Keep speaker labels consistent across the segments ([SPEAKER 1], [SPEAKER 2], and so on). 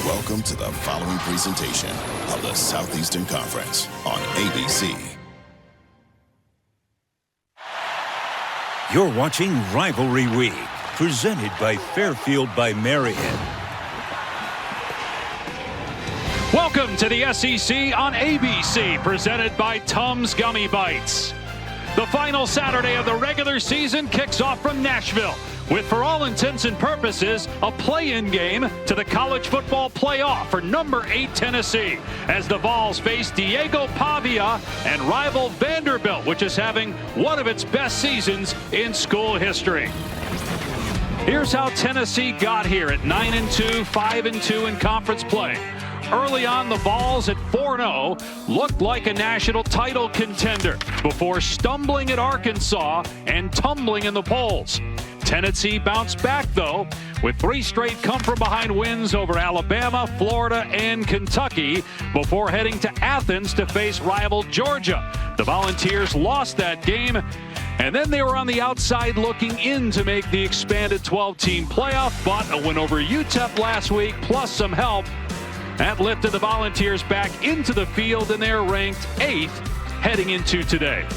[SPEAKER 1] Welcome to the following presentation of the Southeastern Conference on ABC.
[SPEAKER 2] You're watching Rivalry Week, presented by Fairfield by Marriott.
[SPEAKER 3] Welcome to the SEC on ABC, presented by Tums Gummy Bites. The final Saturday of the regular season kicks off from Nashville, with, for all intents and purposes, a play-in game to the college football playoff for number 8 Tennessee, as the Vols face Diego Pavia and rival Vanderbilt, which is having one of its best seasons in school history. Here's how Tennessee got here at 9-2, 5-2 in conference play. Early on, the Vols at 4-0 looked like a national title contender before stumbling at Arkansas and tumbling in the polls. Tennessee bounced back, though, with 3 straight come-from-behind wins over Alabama, Florida, and Kentucky before heading to Athens to face rival Georgia. The Volunteers lost that game, and then they were on the outside looking in to make the expanded 12-team playoff, but a win over UTEP last week, plus some help, that lifted the Volunteers back into the field, and they're ranked 8th heading into today.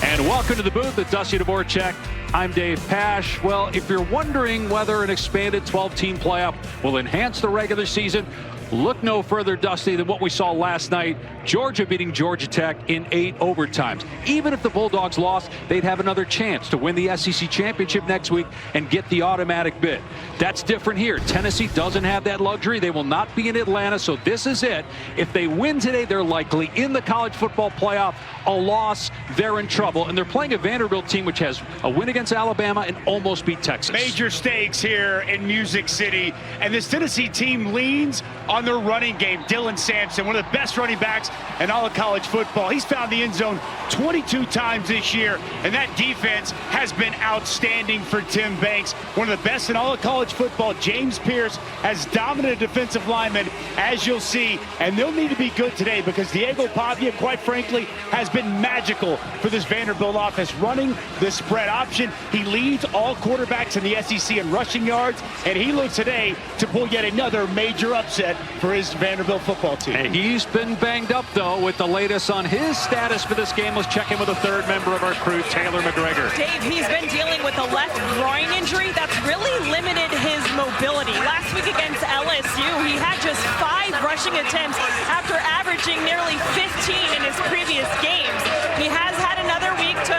[SPEAKER 3] And welcome to the booth with Dusty Dvorak. I'm Dave Pash. Well, if you're wondering whether an expanded 12-team playoff will enhance the regular season, look no further, Dusty, than what we saw last night. Georgia beating Georgia Tech in 8 overtimes. Even if the Bulldogs lost, they'd have another chance to win the SEC championship next week and get the automatic bid. That's different here. Tennessee doesn't have that luxury. They will not be in Atlanta, so this is it. If they win today, they're likely in the college football playoff. A loss, they're in trouble. And they're playing a Vanderbilt team which has a win against Alabama and almost beat Texas.
[SPEAKER 4] Major stakes here in Music City. And this Tennessee team leans on their running game. Dylan Sampson, one of the best running backs in all of college football. He's found the end zone 22 times this year, and that defense has been outstanding for Tim Banks. One of the best in all of college football. James Pierce has dominated defensive linemen, as you'll see, and they'll need to be good today because Diego Pavia, quite frankly, has been magical for this Vanderbilt offense, running the spread option. He leads all quarterbacks in the SEC in rushing yards, and he looks today to pull yet another major upset for his Vanderbilt football team.
[SPEAKER 3] And he's been banged up, though, with the latest on his status for this game. Let's check in with a third member of our crew, Taylor McGregor.
[SPEAKER 5] Dave, he's been dealing with a left groin injury that's really limited his mobility. Last week against LSU, he had just 5 rushing attempts after averaging nearly 15 in his previous games. He has had another week to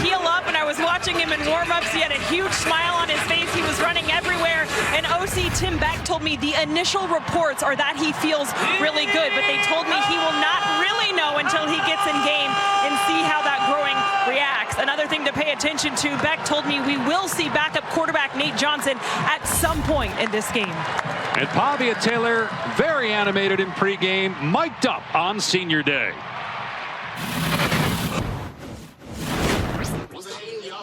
[SPEAKER 5] heal up, and I was watching him in warm-ups. He had a huge smile on his face. He was running everywhere, and OC Tim Beck told me the initial reports are that he feels really good, but they told me he will not really know until he gets in game and see how that growing reacts. Another thing to pay attention to, Beck told me we will see backup quarterback Nate Johnson at some point in this game.
[SPEAKER 3] And Pavia, Taylor, very animated in pregame, mic'd up on senior day.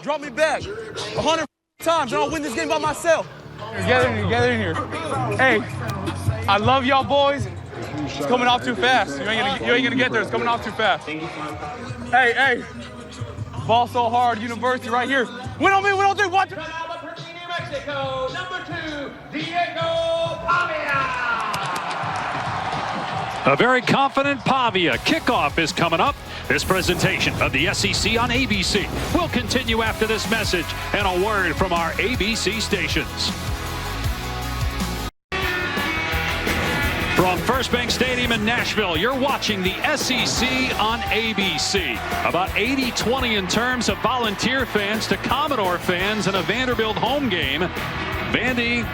[SPEAKER 6] Drop me back 100 times and I'll win this game by myself. Get in here. Hey, I love y'all boys. It's coming off too fast. You ain't gonna get there. It's coming off too fast. Hey. Ball so hard, University right here. Win on me, win on 3, watch it.
[SPEAKER 7] New Mexico, number 2, Diego Pavia.
[SPEAKER 3] A very confident Pavia. Kickoff is coming up. This presentation of the SEC on ABC will continue after this message and a word from our ABC stations. From First Bank Stadium in Nashville, you're watching the SEC on ABC. About 80-20 in terms of Volunteer fans to Commodore fans in a Vanderbilt home game. Vandy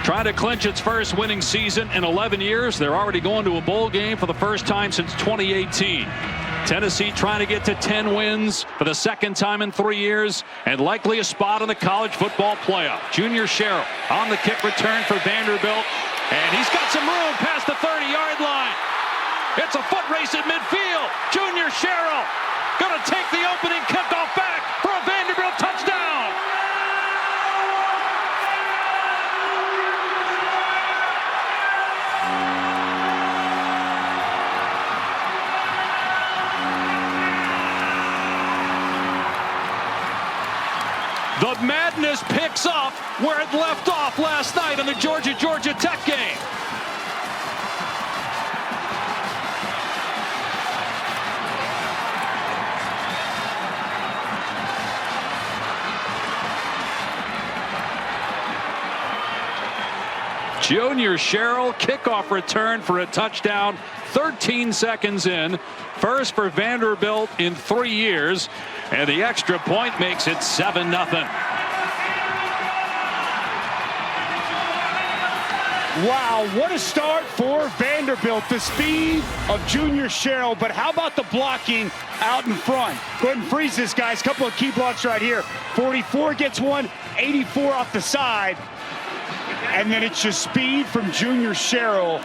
[SPEAKER 3] trying to clinch its first winning season in 11 years. They're already going to a bowl game for the first time since 2018. Tennessee trying to get to 10 wins for the second time in 3 years and likely a spot in the college football playoff. Junior Sherrill on the kick return for Vanderbilt. And he's got some room past the 30-yard line. It's a foot race at midfield. Junior Sherrill going to take the opening kickoff back for a Vanderbilt touchdown. The madness picks up where it left off last night in the Georgia Tech game. Junior Sherrill, kickoff return for a touchdown. 13 seconds in. First for Vanderbilt in 3 years. And the extra point makes it 7-0.
[SPEAKER 4] Wow, what a start for Vanderbilt. The speed of Junior Sherrill, but how about the blocking out in front? Go ahead and freeze this, guys. Couple of key blocks right here. 44 gets one, 84 off the side. And then it's just speed from Junior Sherrill.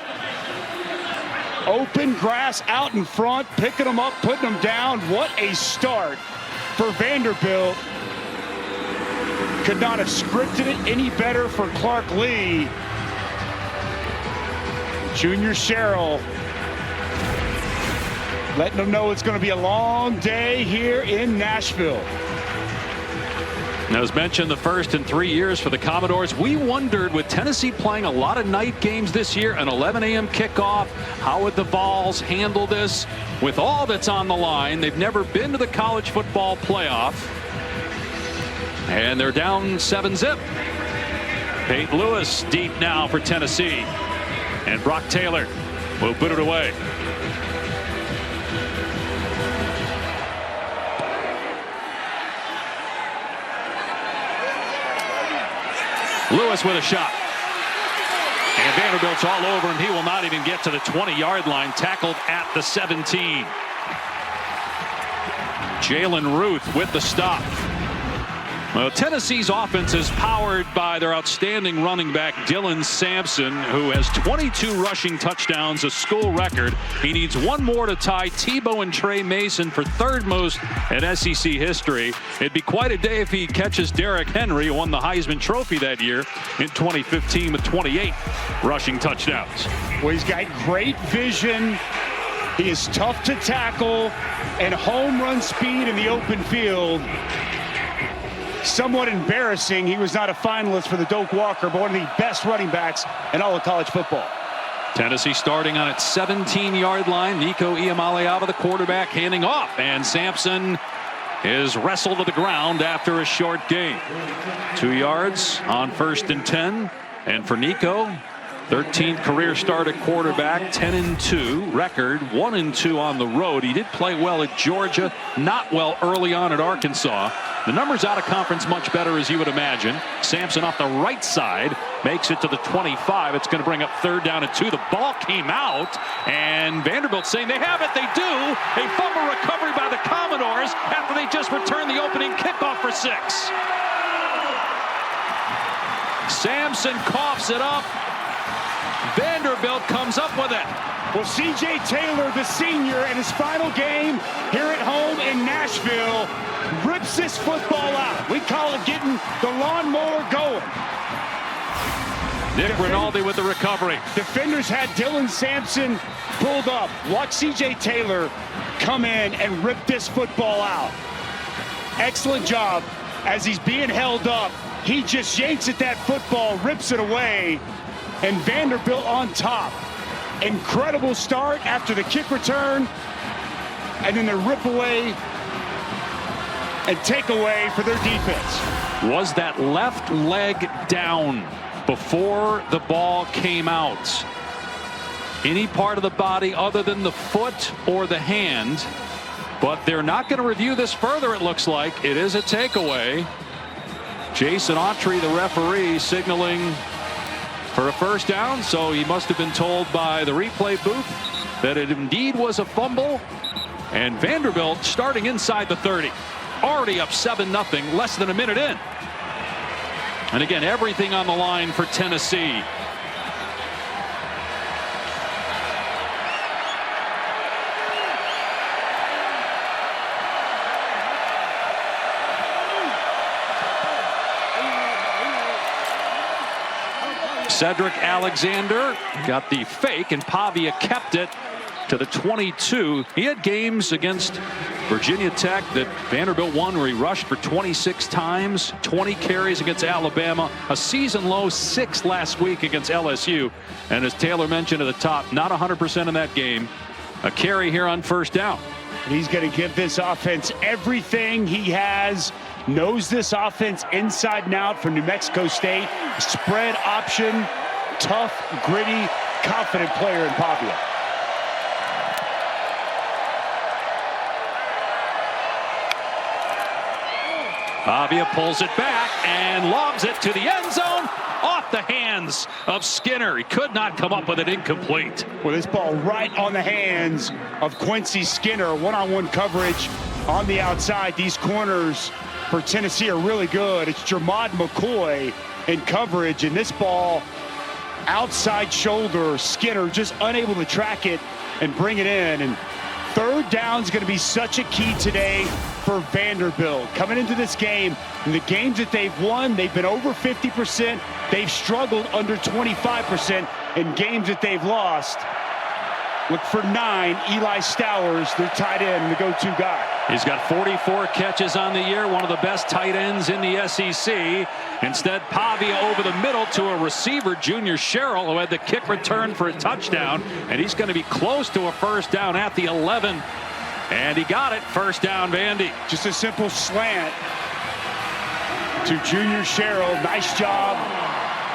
[SPEAKER 4] Open grass out in front, picking them up, putting them down. What a start for Vanderbilt. Could not have scripted it any better for Clark Lee. Junior Sherrill letting them know it's going to be a long day here in Nashville.
[SPEAKER 3] Now, as mentioned, the first in 3 years for the Commodores. We wondered, with Tennessee playing a lot of night games this year, an 11 a.m. kickoff, how would the Vols handle this with all that's on the line? They've never been to the college football playoff, and they're down 7-zip. Peyton Lewis deep now for Tennessee, and Brock Taylor will put it away. Lewis with a shot. And Vanderbilt's all over him. He will not even get to the 20-yard line. Tackled at the 17. Jalen Ruth with the stop. Well, Tennessee's offense is powered by their outstanding running back, Dylan Sampson, who has 22 rushing touchdowns, a school record. He needs one more to tie Tebow and Trey Mason for third most in SEC history. It'd be quite a day if he catches Derrick Henry, who won the Heisman Trophy that year in 2015 with 28 rushing touchdowns.
[SPEAKER 4] Well, he's got great vision. He is tough to tackle and home run speed in the open field. Somewhat embarrassing, he was not a finalist for the Doak Walker, but one of the best running backs in all of college football.
[SPEAKER 3] Tennessee starting on its 17-yard line. Nico Iamaleava, the quarterback, handing off, and Sampson is wrestled to the ground after a short gain. 2 yards on 1st and 10, and for Nico, 13th career start at quarterback, 10-2 record, 1-2 on the road. He did play well at Georgia, not well early on at Arkansas. The numbers out of conference much better, as you would imagine. Sampson off the right side makes it to the 25. It's going to bring up 3rd down and 2. The ball came out, and Vanderbilt saying they have it. They do. A fumble recovery by the Commodores after they just returned the opening kickoff for 6. Sampson coughs it up. Vanderbilt comes up with it.
[SPEAKER 4] Well, C.J. Taylor, the senior, in his final game here at home in Nashville, rips this football out. We call it getting the lawnmower going.
[SPEAKER 3] Nick Rinaldi with the recovery.
[SPEAKER 4] Defenders had Dylan Sampson pulled up. Watch C.J. Taylor come in and rip this football out. Excellent job. As he's being held up, he just yanks at that football, rips it away, and Vanderbilt on top. Incredible start after the kick return, and then the rip away and take away for their defense.
[SPEAKER 3] Was that left leg down before the ball came out? Any part of the body other than the foot or the hand? But they're not going to review this further, it looks like. It is a takeaway. Jason Autry, the referee, signaling for a 1st down, so he must have been told by the replay booth that it indeed was a fumble. And Vanderbilt starting inside the 30. Already up 7-0, less than a minute in. And again, everything on the line for Tennessee. Cedric Alexander got the fake, and Pavia kept it to the 22. He had games against Virginia Tech that Vanderbilt won where he rushed for 26 times, 20 carries against Alabama, a season low 6 last week against LSU. And as Taylor mentioned at the top, not 100% in that game. A carry here on 1st down.
[SPEAKER 4] He's going to give this offense everything he has. Knows this offense inside and out from New Mexico State. Spread option, tough, gritty, confident player in Pavia.
[SPEAKER 3] Pavia pulls it back and lobs it to the end zone, off the hands of Skinner. He could not come up with it, incomplete.
[SPEAKER 4] Well, this ball right on the hands of Quincy Skinner. One-on-one coverage on the outside. These corners for Tennessee are really good. It's Jermod McCoy in coverage, and this ball outside shoulder. Skinner just unable to track it and bring it in. And third down is going to be such a key today for Vanderbilt. Coming into this game, in the games that they've won, they've been over 50%. They've struggled under 25% in games that they've lost. Look for 9, Eli Stowers, their tight end, the go-to guy.
[SPEAKER 3] He's got 44 catches on the year, one of the best tight ends in the SEC. Instead, Pavia over the middle to a receiver, Junior Sherrill, who had the kick return for a touchdown, and he's going to be close to a first down at the 11. And he got it, first down, Vandy.
[SPEAKER 4] Just a simple slant to Junior Sherrill. Nice job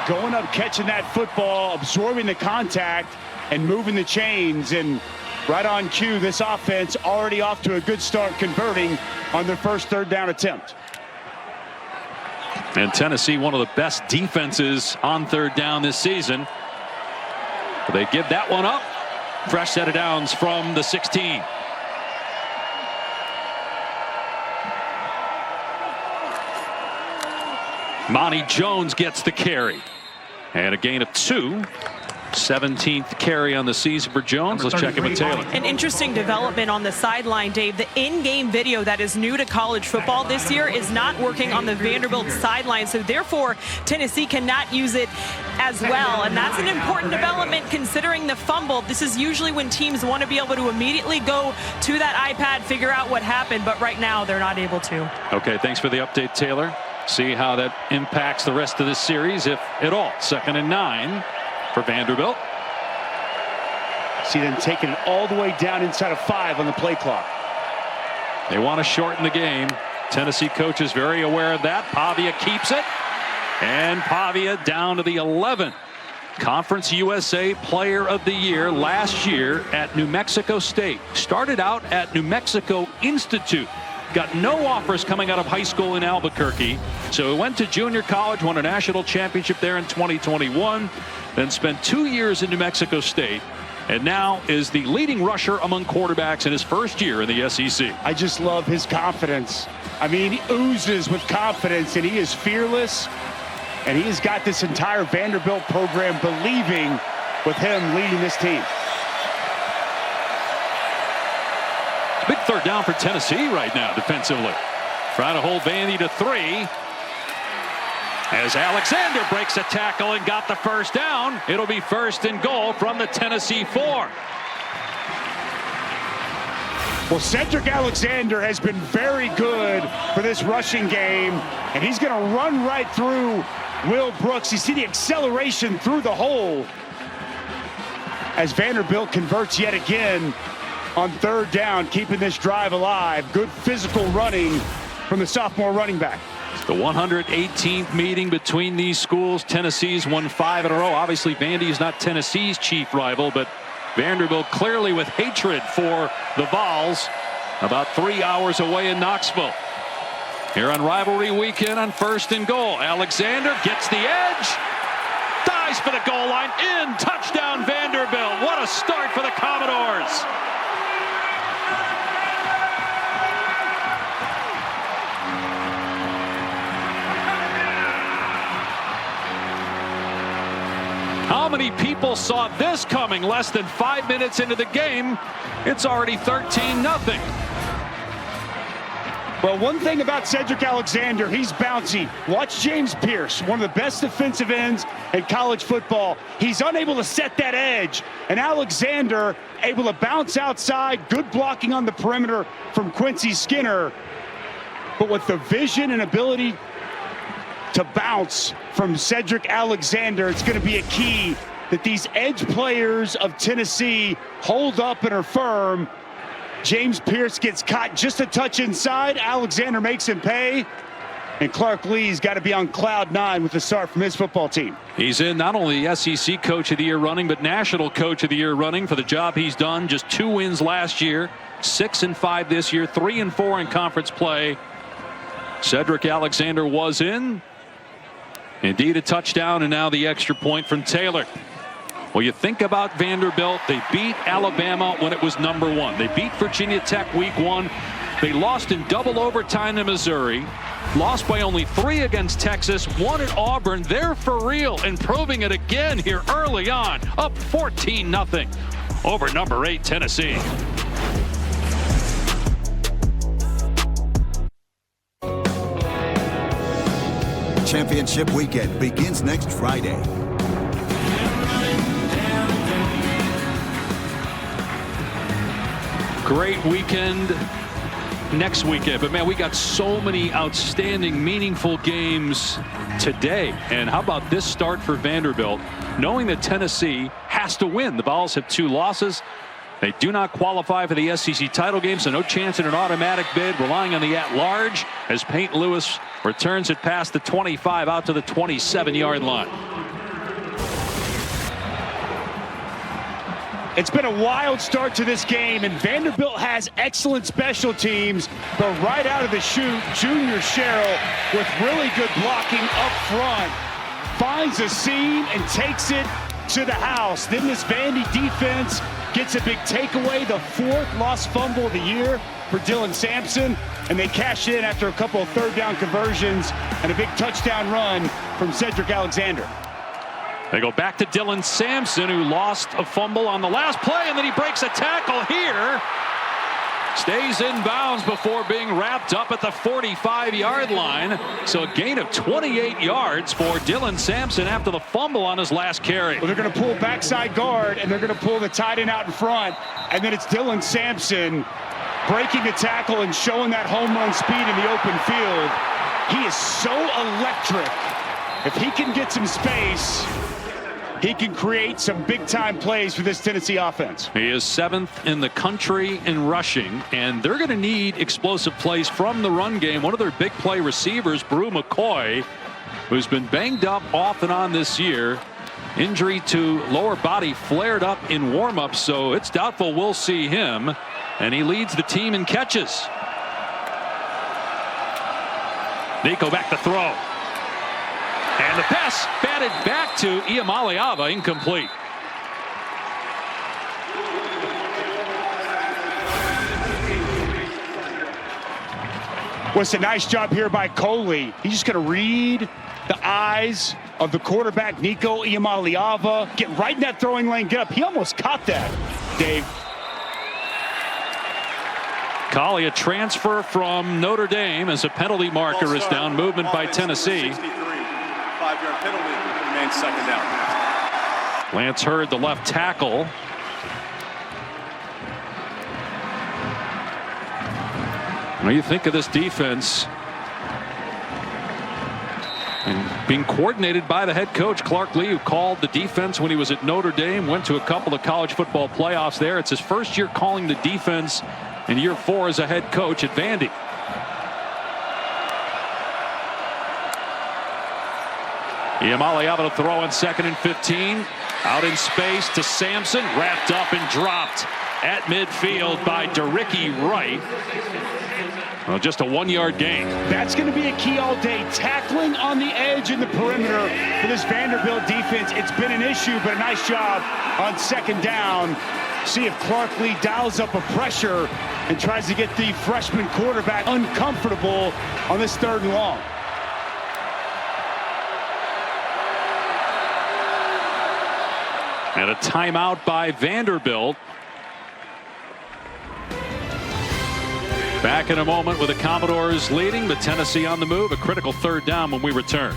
[SPEAKER 4] going up, catching that football, absorbing the contact, and moving the chains. And right on cue, this offense already off to a good start, converting on their first third down attempt.
[SPEAKER 3] And Tennessee, one of the best defenses on third down this season. But they give that one up. Fresh set of downs from the 16. Monty Jones gets the carry. And a gain of 2. 17th carry on the season for Jones. Let's check in with Taylor.
[SPEAKER 5] An interesting development on the sideline, Dave. The in-game video that is new to college football this year is not working on the Vanderbilt sideline, so therefore Tennessee cannot use it as well. And that's an important development considering the fumble. This is usually when teams want to be able to immediately go to that iPad, figure out what happened, but right now they're not able to.
[SPEAKER 3] Okay, thanks for the update, Taylor. See how that impacts the rest of this series, if at all. 2nd and 9 for Vanderbilt.
[SPEAKER 4] See them taking it all the way down inside of 5 on the play clock.
[SPEAKER 3] They want to shorten the game. Tennessee coach is very aware of that. Pavia keeps it. And Pavia down to the 11. Conference USA Player of the Year last year at New Mexico State. Started out at New Mexico Institute. Got no offers coming out of high school in Albuquerque. So he went to junior college, won a national championship there in 2021. Then spent 2 years in New Mexico State. And now is the leading rusher among quarterbacks in his first year in the SEC.
[SPEAKER 4] I just love his confidence. I mean, he oozes with confidence, and he is fearless. And he has got this entire Vanderbilt program believing with him leading this team.
[SPEAKER 3] Big third down for Tennessee right now defensively. Trying to hold Vandy to 3. As Alexander breaks a tackle and got the first down. It'll be 1st and goal from the Tennessee 4.
[SPEAKER 4] Well, Cedric Alexander has been very good for this rushing game, and he's going to run right through Will Brooks. You see the acceleration through the hole as Vanderbilt converts yet again on third down, keeping this drive alive. Good physical running from the sophomore running back.
[SPEAKER 3] The 118th meeting between these schools. Tennessee's won 5 in a row. Obviously, Vandy is not Tennessee's chief rival, but Vanderbilt clearly with hatred for the Vols. About 3 hours away in Knoxville. Here on rivalry weekend on 1st and goal. Alexander gets the edge. Dives for the goal line. In. Touchdown, Vanderbilt. What a start for the Commodores. How many people saw this coming? Less than 5 minutes into the game, it's already 13-0.
[SPEAKER 4] Well, one thing about Cedric Alexander, he's bouncy. Watch James Pierce, one of the best defensive ends in college football. He's unable to set that edge, and Alexander able to bounce outside. Good blocking on the perimeter from Quincy Skinner. But with the vision and ability to bounce from Cedric Alexander, it's going to be a key that these edge players of Tennessee hold up and are firm. James Pierce gets caught just a touch inside. Alexander makes him pay. And Clark Lee's got to be on cloud 9 with the start from his football team.
[SPEAKER 3] He's in not only the SEC Coach of the Year running, but National Coach of the Year running for the job he's done. Just 2 wins last year, 6-5 this year, 3-4 in conference play. Cedric Alexander was in. Indeed, a touchdown, and now the extra point from Taylor. Well, you think about Vanderbilt. They beat Alabama when it was #1. They beat Virginia Tech week 1. They lost in double overtime to Missouri. Lost by only 3 against Texas. Won at Auburn. They're for real and proving it again here early on. Up 14-0 over #8 Tennessee.
[SPEAKER 8] Championship weekend begins next Friday.
[SPEAKER 3] Great weekend next weekend, but man, we got so many outstanding, meaningful games today. And how about this start for Vanderbilt, knowing that Tennessee has to win? The Vols have 2 losses. They do not qualify for the SEC title game, so no chance at an automatic bid, relying on the at-large as Peyton Lewis returns it past the 25 out to the 27-yard line.
[SPEAKER 4] It's been a wild start to this game, and Vanderbilt has excellent special teams, but right out of the chute, Junior Sherrill with really good blocking up front finds a seam and takes it to the house. Then this Vandy defense gets a big takeaway, the 4th lost fumble of the year for Dylan Sampson, and they cash in after a couple of 3rd down conversions and a big touchdown run from Cedric Alexander.
[SPEAKER 3] They go back to Dylan Sampson, who lost a fumble on the last play, and then he breaks a tackle here. Stays in bounds before being wrapped up at the 45-yard line. So a gain of 28 yards for Dylan Sampson after the fumble on his last carry.
[SPEAKER 4] Well, they're going to pull backside guard, and they're going to pull the tight end out in front, and then it's Dylan Sampson breaking the tackle and showing that home run speed in the open field. He is so electric. If he can get some space, he can create some big-time plays for this Tennessee offense.
[SPEAKER 3] He is 7th in the country in rushing, and they're going to need explosive plays from the run game. One of their big play receivers, Brew McCoy, who's been banged up off and on this year. Injury to lower body flared up in warm-up, so it's doubtful we'll see him. And he leads the team in catches. Nico back to throw. And the pass batted back to Iamaleava, incomplete.
[SPEAKER 4] Well, it's a nice job here by Coley. He's just going to read the eyes of the quarterback, Nico Iamaleava. Get right in that throwing lane, get up. He almost caught that, Dave.
[SPEAKER 3] Collie, a transfer from Notre Dame as a penalty marker is down. Movement by Tennessee.
[SPEAKER 9] 5-yard penalty, remains 2nd down.
[SPEAKER 3] Lance Hurd, the left tackle. What do you think of this defense? And being coordinated by the head coach, Clark Lee, who called the defense when he was at Notre Dame, went to a couple of college football playoffs there. It's his first year calling the defense in year 4 as a head coach at Vandy. Iamaleava to throw on 2nd and 15. Out in space to Sampson. Wrapped up and dropped at midfield by Dericky Wright. Well, just a 1-yard gain.
[SPEAKER 4] That's going to be a key all day. Tackling on the edge in the perimeter for this Vanderbilt defense. It's been an issue, but a nice job on 2nd down. See if Clark Lee dials up a pressure and tries to get the freshman quarterback uncomfortable on this 3rd and long.
[SPEAKER 3] And a timeout by Vanderbilt. Back in a moment with the Commodores leading, but Tennessee on the move. A critical 3rd down when we return.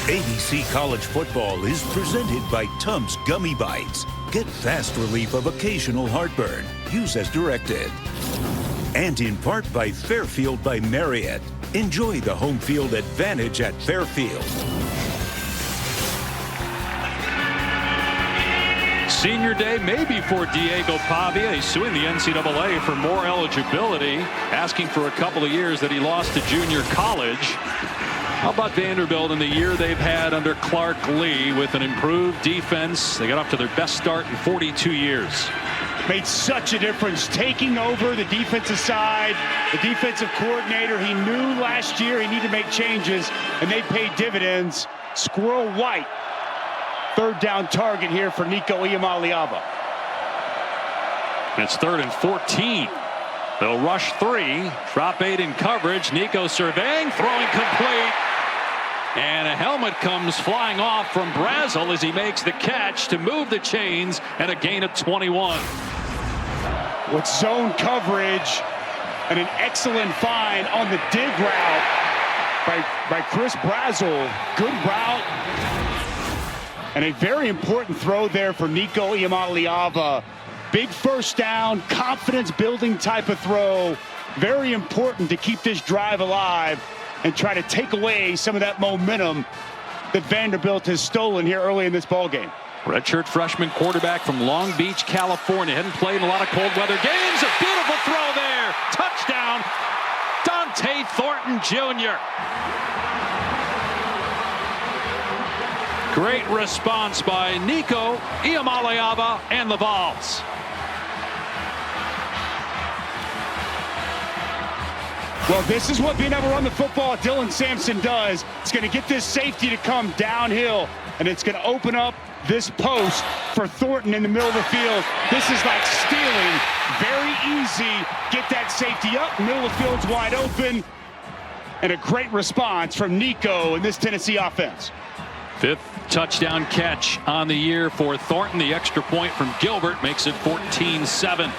[SPEAKER 2] ABC College Football is presented by Tums Gummy Bites. Get fast relief of occasional heartburn. Use as directed. And in part by Fairfield by Marriott. Enjoy the home field advantage at Fairfield.
[SPEAKER 3] Senior day maybe for Diego Pavia. He's suing the NCAA for more eligibility, asking for a couple of years that he lost to junior college. How about Vanderbilt in the year they've had under Clark Lee with an improved defense? They got off to their best start in 42 years.
[SPEAKER 4] Made such a difference taking over the defensive side, the defensive coordinator. He knew last year he needed to make changes, and they paid dividends. Squirrel White, third down target here for Nico Iamaleava.
[SPEAKER 3] It's 3rd and 14. They'll rush 3, drop 8 in coverage. Nico surveying, throwing complete. And a helmet comes flying off from Brazel as he makes the catch to move the chains, and a gain of 21.
[SPEAKER 4] With zone coverage and an excellent find on the dig route by Chris Brazel. Good route. And a very important throw there for Nico Iamaleava. Big first down, confidence building type of throw. Very important to keep this drive alive and try to take away some of that momentum that Vanderbilt has stolen here early in this ball game.
[SPEAKER 3] Redshirt freshman quarterback from Long Beach, California. Hadn't played in a lot of cold weather games. A beautiful throw there. Touchdown, Dante Thornton Jr. Great response by Nico Iamaleava and the Vols.
[SPEAKER 4] Well, this is what being able to run the football Dylan Sampson does. It's going to get this safety to come downhill, and it's going to open up this post for Thornton in the middle of the field. This is like stealing. Very easy. Get that safety up. Middle of the field's wide open. And a great response from Nico in this Tennessee offense.
[SPEAKER 3] 5th touchdown catch on the year for Thornton. The extra point from Gilbert makes it 14-7.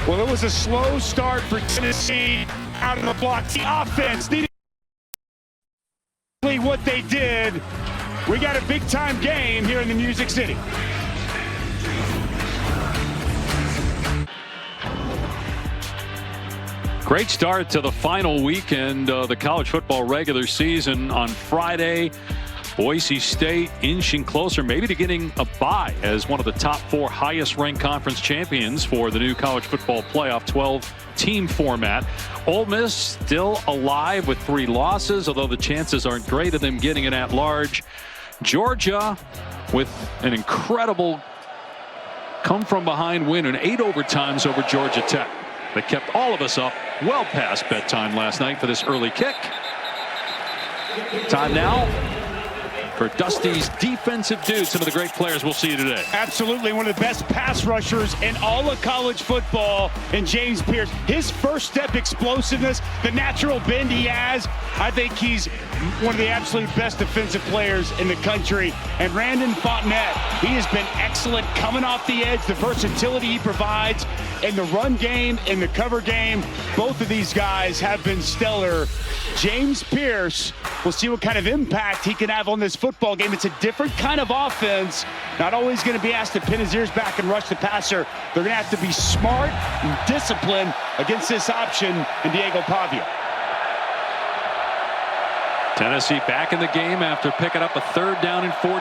[SPEAKER 4] Well, it was a slow start for Tennessee out of the block. The offense needed what they did. We got a big-time game here in the Music City.
[SPEAKER 3] Great start to the final weekend of the college football regular season. On Friday, Boise State inching closer maybe to getting a bye as one of the top 4 highest ranked conference champions for the new college football playoff 12-team format. Ole Miss still alive with 3 losses, although the chances aren't great of them getting it at large. Georgia with an incredible come from behind win in 8 overtimes over Georgia Tech. They kept all of us up well past bedtime last night for this early kick. Time now for Dusty's defensive dude. Some of the great players we'll see today.
[SPEAKER 4] Absolutely, one of the best pass rushers in all of college football, and James Pierce. His first step explosiveness, the natural bend he has. I think he's one of the absolute best defensive players in the country. And Randon Fontenette, he has been excellent coming off the edge, the versatility he provides in the run game, in the cover game. Both of these guys have been stellar. James Pierce, we'll see what kind of impact he can have on this football game. It's a different kind of offense. Not always going to be asked to pin his ears back and rush the passer. They're going to have to be smart and disciplined against this option in Diego Pavia.
[SPEAKER 3] Tennessee back in the game after picking up a 3rd down and 14.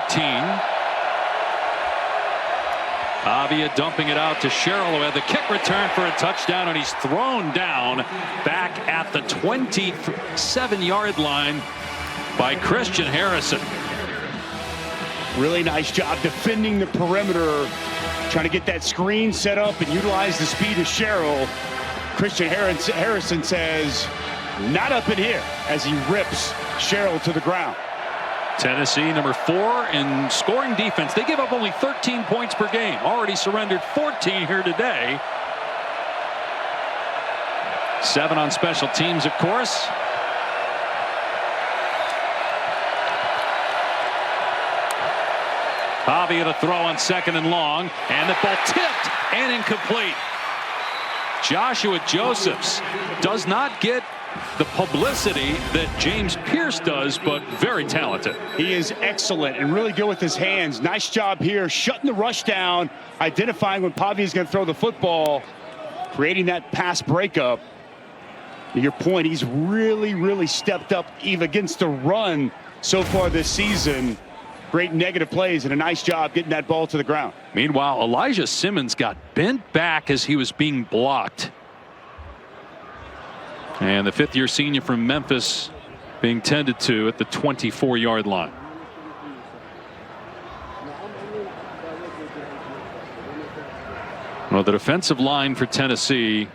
[SPEAKER 3] Pavia dumping it out to Sherrill, who had the kick return for a touchdown, and he's thrown down back at the 27-yard line by Christian Harrison.
[SPEAKER 4] Really nice job defending the perimeter, trying to get that screen set up and utilize the speed of Sherrill. Christian Harrison says, not up in here, as he rips Sherrill to the ground.
[SPEAKER 3] Tennessee, number 4 in scoring defense. They give up only 13 points per game. Already surrendered 14 here today. 7 on special teams, of course. Pavia to throw on 2nd and long, and the ball tipped and incomplete. Joshua Josephs does not get the publicity that James Pierce does, but very talented.
[SPEAKER 4] He is excellent and really good with his hands. Nice job here, shutting the rush down, identifying when Pavia is going to throw the football, creating that pass breakup. To your point, he's really stepped up even against the run so far this season. great negative plays and a nice job getting that ball to the ground.
[SPEAKER 3] Meanwhile, Elijah Simmons got bent back as he was being blocked. And the fifth-year senior from Memphis being tended to at the 24-yard line. Well, the defensive line for Tennessee,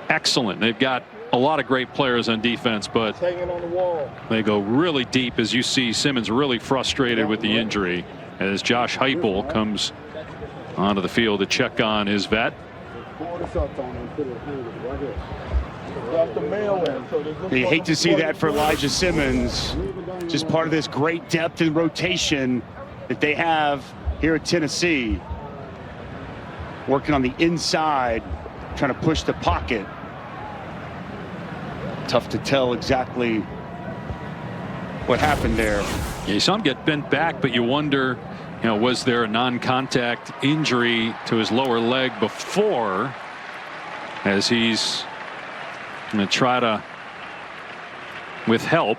[SPEAKER 3] excellent. They've got a lot of great players on defense, but they go really deep, as you see Simmons really frustrated with the injury as Josh Heupel comes onto the field to check on his vet.
[SPEAKER 4] You hate to see that for Elijah Simmons. Just part of this great depth and rotation that they have here at Tennessee. Working on the inside, trying to push the pocket. Tough to tell exactly what happened there.
[SPEAKER 3] Yeah, you saw him get bent back, but you wonder, you know, was there a non-contact injury to his lower leg before, as he's going to try to, with help,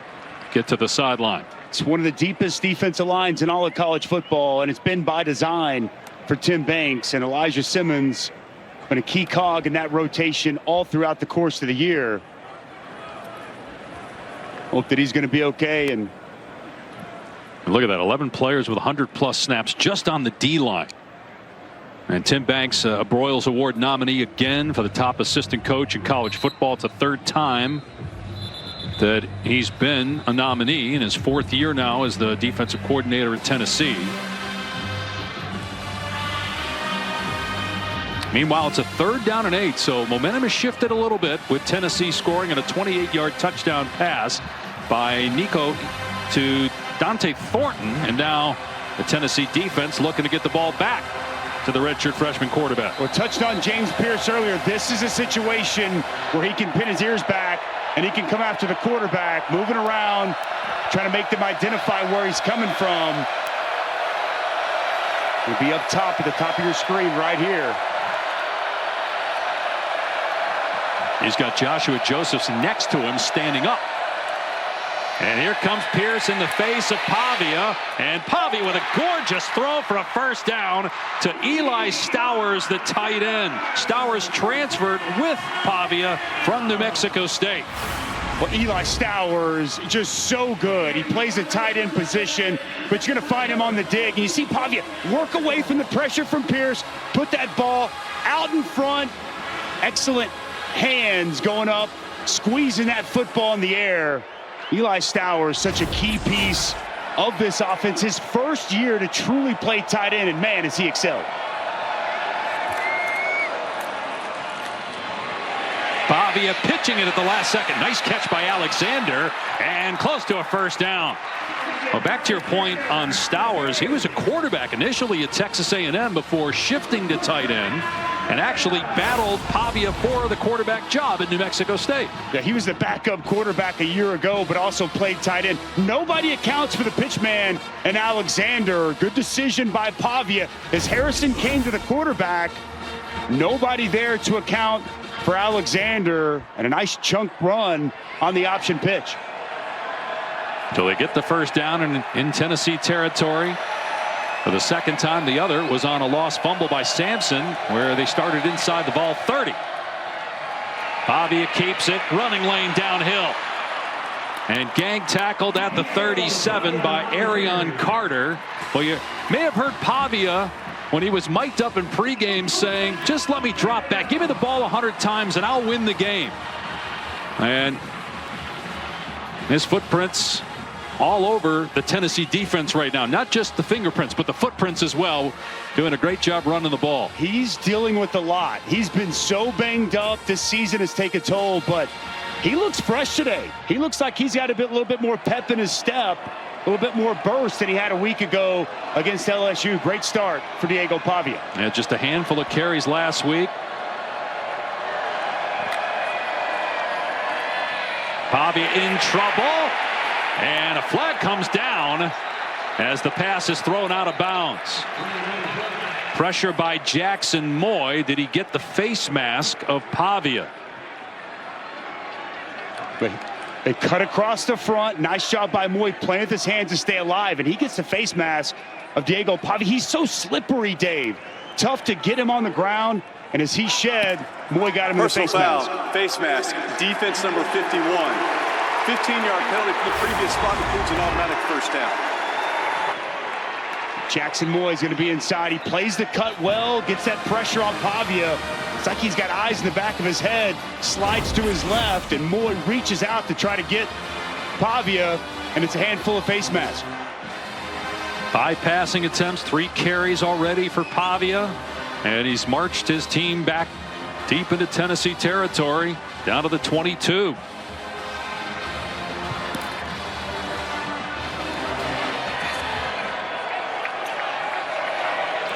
[SPEAKER 3] get to the sideline.
[SPEAKER 4] It's one of the deepest defensive lines in all of college football, and it's been by design for Tim Banks. And Elijah Simmons been a key cog in that rotation all throughout the course of the year. Hope that he's going to be okay. And
[SPEAKER 3] look at that, 11 players with 100+ snaps just on the D line. And Tim Banks, a Broyles Award nominee again for the top assistant coach in college football. It's the third time that he's been a nominee in his fourth year now as the defensive coordinator at Tennessee. Meanwhile, it's a 3rd down and 8, so momentum has shifted a little bit with Tennessee scoring on a 28-yard touchdown pass by Nico to Dante Thornton, and now the Tennessee defense looking to get the ball back to the redshirt freshman quarterback.
[SPEAKER 4] Well, touched on James Pierce earlier. This is a situation where he can pin his ears back and he can come after the quarterback, moving around, trying to make them identify where he's coming from. He'll be up top at the top of your screen right here.
[SPEAKER 3] He's got Joshua Josephs next to him, standing up. And here comes Pierce in the face of Pavia, and Pavia with a gorgeous throw for a first down to Eli Stowers, the tight end. Stowers transferred with Pavia from New Mexico State.
[SPEAKER 4] Well, Eli Stowers, just so good. He plays a tight end position, but you're going to find him on the dig. And you see Pavia work away from the pressure from Pierce, put that ball out in front. Excellent hands going up, squeezing that football in the air. Eli Stowers, such a key piece of this offense. His first year to truly play tight end, and man, has he excelled.
[SPEAKER 3] Pavia pitching it at the last second. Nice catch by Alexander, and close to a first down. Well, back to your point on Stowers, he was a quarterback initially at Texas A&M before shifting to tight end, and actually battled Pavia for the quarterback job at New Mexico State.
[SPEAKER 4] Yeah, he was the backup quarterback a year ago, but also played tight end. Nobody accounts for the pitch man and Alexander. Good decision by Pavia as Harrison came to the quarterback. Nobody there to account for Alexander, and a nice chunk run on the option pitch.
[SPEAKER 3] So they get the first down in Tennessee territory. For the second time, the other was on a lost fumble by Sampson, where they started inside the ball 30. Pavia keeps it, running lane downhill. And gang tackled at the 37 by Arion Carter. Well, you may have heard Pavia when he was mic'd up in pregame saying, just let me drop back. Give me the ball 100 times and I'll win the game. And his footprints all over the Tennessee defense right now. Not just the fingerprints, but the footprints as well. Doing a great job running the ball.
[SPEAKER 4] He's dealing with a lot. He's been so banged up. This season has taken a toll, but he looks fresh today. He looks like he's got a little bit more pep in his step, a little bit more burst than he had a week ago against LSU. Great start for Diego Pavia.
[SPEAKER 3] Yeah, just a handful of carries last week. Pavia in trouble, and a flag comes down as the pass is thrown out of bounds. Pressure by Jackson Moy. Did he get the face mask of Pavia?
[SPEAKER 4] But They cut across the front. Nice job by Moy playing with his hands to stay alive. And he gets the face mask of Diego Pavia. He's so slippery, Dave. Tough to get him on the ground. And as he shed, Moy got him in the face mask.
[SPEAKER 9] Face mask. Defense number 51. 15-yard penalty for the previous spot includes an automatic first down.
[SPEAKER 4] Jackson Moy is going to be inside. He plays the cut well, gets that pressure on Pavia. It's like he's got eyes in the back of his head, slides to his left, and Moy reaches out to try to get Pavia, and it's a handful of face masks.
[SPEAKER 3] 5 passing attempts, 3 carries already for Pavia, and he's marched his team back deep into Tennessee territory, down to the 22.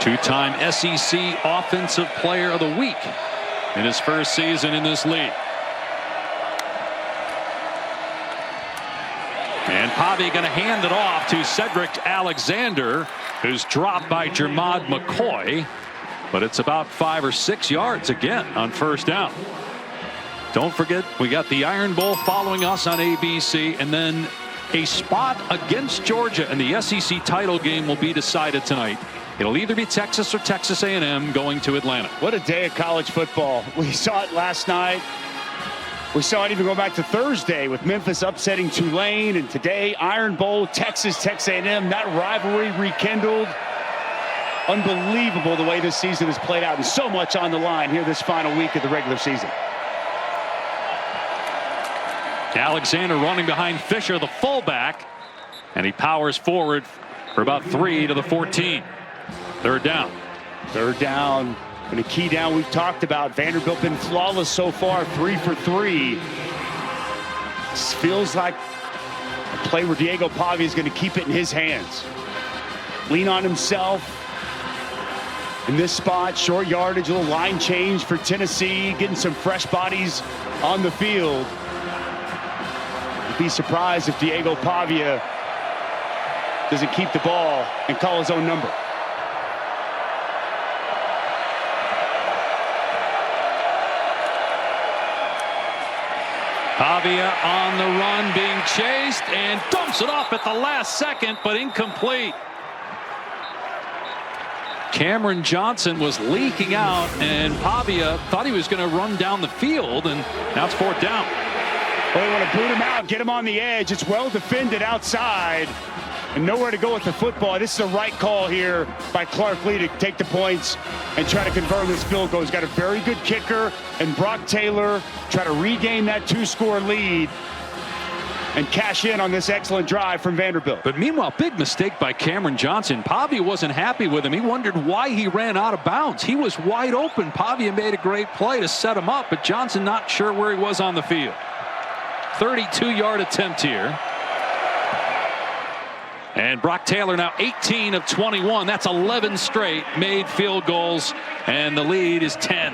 [SPEAKER 3] Two-time SEC Offensive Player of the Week in his first season in this league. And Pavia going to hand it off to Cedric Alexander, who's dropped by Jermod McCoy. But it's about 5 or 6 yards again on first down. Don't forget, we got the Iron Bowl following us on ABC, and then a spot against Georgia in the SEC title game will be decided tonight. It'll either be Texas or Texas A&M going to Atlanta.
[SPEAKER 4] What a day of college football. We saw it last night. We saw it even go back to Thursday with Memphis upsetting Tulane, and today Iron Bowl, Texas A&M, that rivalry rekindled. Unbelievable the way this season has played out, and so much on the line here this final week of the regular season.
[SPEAKER 3] Alexander running behind Fisher, the fullback, and he powers forward for about 3 to the 14. Third down.
[SPEAKER 4] Third down. And a key down we've talked about. Vanderbilt been flawless so far, 3 for 3. This feels like a play where Diego Pavia is going to keep it in his hands. Lean on himself. In this spot, short yardage, a little line change for Tennessee, getting some fresh bodies on the field. I'd be surprised if Diego Pavia doesn't keep the ball and call his own number.
[SPEAKER 3] Pavia on the run, being chased, and dumps it off at the last second, but incomplete. Cameron Johnson was leaking out, and Pavia thought he was going to run down the field, and now it's 4th down.
[SPEAKER 4] Well, they want to boot him out, get him on the edge. It's well defended outside, and nowhere to go with the football. This is the right call here by Clark Lee to take the points and try to confirm this field goal. He's got a very good kicker, and Brock Taylor try to regain that 2-score lead and cash in on this excellent drive from Vanderbilt.
[SPEAKER 3] But meanwhile, big mistake by Cameron Johnson. Pavia wasn't happy with him. He wondered why he ran out of bounds. He was wide open. Pavia made a great play to set him up, but Johnson not sure where he was on the field. 32-yard attempt here. And Brock Taylor now 18 of 21. That's 11 straight made field goals, and the lead is 10.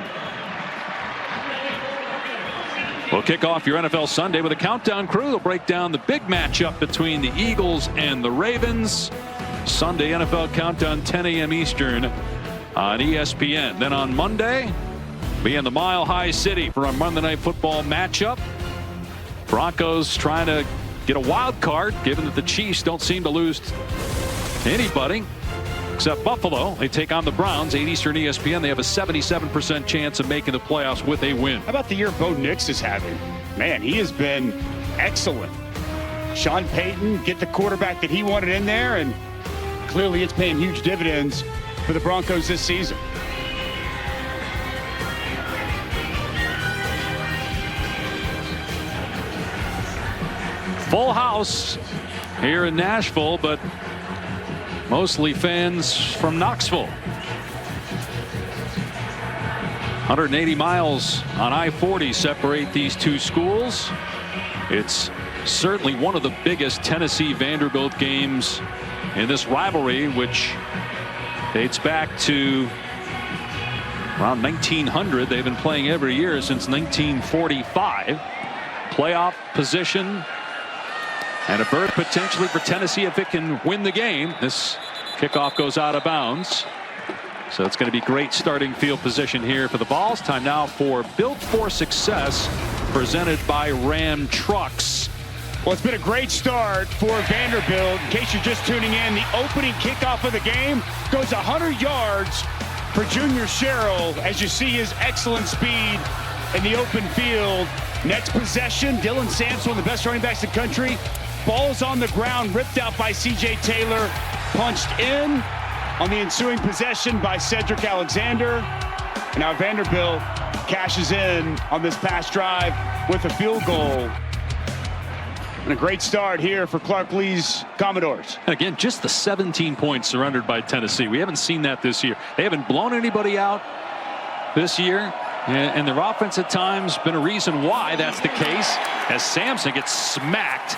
[SPEAKER 3] We'll kick off your NFL Sunday with a countdown crew. They'll break down the big matchup between the Eagles and the Ravens. Sunday NFL Countdown, 10 a.m. Eastern on ESPN. Then on Monday, be in the Mile High City for our Monday Night Football matchup. Broncos trying to get a wild card, given that the Chiefs don't seem to lose to anybody except Buffalo. They take on the Browns, 8 Eastern ESPN. They have a 77% chance of making the playoffs with a win.
[SPEAKER 4] How about the year Bo Nix is having? Man, he has been excellent. Sean Payton get the quarterback that he wanted in there, and clearly it's paying huge dividends for the Broncos this season.
[SPEAKER 3] Full house here in Nashville, but mostly fans from Knoxville. 180 miles on I-40 separate these two schools. It's certainly one of the biggest Tennessee-Vanderbilt games in this rivalry, which dates back to around 1900. They've been playing every year since 1945. Playoff position and a berth potentially for Tennessee if it can win the game. This kickoff goes out of bounds. So it's going to be great starting field position here for the Vols. Time now for Built for Success, presented by Ram Trucks.
[SPEAKER 4] Well, it's been a great start for Vanderbilt. In case you're just tuning in, the opening kickoff of the game goes 100 yards for Junior Sherrill as you see his excellent speed in the open field. Next possession, Dylan Sampson, one of the best running backs in the country. Ball's on the ground, ripped out by C.J. Taylor, punched in on the ensuing possession by Cedric Alexander. And now Vanderbilt cashes in on this pass drive with a field goal. And a great start here for Clark Lee's Commodores.
[SPEAKER 3] Again, just the 17 points surrendered by Tennessee. We haven't seen that this year. They haven't blown anybody out this year. And their offense at times been a reason why that's the case, as Sampson gets smacked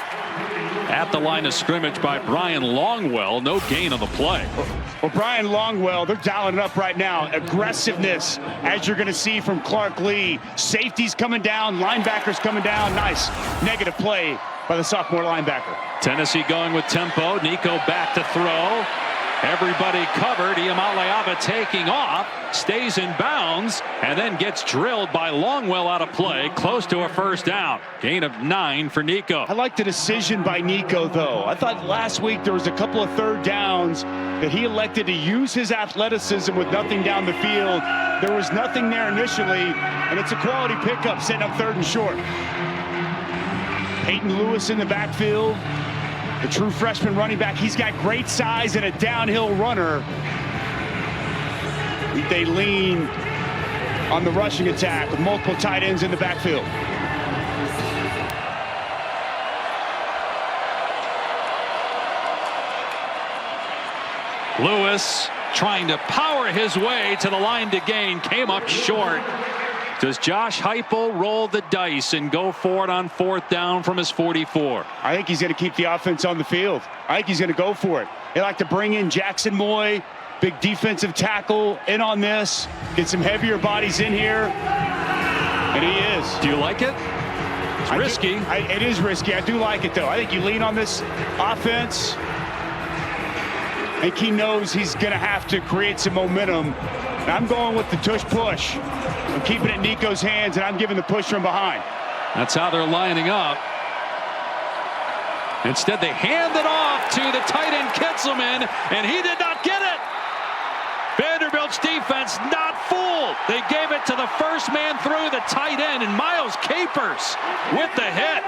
[SPEAKER 3] at the line of scrimmage by Brian Longwell. No gain on the play.
[SPEAKER 4] Well, Brian Longwell, they're dialing it up right now. Aggressiveness, as you're going to see from Clark Lee. Safeties coming down, linebackers coming down. Nice negative play by the sophomore linebacker.
[SPEAKER 3] Tennessee going with tempo. Nico back to throw. Everybody covered. Iamaleava taking off, stays in bounds, and then gets drilled by Longwell out of play, close to a first down. Gain of 9 for Nico.
[SPEAKER 4] I like the decision by Nico, though. I thought last week there was a couple of third downs that he elected to use his athleticism with nothing down the field. There was nothing there initially, and it's a quality pickup, setting up 3rd and short. Peyton Lewis in the backfield. The true freshman running back. He's got great size and a downhill runner. They lean on the rushing attack with multiple tight ends in the backfield.
[SPEAKER 3] Lewis trying to power his way to the line to gain, came up short. Does Josh Heupel roll the dice and go for it on 4th down from his 44?
[SPEAKER 4] I think he's going to keep the offense on the field. I think he's going to go for it. They like to bring in Jackson Moy, big defensive tackle, in on this. Get some heavier bodies in here. And he is.
[SPEAKER 3] Do you like it? It's risky.
[SPEAKER 4] It is risky. I do like it, though. I think you lean on this offense. I think he knows he's going to have to create some momentum. And I'm going with the tush-push. I'm keeping it in Nico's hands, and I'm giving the push from behind.
[SPEAKER 3] That's how they're lining up. Instead, they hand it off to the tight end Kitzelman, and he did not get it. Vanderbilt's defense not fooled. They gave it to the first man through, the tight end, and Miles Capers with the hit.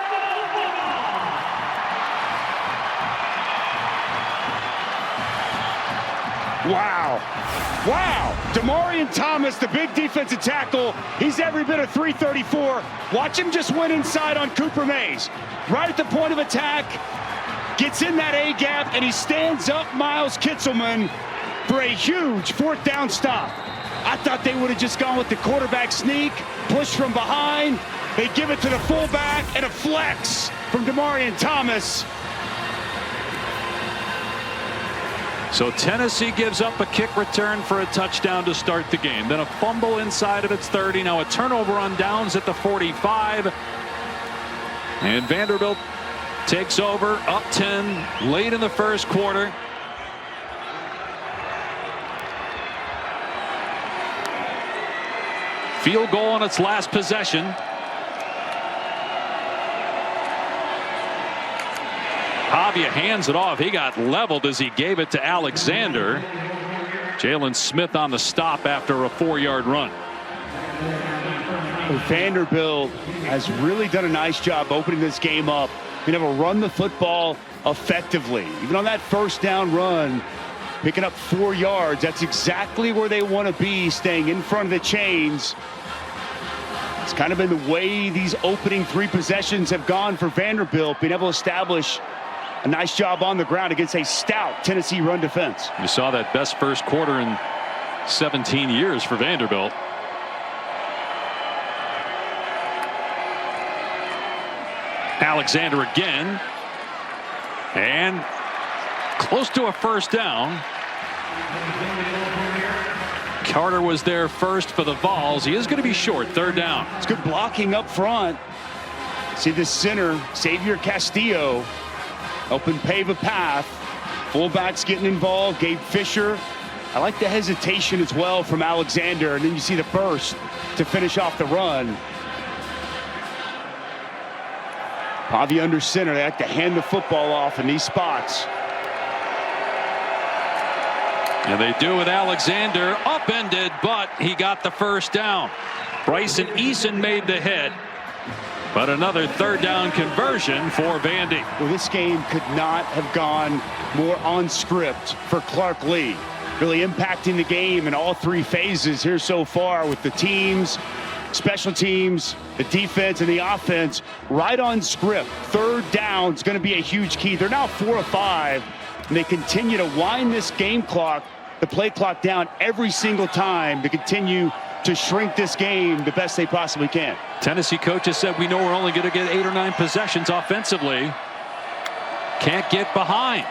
[SPEAKER 4] Wow. Wow. Demarion Thomas, the big defensive tackle. He's every bit of 334. Watch him just win inside on Cooper Mays. Right at the point of attack. Gets in that A gap, and he stands up Miles Kitzelman for a huge 4th down stop. I thought they would have just gone with the quarterback sneak, push from behind. They give it to the fullback, and a flex from Demarion Thomas.
[SPEAKER 3] So Tennessee gives up a kick return for a touchdown to start the game. Then a fumble inside of its 30. Now a turnover on downs at the 45. And Vanderbilt takes over, up 10 late in the first quarter. Field goal on its last possession. Pavia hands it off. He got leveled as he gave it to Alexander. Jalen Smith on the stop after a 4-yard run.
[SPEAKER 4] Vanderbilt has really done a nice job opening this game up. Being able to run the football effectively. Even on that 1st down run, picking up 4 yards. That's exactly where they want to be, staying in front of the chains. It's kind of been the way these opening 3 possessions have gone for Vanderbilt, being able to establish a nice job on the ground against a stout Tennessee run defense.
[SPEAKER 3] You saw that best first quarter in 17 years for Vanderbilt. Alexander again. And close to a first down. Carter was there first for the Vols. He is going to be short, 3rd down.
[SPEAKER 4] It's good blocking up front. See the center, Xavier Castillo. Open pave a path. Fullbacks getting involved. Gabe Fisher. I like the hesitation as well from Alexander. And then you see the burst to finish off the run. Pavia under center. They like to hand the football off in these spots.
[SPEAKER 3] And they do with Alexander, upended, but he got the first down. Bryson Eason made the hit, but another third down conversion for Vandy.
[SPEAKER 4] Well, this game could not have gone more on script for Clark Lee. Really impacting the game in all three phases here so far with the teams, special teams, the defense, and the offense right on script. Third down is going to be a huge key. They're now 4 of 5. And they continue to wind this game clock, the play clock down every single time to continue to shrink this game the best they possibly can.
[SPEAKER 3] Tennessee coaches said we know we're only going to get 8 or 9 possessions offensively. Can't get behind.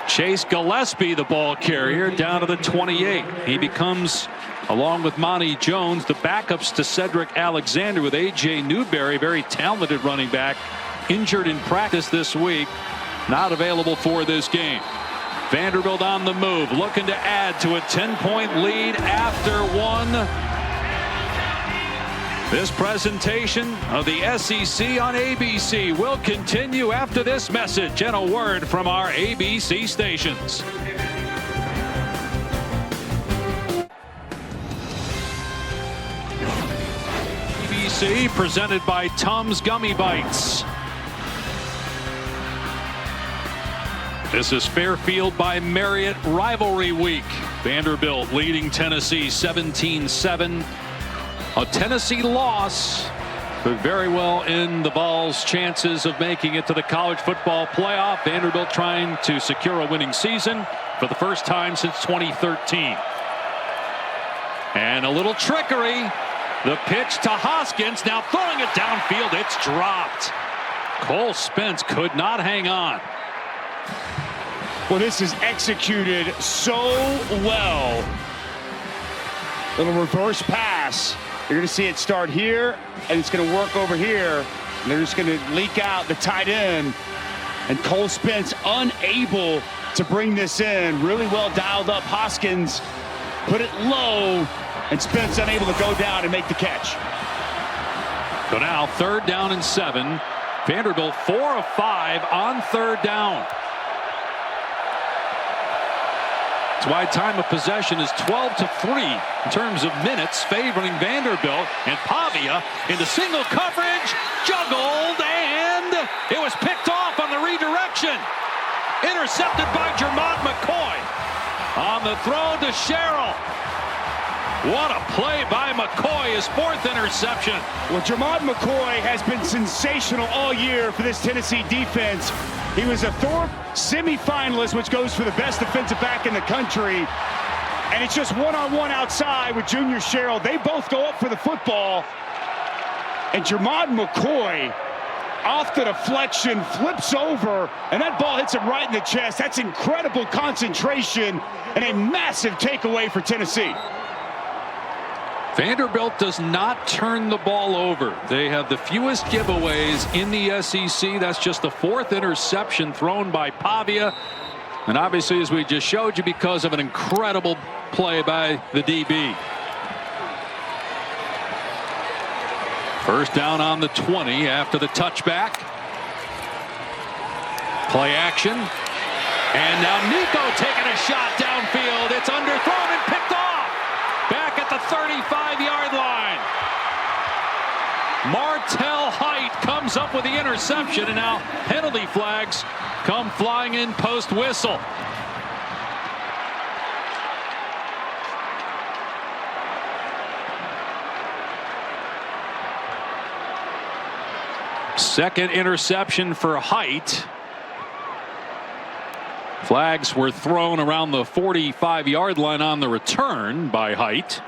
[SPEAKER 3] Chase Gillespie, the ball carrier, down to the 28. He becomes, along with Monty Jones, the backups to Cedric Alexander, with A.J. Newberry, very talented running back, injured in practice this week, not available for this game. Vanderbilt on the move, looking to add to a 10-point lead after one. This presentation of the SEC on ABC will continue after this message and a word from our ABC stations. ABC presented by Tums Gummy Bites. This is Fairfield by Marriott Rivalry Week. Vanderbilt leading Tennessee 17-7. A Tennessee loss, but very well in the Vols' chances of making it to the college football playoff. Vanderbilt trying to secure a winning season for the first time since 2013. And a little trickery. The pitch to Hoskins, now throwing it downfield. It's dropped. Cole Spence could not hang on.
[SPEAKER 4] Well, this is executed so well. Little reverse pass. You're going to see it start here, and it's going to work over here. And they're just going to leak out the tight end. And Cole Spence unable to bring this in. Really well dialed up. Hoskins put it low, and Spence unable to go down and make the catch.
[SPEAKER 3] So now 3rd down and 7. Vanderbilt 4 of 5 on 3rd down. That's why time of possession is 12-3 in terms of minutes, favoring Vanderbilt. And Pavia into single coverage, juggled, and it was picked off on the redirection. Intercepted by Jermod McCoy. On the throw to Sherrill. What a play by McCoy, his 4th interception.
[SPEAKER 4] Well, Jermod McCoy has been sensational all year for this Tennessee defense. He was a Thorpe semifinalist, which goes for the best defensive back in the country. And it's just one-on-one outside with Junior Sherrill. They both go up for the football. And Jermod McCoy, off the deflection, flips over, and that ball hits him right in the chest. That's incredible concentration and a massive takeaway for Tennessee.
[SPEAKER 3] Vanderbilt does not turn the ball over. They have the fewest giveaways in the SEC. That's just the 4th interception thrown by Pavia. And obviously, as we just showed you, because of an incredible play by the DB. 1st down on the 20 after the touchback. Play action. And now Nico taking a shot downfield. It's underthrown and picked off. Back at the 35-yard line. Martell Height comes up with the interception, and now penalty flags come flying in post whistle. Second interception for Height. Flags were thrown around the 45-yard line on the return by Height.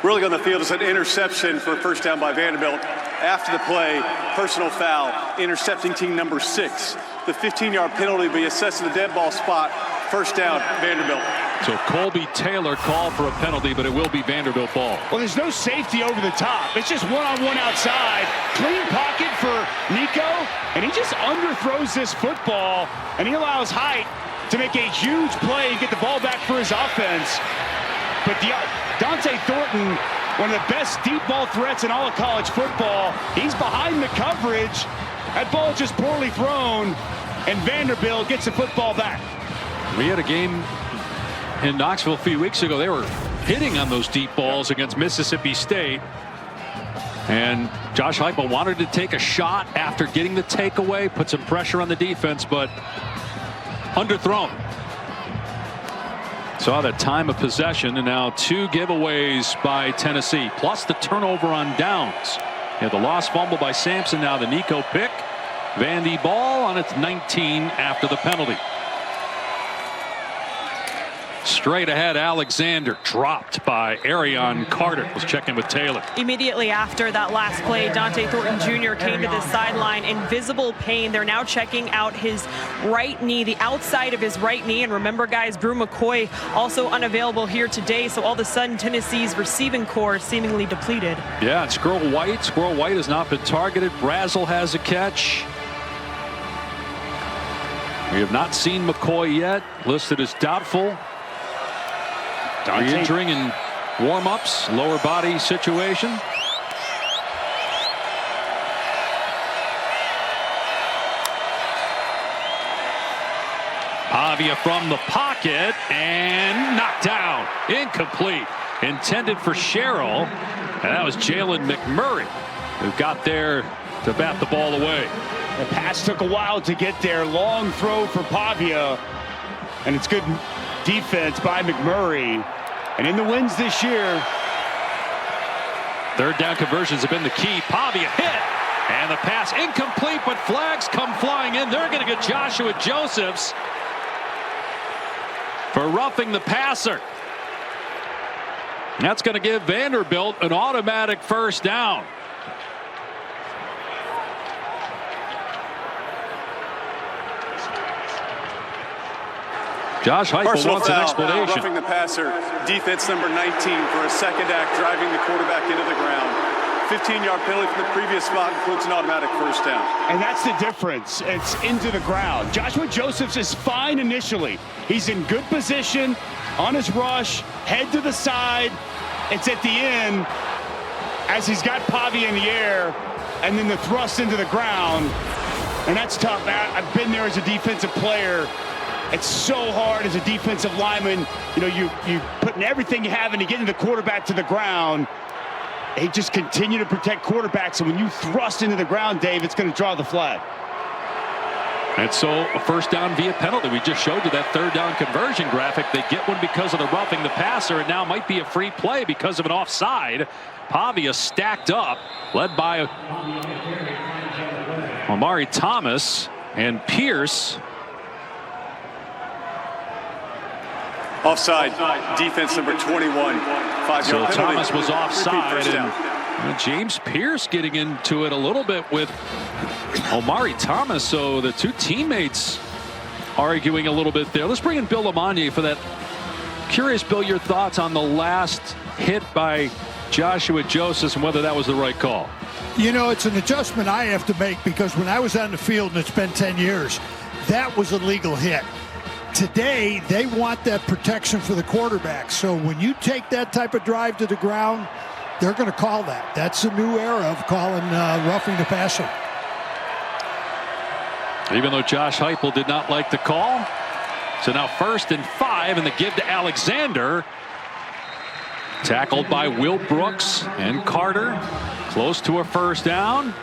[SPEAKER 9] Really on the field is an interception for a 1st down by Vanderbilt. After the play, personal foul, intercepting team number 6. The 15-yard penalty will be assessed to the dead ball spot. 1st down, Vanderbilt.
[SPEAKER 3] So Colby Taylor called for a penalty, but it will be Vanderbilt ball.
[SPEAKER 4] Well, there's no safety over the top. It's just one-on-one outside. Clean pocket for Nico, and he just underthrows this football, and he allows Height to make a huge play and get the ball back for his offense. But Dante Thornton one of the best deep ball threats in all of college football. He's behind the coverage. That ball just poorly thrown, and Vanderbilt gets the football back.
[SPEAKER 3] We had a game in Knoxville a few weeks ago. They were hitting on those deep balls against Mississippi State. And Josh Heupel wanted to take a shot after getting the takeaway, put some pressure on the defense, but underthrown. Saw that time of possession, and now 2 giveaways by Tennessee, plus the turnover on downs. Yeah, the lost fumble by Sampson, now the Nico pick. Vandy ball on its 19 after the penalty. Straight ahead, Alexander dropped by Arion Carter. Was checking with Taylor.
[SPEAKER 5] Immediately after that last play, Dante Thornton Jr. came to the sideline in visible pain. They're now checking out his right knee, the outside of his right knee. And remember, guys, Brew McCoy also unavailable here today. So all of a sudden, Tennessee's receiving core is seemingly depleted.
[SPEAKER 3] Yeah, and Squirrel White has not been targeted. Brazel has a catch. We have not seen McCoy yet, listed as doubtful. Re-injuring in warm-ups, lower body situation. Pavia from the pocket and knocked down. Incomplete. Intended for Sherrill. And that was Jalen McMurray who got there to bat the ball away.
[SPEAKER 4] The pass took a while to get there. Long throw for Pavia. And it's good defense by McMurray. And in the wins this year,
[SPEAKER 3] third down conversions have been the key. Pavia hit, and the pass incomplete, but flags come flying in. They're going to get Joshua Josephs for roughing the passer. That's going to give Vanderbilt an automatic first down. Josh Heupel wants an explanation.
[SPEAKER 9] Roughing the passer, defense number 19 for a second act, driving the quarterback into the ground. 15-yard penalty from the previous spot, includes an automatic first down.
[SPEAKER 4] And that's the difference. It's into the ground. Joshua Josephs is fine initially. He's in good position on his rush, head to the side. It's at the end as he's got Pavia in the air, and then the thrust into the ground. And that's tough. I've been there as a defensive player. It's so hard as a defensive lineman. You know, you putting everything you have into getting the quarterback to the ground. They just continue to protect quarterbacks, and when you thrust into the ground, Dave, it's going to draw the flag.
[SPEAKER 3] And so a first down via penalty. We just showed you that third down conversion graphic. They get one because of the roughing the passer, and now might be a free play because of an offside. Pavia stacked up, led by Omari Thomas and Pierce.
[SPEAKER 9] Offside, defense number 21. 5-yard
[SPEAKER 3] So
[SPEAKER 9] penalty.
[SPEAKER 3] Thomas was offside,
[SPEAKER 9] down.
[SPEAKER 3] and James Pierce getting into it a little bit with Omari Thomas. So the two teammates arguing a little bit there. Let's bring in Bill Lamagna for that. Curious, Bill, your thoughts on the last hit by Joshua Josephs and whether that was the right call.
[SPEAKER 10] You know, it's an adjustment I have to make because when I was on the field, and it's been 10 years, that was a legal hit. Today, they want that protection for the quarterback. So when you take that type of drive to the ground, they're going to call that. That's a new era of calling roughing the passer.
[SPEAKER 3] Even though Josh Heupel did not like the call. So now 1st and 5, and the give to Alexander. Tackled by Will Brooks and Carter. Close to a first down.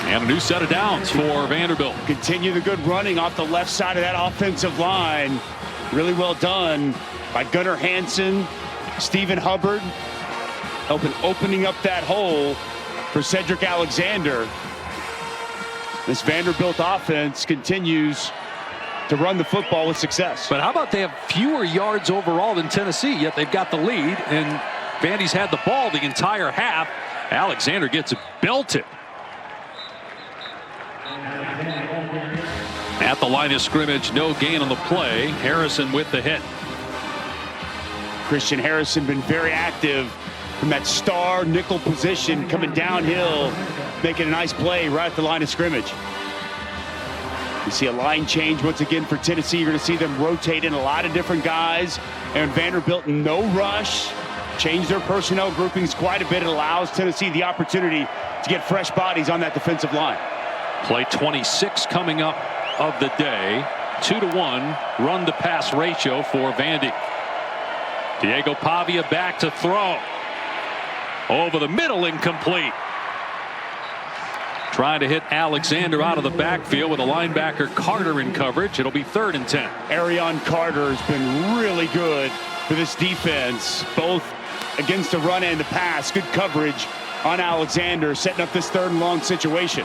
[SPEAKER 3] And a new set of downs for Vanderbilt.
[SPEAKER 4] Continue the good running off the left side of that offensive line. Really well done by Gunnar Hansen, Stephen Hubbard, opening up that hole for Cedric Alexander. This Vanderbilt offense continues to run the football with success.
[SPEAKER 3] But how about they have fewer yards overall than Tennessee, yet they've got the lead, and Vandy's had the ball the entire half. Alexander gets belted. At the line of scrimmage, no gain on the play. Harrison with the hit.
[SPEAKER 4] Christian Harrison been very active from that star nickel position, coming downhill, making a nice play right at the line of scrimmage. You see a line change once again for Tennessee. You're going to see them rotate in a lot of different guys. And Vanderbilt, no rush. Change their personnel groupings quite a bit. It allows Tennessee the opportunity to get fresh bodies on that defensive line.
[SPEAKER 3] Play 26 coming up of the day. 2-1 run to pass ratio for Vandy. Diego Pavia back to throw. Over the middle, incomplete. Trying to hit Alexander out of the backfield with a linebacker Carter in coverage. It'll be 3rd and 10.
[SPEAKER 4] Arion Carter has been really good for this defense, both against the run and the pass. Good coverage on Alexander, setting up this 3rd and long situation.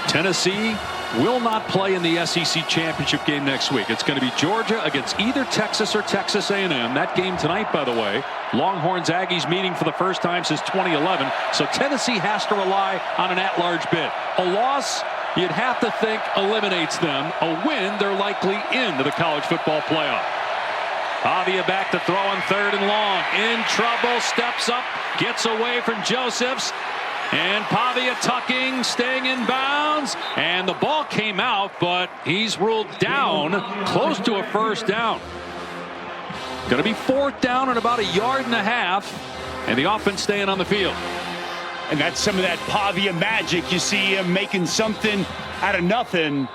[SPEAKER 3] Tennessee will not play in the SEC championship game next week. It's going to be Georgia against either Texas or Texas A&M. That game tonight, by the way. Longhorns Aggies meeting for the first time since 2011. So Tennessee has to rely on an at-large bid. A loss, you'd have to think, eliminates them. A win, they're likely into the college football playoff. Pavia back to throw on 3rd and long. In trouble, steps up, gets away from Josephs. And Pavia tucking, staying in bounds. And the ball came out, but he's ruled down, close to a 1st down. Going to be 4th down and about 1.5 yards. And the offense staying on the field.
[SPEAKER 4] And that's some of that Pavia magic. You see him making something out of nothing.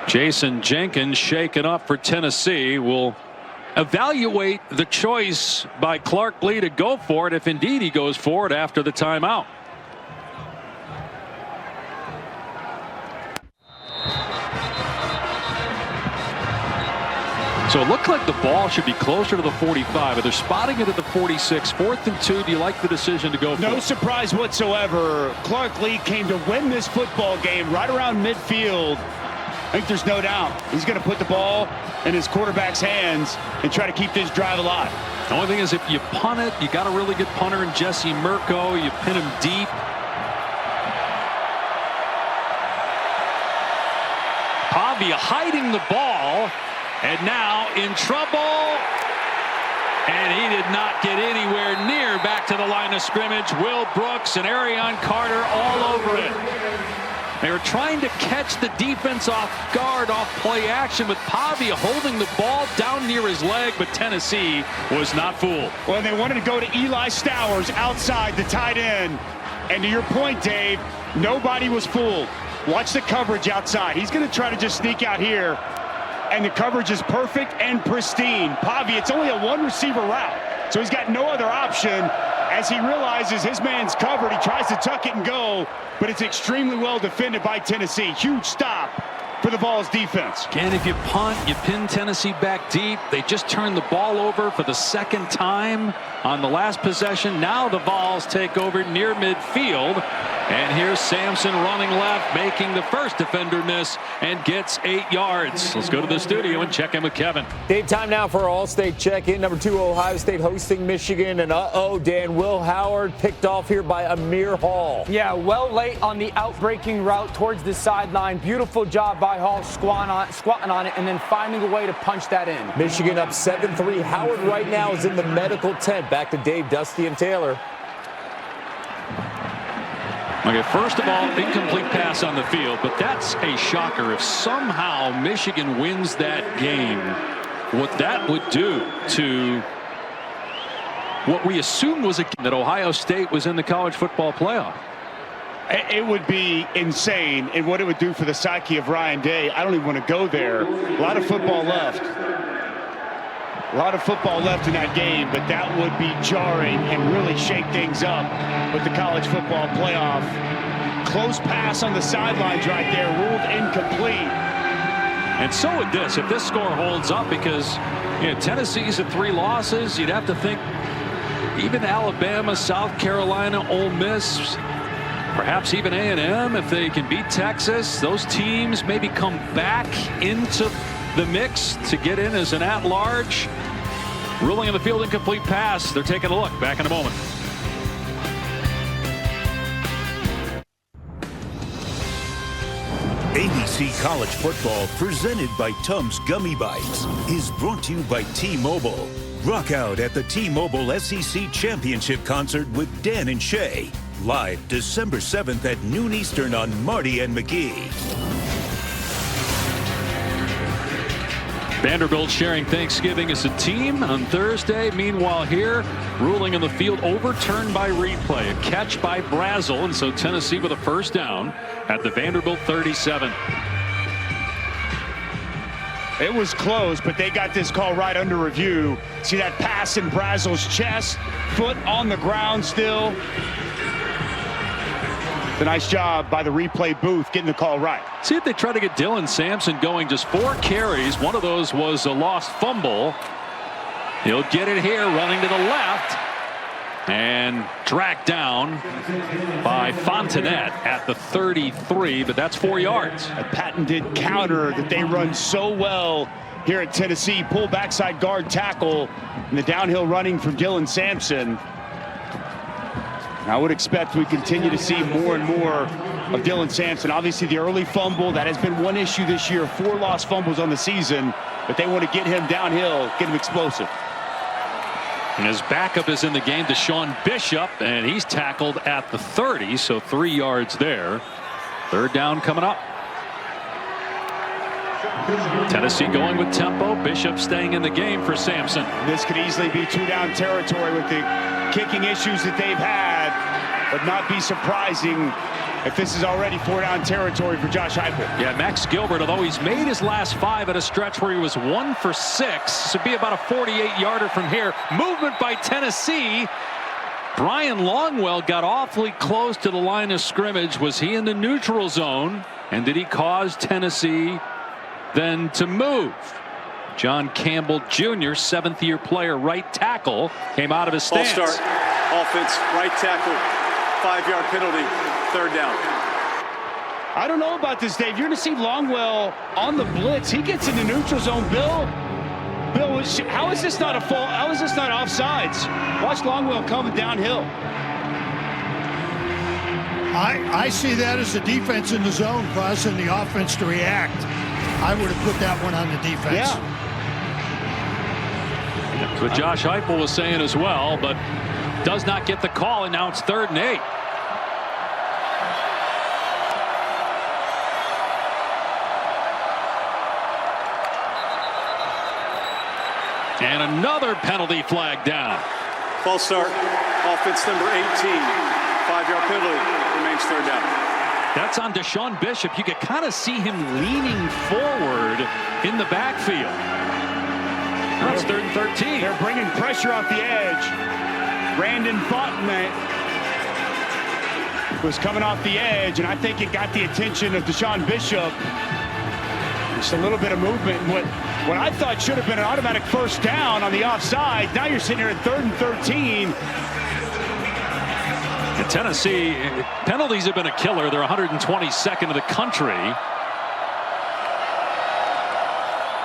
[SPEAKER 3] Jason Jenkins shaken up for Tennessee. Will evaluate the choice by Clark Lee to go for it, if indeed he goes for it after the timeout. So it looked like the ball should be closer to the 45, but they're spotting it at the 46. 4th and 2. Do you like the decision to go for it?
[SPEAKER 4] No surprise whatsoever. Clark Lee came to win this football game right around midfield. I think there's no doubt he's going to put the ball in his quarterback's hands and try to keep this drive alive.
[SPEAKER 3] The only thing is, if you punt it, you got a really good punter in Jesse Mirko. You pin him deep. Pavia hiding the ball, and now in trouble. And he did not get anywhere near back to the line of scrimmage. Will Brooks and Arion Carter all over it. They were trying to catch the defense off guard, off play action, with Pavia holding the ball down near his leg, but Tennessee was not fooled.
[SPEAKER 4] Well, they wanted to go to Eli Stowers outside, the tight end. And to your point, Dave, nobody was fooled. Watch the coverage outside. He's going to try to just sneak out here, and the coverage is perfect and pristine. Pavia, it's only a 1-receiver route, so he's got no other option. As he realizes his man's covered, he tries to tuck it and go, but it's extremely well defended by Tennessee. Huge stop for the Vols defense.
[SPEAKER 3] Again, if you punt, you pin Tennessee back deep. They just turned the ball over for the 2nd time on the last possession. Now the Vols take over near midfield. And here's Sampson running left, making the first defender miss, and gets 8 yards. Let's go to the studio and check in with Kevin.
[SPEAKER 11] Dave, time now for our All-State check-in. Number 2, Ohio State hosting Michigan. And Dan, Will Howard picked off here by Amir Hall.
[SPEAKER 12] Yeah, well late on the outbreaking route towards the sideline. Beautiful job by Hall squatting on it and then finding a way to punch that in.
[SPEAKER 11] Michigan up 7-3. Howard right now is in the medical tent. Back to Dave, Dusty, and Taylor.
[SPEAKER 3] Okay, first of all, incomplete pass on the field, but that's a shocker. If somehow Michigan wins that game, what that would do to what we assumed was that Ohio State was in the college football playoff.
[SPEAKER 4] It would be insane, and what it would do for the psyche of Ryan Day. I don't even want to go there. A lot of football left. A lot of football left in that game, but that would be jarring and really shake things up with the college football playoff. Close pass on the sidelines right there, ruled incomplete.
[SPEAKER 3] And so would this, if this score holds up, because Tennessee's at 3 losses. You'd have to think even Alabama, South Carolina, Ole Miss, perhaps even A&M, if they can beat Texas, those teams maybe come back into the mix to get in as an at-large. Ruling on the field, incomplete pass. They're taking a look. Back in a moment.
[SPEAKER 2] ABC College Football, presented by Tums Gummy Bites, is brought to you by T-Mobile. Rock out at the T-Mobile SEC Championship Concert with Dan and Shay. live December 7th at noon Eastern on Marty and McGee.
[SPEAKER 3] Vanderbilt sharing Thanksgiving as a team on Thursday. Meanwhile here, ruling in the field overturned by replay. A catch by Brazel, and so Tennessee with a first down at the Vanderbilt 37.
[SPEAKER 4] It was close, but they got this call right under review. See that pass in Brazel's chest, foot on the ground still. A nice job by the replay booth getting the call right.
[SPEAKER 3] See if they try to get Dylan Sampson going. Just 4 carries. One of those was a lost fumble. He'll get it here, running to the left. And dragged down by Fontenette at the 33, but that's 4 yards.
[SPEAKER 4] A patented counter that they run so well here at Tennessee. Pull backside guard tackle and the downhill running from Dylan Sampson. I would expect we continue to see more and more of Dylan Sampson. Obviously the early fumble, that has been one issue this year. 4 lost fumbles on the season, but they want to get him downhill, get him explosive.
[SPEAKER 3] And his backup is in the game, Deshaun Bishop, and he's tackled at the 30, so 3 yards there. Third down coming up. Tennessee going with tempo. Bishop staying in the game for Sampson.
[SPEAKER 4] This could easily be 2-down territory with the kicking issues that they've had, but not be surprising if this is already 4-down territory for Josh Heupel.
[SPEAKER 3] Yeah, Max Gilbert, although he's made his last 5 at a stretch where he was 1 for 6, this would be about a 48-yarder from here. Movement by Tennessee. Brian Longwell got awfully close to the line of scrimmage. Was he in the neutral zone? And did he cause Tennessee then to move? John Campbell Jr., 7th-year player, right tackle, came out of his stance.
[SPEAKER 9] Ball start, offense, right tackle, 5-yard penalty, 3rd down.
[SPEAKER 4] I don't know about this, Dave. You're going to see Longwell on the blitz. He gets in the neutral zone. Bill, how is this not a fault? How is this not offsides? Watch Longwell coming downhill.
[SPEAKER 10] I see that as the defense in the zone causing the offense to react. I would have put that one on the defense.
[SPEAKER 4] Yeah.
[SPEAKER 3] That's what Josh Heupel was saying as well, but does not get the call, and now it's 3rd and 8. And another penalty flag down.
[SPEAKER 9] False start, offense number 18, 5-yard penalty, remains 3rd down.
[SPEAKER 3] That's on Deshaun Bishop. You could kind of see him leaning forward in the backfield. That's 3rd and 13.
[SPEAKER 4] They're bringing pressure off the edge. Brandon Fontenette was coming off the edge, and I think it got the attention of Deshaun Bishop. Just a little bit of movement. What I thought should have been an automatic first down on the offside. Now you're sitting here at 3rd and 13.
[SPEAKER 3] In Tennessee, penalties have been a killer. They're 122nd in the country.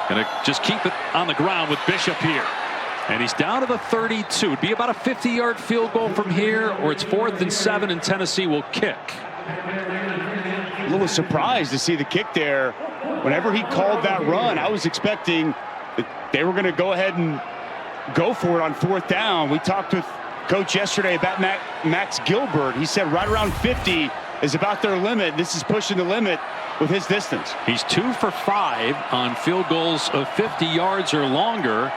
[SPEAKER 3] Gonna just keep it on the ground with Bishop here. And he's down to the 32. It'd be about a 50-yard field goal from here, or it's 4th and 7, and Tennessee will kick.
[SPEAKER 4] A little surprised to see the kick there. Whenever he called that run, I was expecting that they were going to go ahead and go for it on 4th down. We talked with Coach yesterday about Max Gilbert. He said right around 50 is about their limit. This is pushing the limit with his distance.
[SPEAKER 3] He's 2 for 5 on field goals of 50 yards or longer.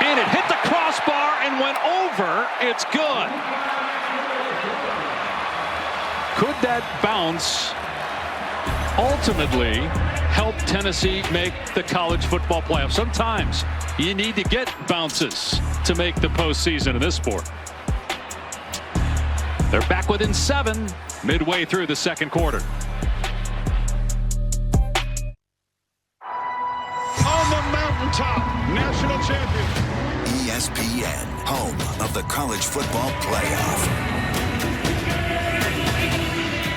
[SPEAKER 3] And it hit the crossbar and went over. It's good. Could that bounce ultimately help Tennessee make the college football playoff? Sometimes you need to get bounces to make the postseason in this sport. They're back within 7 midway through the 2nd quarter.
[SPEAKER 4] On the mountaintop, national champion.
[SPEAKER 8] ESPN, home of the college football playoff.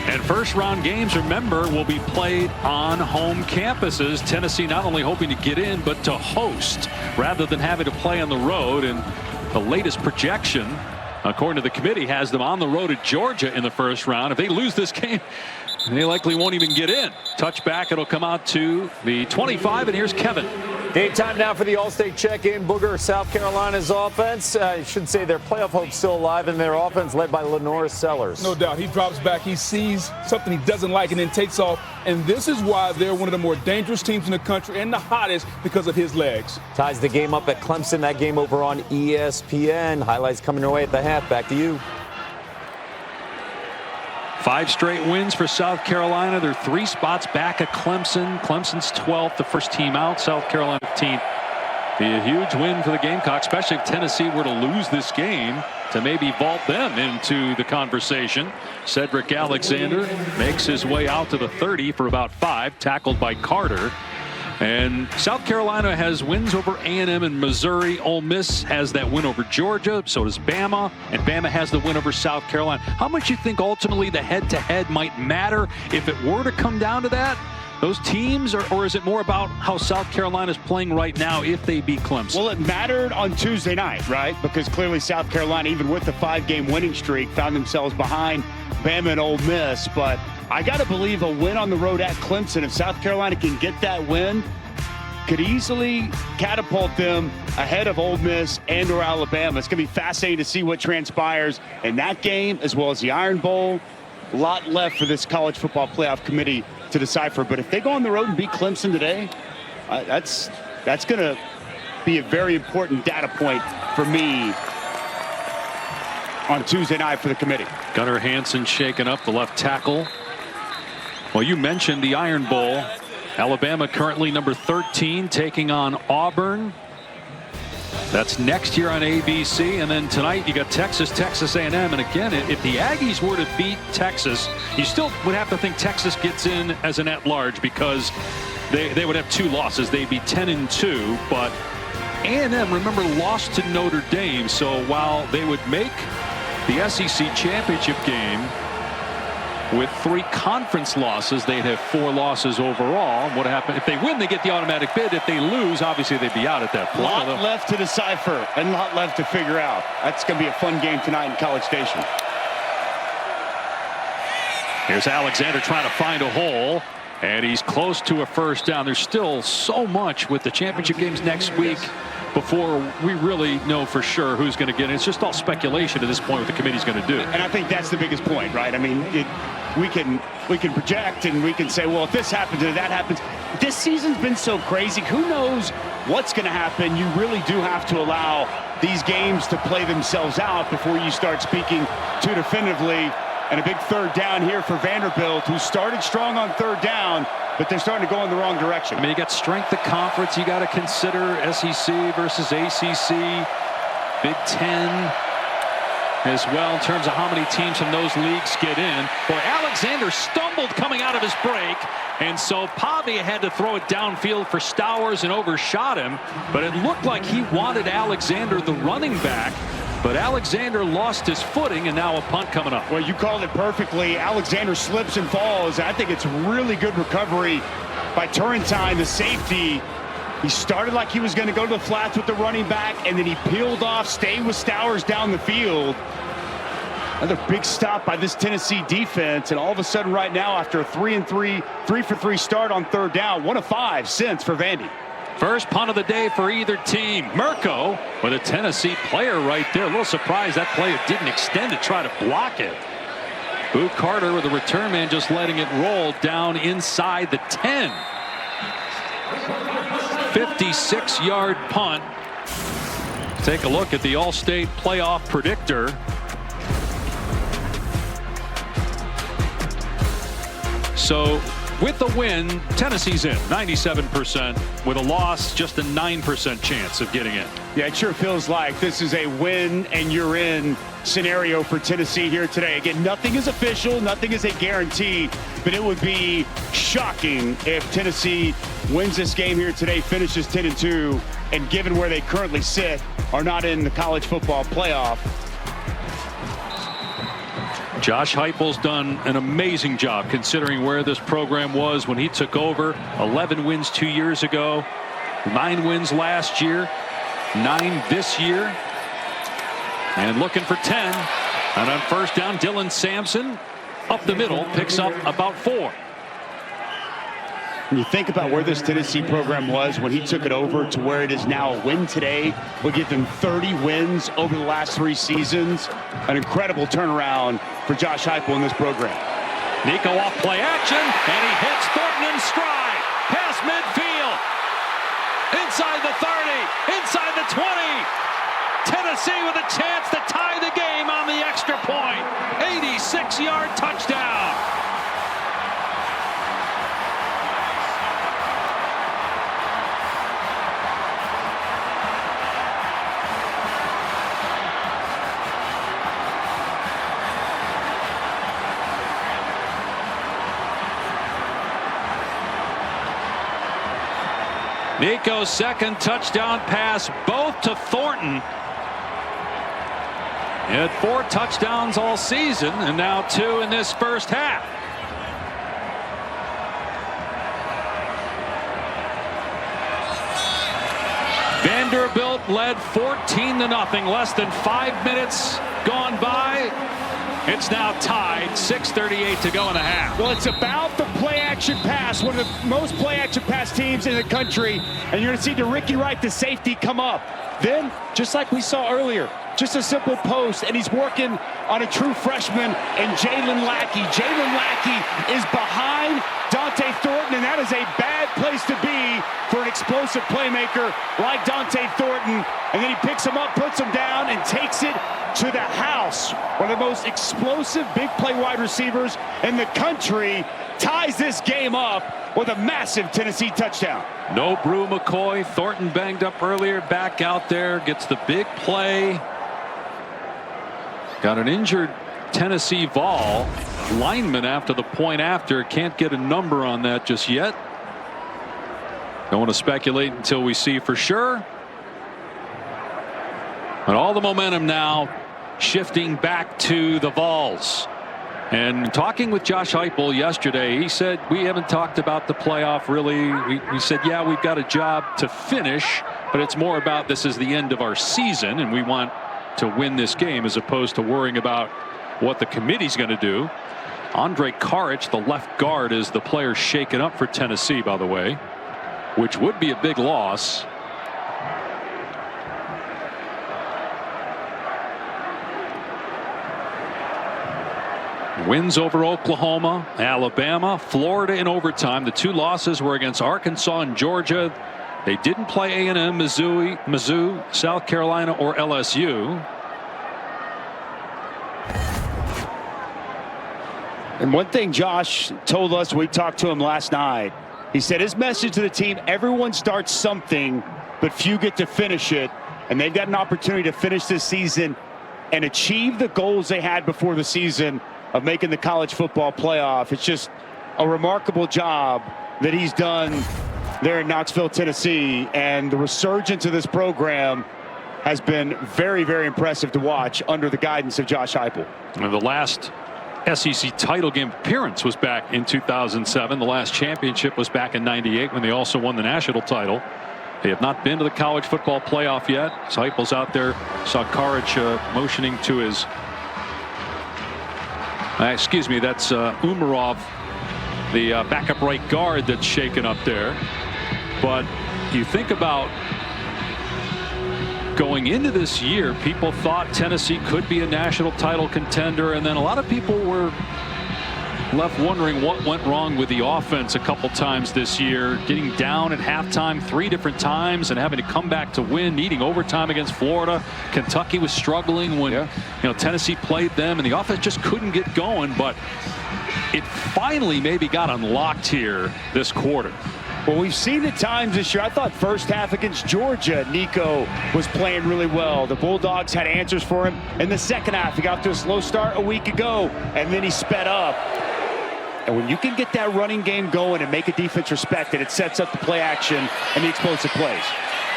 [SPEAKER 3] And first-round games, remember, will be played on home campuses. Tennessee not only hoping to get in, but to host rather than having to play on the road. And the latest projection, according to the committee, has them on the road at Georgia in the first round. If they lose this game, they likely won't even get in. Touchback, it'll come out to the 25, and here's Kevin.
[SPEAKER 11] Game time now for the All-State check-in. Booger, South Carolina's offense. I should say their playoff hope's still alive, and their offense led by Lenore Sellers.
[SPEAKER 13] No doubt. He drops back. He sees something he doesn't like and then takes off. And this is why they're one of the more dangerous teams in the country and the hottest because of his legs.
[SPEAKER 11] Ties the game up at Clemson. That game over on ESPN. Highlights coming your way at the half. Back to you.
[SPEAKER 3] 5 straight wins for South Carolina. They're 3 spots back at Clemson. Clemson's 12th, the first team out. South Carolina 15th. Be a huge win for the Gamecocks, especially if Tennessee were to lose this game to maybe vault them into the conversation. Cedric Alexander makes his way out to the 30 for about 5, tackled by Carter. And South Carolina has wins over A&M and Missouri. Ole Miss has that win over Georgia. So does Bama. And Bama has the win over South Carolina. How much you think ultimately the head-to-head might matter if it were to come down to that? Those teams, or is it more about how South Carolina's playing right now if they beat Clemson?
[SPEAKER 4] Well, it mattered on Tuesday night, right? Because clearly South Carolina, even with the 5-game winning streak, found themselves behind Bama and Ole Miss. But I got to believe a win on the road at Clemson, if South Carolina can get that win, could easily catapult them ahead of Ole Miss and or Alabama. It's going to be fascinating to see what transpires in that game, as well as the Iron Bowl. A lot left for this college football playoff committee to decipher. But if they go on the road and beat Clemson today, that's going to be a very important data point for me on Tuesday night for the committee.
[SPEAKER 3] Gunnar Hansen shaken up, the left tackle. Well, you mentioned the Iron Bowl. Alabama currently number 13, taking on Auburn. That's next year on ABC. And then tonight you got Texas A&M. And again, if the Aggies were to beat Texas, you still would have to think Texas gets in as an at-large, because they would have 2 losses. They'd be 10-2. But A&M, remember, lost to Notre Dame. So while they would make the SEC championship game with 3 conference losses, they'd have 4 losses overall. What happened if they win? They get the automatic bid. If they lose, obviously they'd be out at that point.
[SPEAKER 4] A lot left to decipher and a lot left to figure out. That's going to be a fun game tonight in College Station.
[SPEAKER 3] Here's Alexander trying to find a hole, and he's close to a first down. There's still so much with the championship games next week before we really know for sure who's going to get it. It's just all speculation at this point what the committee's going to do.
[SPEAKER 4] And I think that's the biggest point, right? I mean, we can project and we can say, well, if this happens or that happens. This season's been so crazy. Who knows what's going to happen? You really do have to allow these games to play themselves out before you start speaking too definitively. And a big third down here for Vanderbilt, who started strong on third down, but they're starting to go in the wrong direction.
[SPEAKER 3] I mean, you got strength of conference. You got to consider SEC versus ACC, Big Ten as well, in terms of how many teams from those leagues get in. Boy, Alexander stumbled coming out of his break, and so Pavia had to throw it downfield for Stowers and overshot him. But it looked like he wanted Alexander, the running back, but Alexander lost his footing, and now a punt coming up.
[SPEAKER 4] Well, you called it perfectly. Alexander slips and falls. I think it's really good recovery by Turrentine, the safety. He started like he was going to go to the flats with the running back, and then he peeled off, stayed with Stowers down the field. Another big stop by this Tennessee defense, and all of a sudden right now, after a 3-for-3 start on third down, 1 of 5 since for Vandy.
[SPEAKER 3] First punt of the day for either team. Mirko with a Tennessee player right there. A little surprised that player didn't extend to try to block it. Boo Carter with the return man just letting it roll down inside the 10. 56-yard punt. Take a look at the All-State playoff predictor. So with the win, Tennessee's in 97%. With a loss, just a 9% chance of getting in.
[SPEAKER 4] Yeah, it sure feels like this is a win and you're in scenario for Tennessee here today. Again, nothing is official, nothing is a guarantee, but it would be shocking if Tennessee wins this game here today, finishes 10-2, and given where they currently sit, are not in the college football playoff.
[SPEAKER 3] Josh Heupel's done an amazing job considering where this program was when he took over. 11 wins 2 years ago, 9 wins last year, 9 this year, and looking for 10. And on first down, Dylan Sampson up the middle picks up about 4.
[SPEAKER 4] When you think about where this Tennessee program was when he took it over to where it is now, a win today will give them 30 wins over the last 3 seasons. An incredible turnaround for Josh Heupel in this program.
[SPEAKER 3] Nico off play action, and he hits Thornton in stride. Past midfield. Inside the 30, inside the 20. Tennessee with a chance to tie the game on the extra point. 86-yard touchdown. Nico's second touchdown pass, both to Thornton. He had 4 touchdowns all season, and now 2 in this first half. Vanderbilt led 14-0. Less than 5 minutes gone by. It's now tied, 6:38 to go in the half.
[SPEAKER 4] Well, it's about the play-action pass, one of the most play-action pass teams in the country, and you're going to see Ricky Wright, the safety, come up. Then, just like we saw earlier, just a simple post, and he's working on a true freshman and Jalen Lackey. Jalen Lackey is behind Dante Thornton, and that is a bad place to be for an explosive playmaker like Dante Thornton. And then he picks him up, puts him down, and takes it to the house. One of the most explosive big play wide receivers in the country ties this game up with a massive Tennessee touchdown.
[SPEAKER 3] No Brew McCoy. Thornton banged up earlier, back out there, gets the big play. Got an injured Tennessee Vol lineman after the point after. Can't get a number on that just yet. Don't want to speculate until we see for sure. But all the momentum now shifting back to the Vols. And talking with Josh Heupel yesterday, he said, we haven't talked about the playoff really. We said, yeah, we've got a job to finish, but it's more about this is the end of our season and we want to win this game as opposed to worrying about what the committee's going to do. Andre Karic, the left guard, is the player shaken up for Tennessee, by the way, which would be a big loss. Wins over Oklahoma, Alabama, Florida in overtime. The 2 losses were against Arkansas and Georgia. They didn't play A&M, Mizzou, South Carolina, or LSU.
[SPEAKER 4] And one thing Josh told us, we talked to him last night, he said his message to the team, everyone starts something, but few get to finish it. And they've got an opportunity to finish this season and achieve the goals they had before the season of making the college football playoff. It's just a remarkable job that he's done there in Knoxville, Tennessee. And the resurgence of this program has been very, very impressive to watch under the guidance of Josh Heupel.
[SPEAKER 3] And the last SEC title game appearance was back in 2007. The last championship was back in '98 when they also won the national title. They have not been to the college football playoff yet. Heupel's out there. Saw Karic motioning to his excuse me, that's Umarov, the backup right guard that's shaken up there. But you think about going into this year, people thought Tennessee could be a national title contender, and then a lot of people were left wondering what went wrong with the offense a couple times this year, getting down at halftime 3 different times and having to come back to win, needing overtime against Florida. Kentucky was struggling when Tennessee played them, and the offense just couldn't get going. But it finally maybe got unlocked here this quarter.
[SPEAKER 4] Well, we've seen the times this year. I thought first half against Georgia, Nico was playing really well. The Bulldogs had answers for him. In the second half, he got to a slow start a week ago, and then he sped up. And when you can get that running game going and make a defense respect it, it sets up the play action and the explosive plays.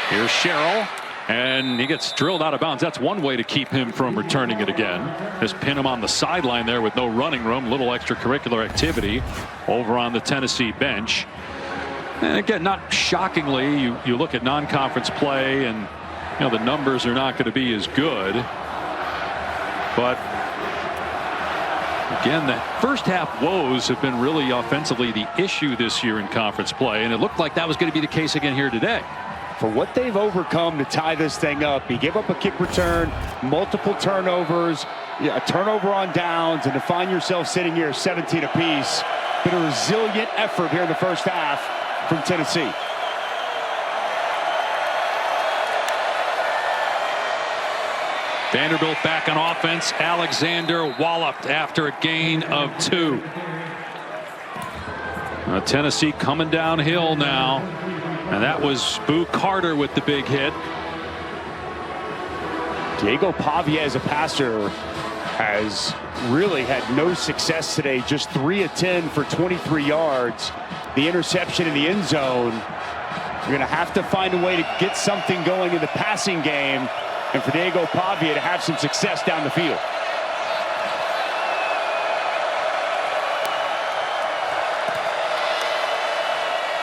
[SPEAKER 3] Here's Sherrill, and he gets drilled out of bounds. That's one way to keep him from returning it again. Just pin him on the sideline there with no running room. Little extracurricular activity over on the Tennessee bench. And again, not shockingly, you look at non-conference play, and the numbers are not going to be as good. But Again, the first half woes have been really offensively the issue this year in conference play, and it looked like that was going to be the case again here today.
[SPEAKER 4] For what they've overcome to tie this thing up, he gave up a kick return, multiple turnovers, a turnover on downs, and to find yourself sitting here 17 apiece. Been a resilient effort here in the first half from Tennessee.
[SPEAKER 3] Vanderbilt back on offense. Alexander walloped after a gain of 2. Tennessee coming downhill now. And that was Boo Carter with the big hit.
[SPEAKER 4] Diego Pavia as a passer has really had no success today. Just 3 of 10 for 23 yards. The interception in the end zone. You're going to have to find a way to get something going in the passing game, and for Diego Pavia to have some success down the field.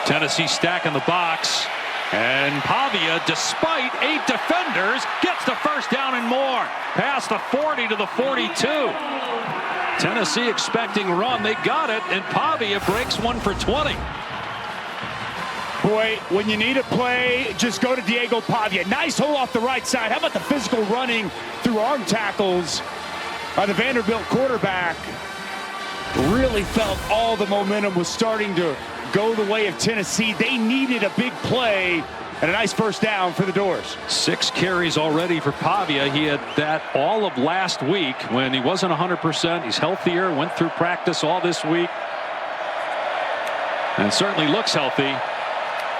[SPEAKER 3] Tennessee stacking the box, and Pavia, despite 8 defenders, gets the first down and more. Past the 40 to the 42. Tennessee expecting run. They got it, and Pavia breaks one for 20.
[SPEAKER 4] Boy, when you need a play, just go to Diego Pavia. Nice hole off the right side. How about the physical running through arm tackles by the Vanderbilt quarterback? Really felt all the momentum was starting to go the way of Tennessee. They needed a big play and a nice first down for the Doors.
[SPEAKER 3] 6 carries already for Pavia. He had that all of last week when he wasn't 100%. He's healthier, went through practice all this week, and certainly looks healthy.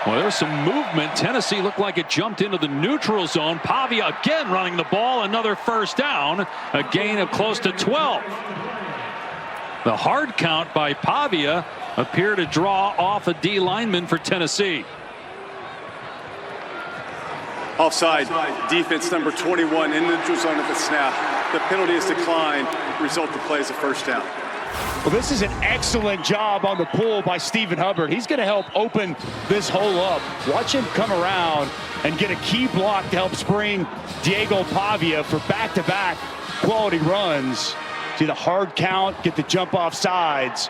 [SPEAKER 3] Well, there was some movement. Tennessee looked like it jumped into the neutral zone. Pavia again running the ball. Another first down. A gain of close to 12. The hard count by Pavia appeared to draw off a D lineman for Tennessee.
[SPEAKER 9] Offside. Defense number 21 in the neutral zone at the snap. The penalty is declined. Result the play is a first down.
[SPEAKER 4] Well, this is an excellent job on the pull by Stephen Hubbard. He's going to help open this hole up. Watch him come around and get a key block to help spring Diego Pavia for back-to-back quality runs. See the hard count, get the jump off sides.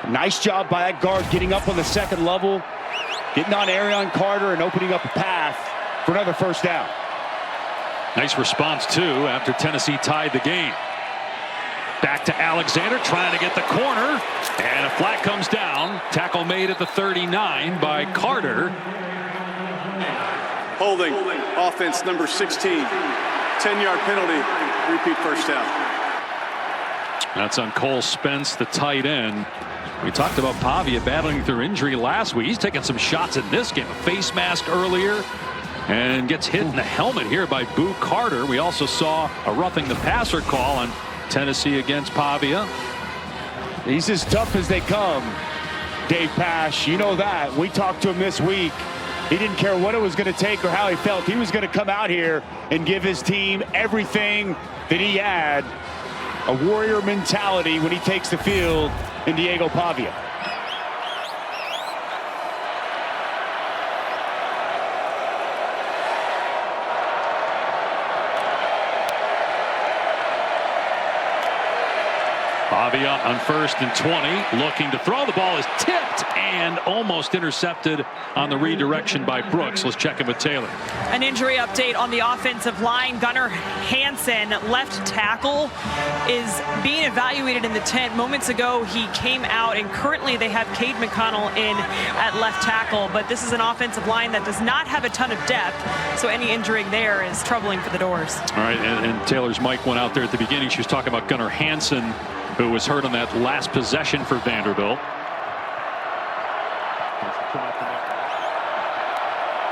[SPEAKER 4] Nice job by that guard getting up on the second level, getting on Arion Carter and opening up a path for another first down.
[SPEAKER 3] Nice response, too, after Tennessee tied the game. Back to Alexander, trying to get the corner, and a flag comes down. Tackle made at the 39 by Carter.
[SPEAKER 9] Holding. Offense number 16. 10-yard penalty. Repeat first down.
[SPEAKER 3] That's on Cole Spence, the tight end. We talked about Pavia battling through injury last week. He's taking some shots in this game. A face mask earlier, and gets hit in the helmet here by Boo Carter. We also saw a roughing the passer call on Tennessee against Pavia.
[SPEAKER 4] He's as tough as they come, Dave Pasch. You know that. We talked to him this week. He didn't care what it was going to take or how he felt. He was going to come out here and give his team everything that he had. A warrior mentality when he takes the field in Diego Pavia.
[SPEAKER 3] Pavia on 1st and 20, looking to throw. The ball is tipped and almost intercepted on the redirection by Brooks. Let's check in with Taylor.
[SPEAKER 5] An injury update on the offensive line. Gunnar Hansen, left tackle, is being evaluated in the tent. Moments ago, he came out, and currently they have Cade McConnell in at left tackle. But this is an offensive line that does not have a ton of depth, so any injury there is troubling for the Doors.
[SPEAKER 3] All right, and Taylor's mic went out there at the beginning. She was talking about Gunnar Hansen, who was hurt on that last possession for Vanderbilt.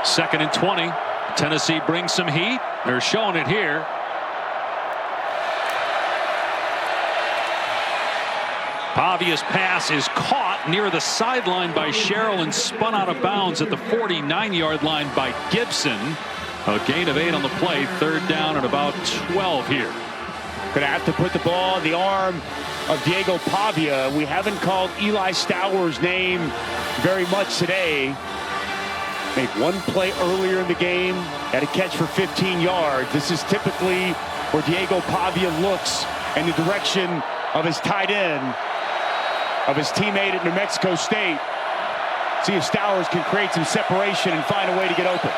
[SPEAKER 3] 2nd and 20. Tennessee brings some heat. They're showing it here. Pavia's pass is caught near the sideline by Sherrill and spun out of bounds at the 49-yard line by Gibson. A gain of 8 on the play. 3rd down and about 12 here.
[SPEAKER 4] Gonna have to put the ball in the arm of Diego Pavia. We haven't called Eli Stowers' name very much today. Made one play earlier in the game, had a catch for 15 yards. This is typically where Diego Pavia looks and the direction of his tight end, of his teammate at New Mexico State. See if Stowers can create some separation and find a way to get open.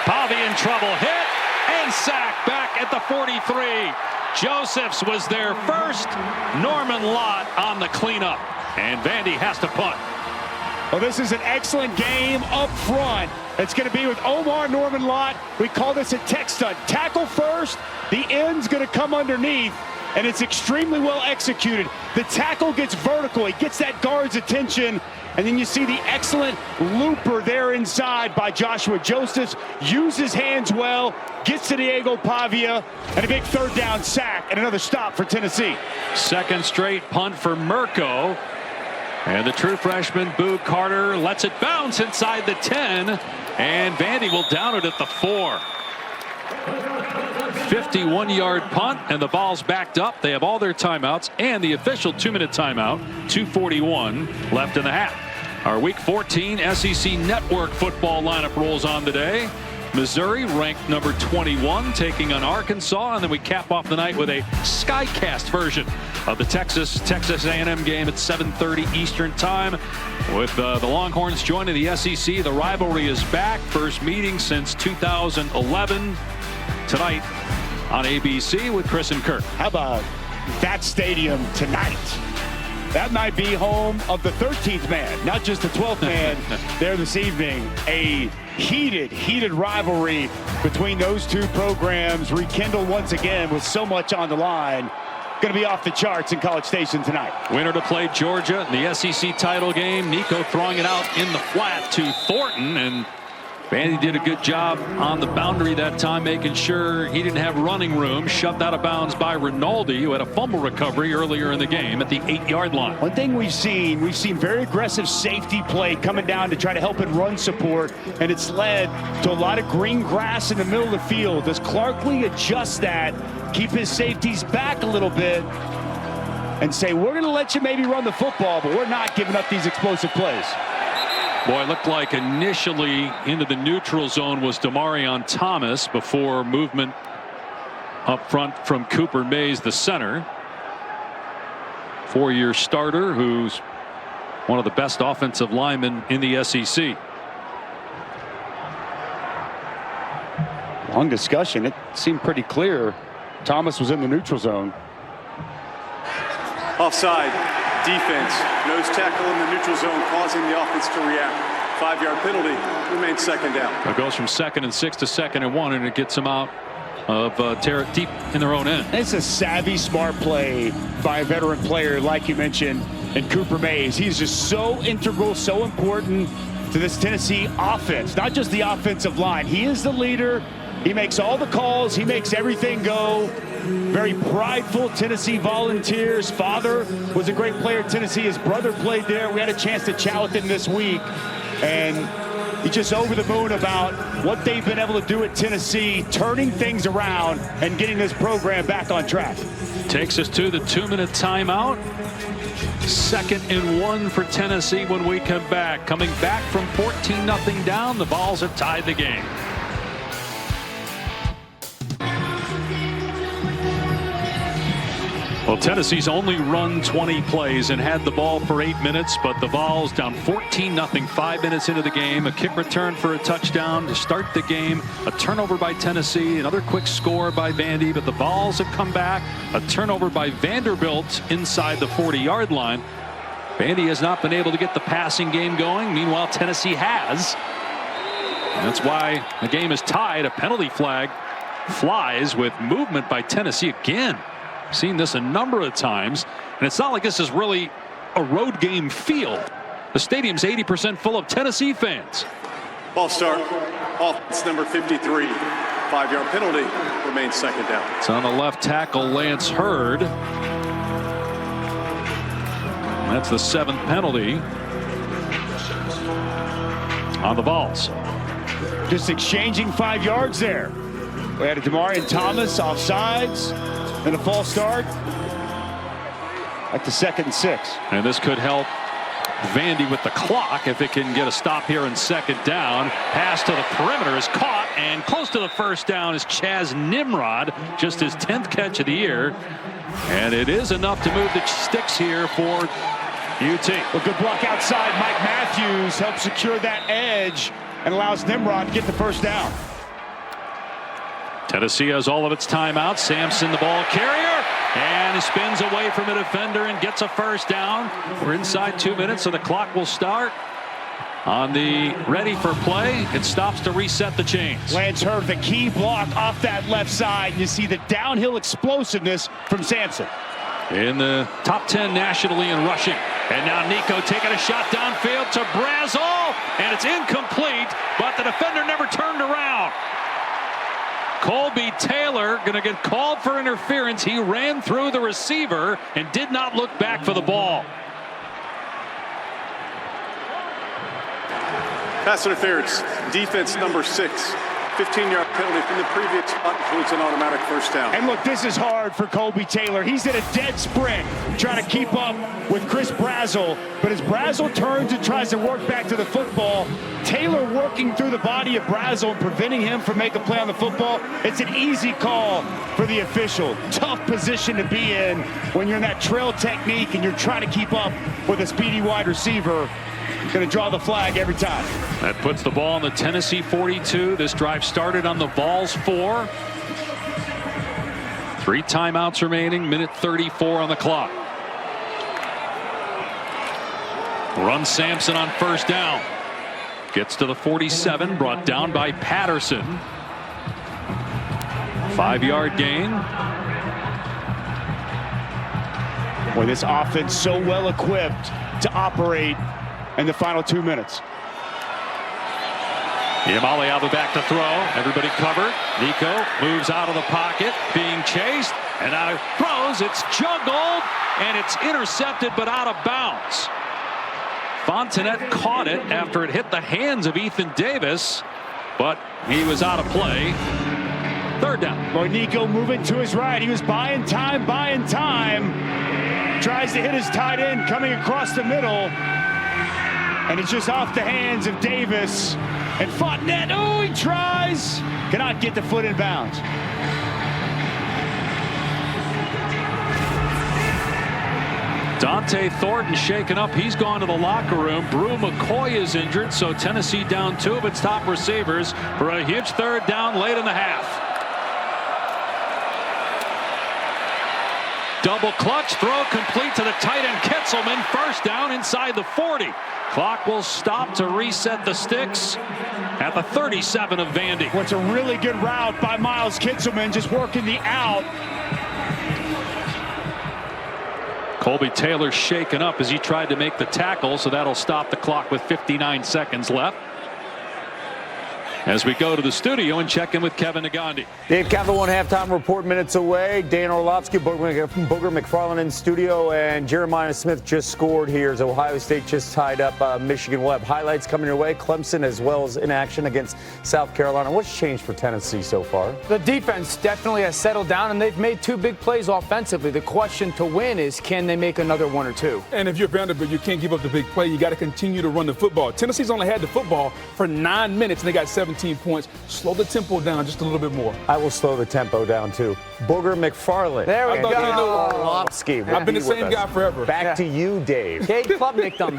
[SPEAKER 3] Pavia in trouble, hit and sacked back at the 43. Josephs was there first. Norman Lott on the cleanup, and Vandy has to punt.
[SPEAKER 4] Well, this is an excellent game up front. It's going to be with Omar Norman Lott. We call this a tech stunt. Tackle first, the end's going to come underneath, and it's extremely well executed. The tackle gets vertical. He gets that guard's attention, and then you see the excellent looper there inside by Joshua Josephs. Uses hands well, gets to Diego Pavia, and a big third down sack and another stop for Tennessee.
[SPEAKER 3] Second straight punt for Mirko. And the true freshman, Boo Carter, lets it bounce inside the 10. And Vandy will down it at the 4. 51-yard punt, and the ball's backed up. They have all their timeouts and the official 2-minute timeout. 2:41 left in the half. Our Week 14 SEC Network football lineup rolls on today. Missouri ranked number 21 taking on Arkansas, and then we cap off the night with a Skycast version of the Texas A&M game at 7:30 Eastern time with the Longhorns joining the SEC. The rivalry is back. First meeting since 2011 tonight on ABC with Chris and Kirk.
[SPEAKER 4] How about that stadium tonight? That might be home of the 13th man, not just the 12th man there this evening. A heated rivalry between those two programs rekindled once again with so much on the line. Going to be off the charts in College Station tonight.
[SPEAKER 3] Winner to play Georgia in the SEC title game. Nico throwing it out in the flat to Thornton, and Vandy did a good job on the boundary that time, making sure he didn't have running room. Shoved out of bounds by Rinaldi, who had a fumble recovery earlier in the game at the 8-yard line.
[SPEAKER 4] One thing we've seen very aggressive safety play coming down to try to help in run support, and it's led to a lot of green grass in the middle of the field. Does Clarkley adjust that, keep his safeties back a little bit, and say, we're going to let you maybe run the football, but we're not giving up these explosive plays?
[SPEAKER 3] Boy, it looked like initially into the neutral zone was Demarion Thomas before movement up front from Cooper Mays, the center. 4-year starter who's one of the best offensive linemen in the SEC.
[SPEAKER 4] Long discussion. It seemed pretty clear Thomas was in the neutral zone.
[SPEAKER 9] Offside. Defense. Nose tackle in the neutral zone, causing the offense to react. 5-yard penalty. Remains second down.
[SPEAKER 3] It goes from 2nd and 6 to 2nd and 1, and it gets them out of deep in their own end.
[SPEAKER 4] It's a savvy, smart play by a veteran player, like you mentioned, in Cooper Mays. He's just so integral, so important to this Tennessee offense. Not just the offensive line. He is the leader. He makes all the calls. He makes everything go. Very prideful Tennessee Volunteers. Father was a great player at Tennessee. His brother played there. We had a chance to chat with him this week, and he's just over the moon about what they've been able to do at Tennessee, turning things around and getting this program back on track.
[SPEAKER 3] Takes us to the 2-minute timeout. 2nd and 1 for Tennessee when we come back. Coming back from 14-0 down, the Vols have tied the game. Well, Tennessee's only run 20 plays and had the ball for 8 minutes, but the Vols down 14-0, 5 minutes into the game. A kick return for a touchdown to start the game. A turnover by Tennessee, another quick score by Vandy, but the Vols have come back. A turnover by Vanderbilt inside the 40-yard line. Vandy has not been able to get the passing game going. Meanwhile, Tennessee has. And that's why the game is tied. A penalty flag flies with movement by Tennessee again. Seen this a number of times, and it's not like this is really a road game feel. The stadium's 80% full of Tennessee fans.
[SPEAKER 9] Ball start. Offense number 53. 5-yard penalty. Remains second down.
[SPEAKER 3] It's on the left tackle, Lance Hurd. That's the 7th penalty on the Vols.
[SPEAKER 4] Just exchanging 5 yards there. We had a Demarion Thomas offsides. And a false start at the 2nd and 6.
[SPEAKER 3] And this could help Vandy with the clock if it can get a stop here in second down. Pass to the perimeter is caught, and close to the first down is Chaz Nimrod, just his 10th catch of the year. And it is enough to move the sticks here for UT.
[SPEAKER 4] A good block outside. Mike Matthews helps secure that edge and allows Nimrod to get the first down.
[SPEAKER 3] Tennessee has all of its timeouts. Sampson, the ball carrier, and he spins away from a defender and gets a first down. We're inside 2 minutes, so the clock will start on the ready for play. It stops to reset the chains.
[SPEAKER 4] Lance Hurd, the key block off that left side. You see the downhill explosiveness from Sampson.
[SPEAKER 3] In the top 10 nationally in rushing. And now Nico taking a shot downfield to Brazel, and it's incomplete, but the defender never turned around. Colby Taylor going to get called for interference. He ran through the receiver and did not look back for the ball.
[SPEAKER 9] Pass interference, defense number 6. 15-yard penalty from the previous spot includes an automatic first down.
[SPEAKER 4] And look, this is hard for Colby Taylor. He's in a dead sprint trying to keep up with Chris Brazel. But as Brazel turns and tries to work back to the football, Taylor working through the body of Brazel and preventing him from making a play on the football. It's an easy call for the official. Tough position to be in when you're in that trail technique and you're trying to keep up with a speedy wide receiver. Going to draw the flag every time.
[SPEAKER 3] That puts the ball on the Tennessee 42. This drive started on the Vols 4. 3 timeouts remaining, minute 34 on the clock. Run Sampson on first down. Gets to the 47, brought down by Patterson. 5-yard gain.
[SPEAKER 4] Boy, this offense so well equipped to operate in the final 2 minutes.
[SPEAKER 3] Yamale out the back to throw. Everybody covered. Nico moves out of the pocket, being chased, and now throws. It's juggled, and it's intercepted, but out of bounds. Fontenette caught it after it hit the hands of Ethan Davis, but he was out of play. Third down.
[SPEAKER 4] Boy, Nico moving to his right. He was buying time. Tries to hit his tight end coming across the middle. And it's just off the hands of Davis. And Fontenette, oh, he tries. Cannot get the foot in bounds.
[SPEAKER 3] Dante Thornton shaken up. He's gone to the locker room. Brew McCoy is injured, so Tennessee down 2 of its top receivers for a huge third down late in the half. Double clutch throw complete to the tight end Kitzelman. First down inside the 40. Clock will stop to reset the sticks at the 37 of Vandy.
[SPEAKER 4] Well, it's a really good route by Miles Kitzelman, just working the out.
[SPEAKER 3] Colby Taylor shaken up as he tried to make the tackle, so that'll stop the clock with 59 seconds left. As we go to the studio and check in with Kevin Negandhi.
[SPEAKER 11] Dave Campbell, 1 halftime report minutes away. Dan Orlovsky, Booger McFarland in studio, and Jeremiah Smith just scored here as Ohio State just tied up Michigan. We'll have highlights coming your way. Clemson as well as in action against South Carolina. What's changed for Tennessee so far?
[SPEAKER 12] The defense definitely has settled down, and they've made 2 big plays offensively. The question to win is, can they make another 1 or 2?
[SPEAKER 13] And if you're Vanderbilt, you can't give up the big play. You got to continue to run the football. Tennessee's only had the football for 9 minutes, and they got 17 points. Slow the tempo down just a little bit more.
[SPEAKER 11] I will slow the tempo down too. Booger McFarland.
[SPEAKER 12] There we go.
[SPEAKER 11] Orlovsky.
[SPEAKER 13] I've been the same guy forever.
[SPEAKER 11] Back to you, Dave.
[SPEAKER 12] Cade Klubnik them.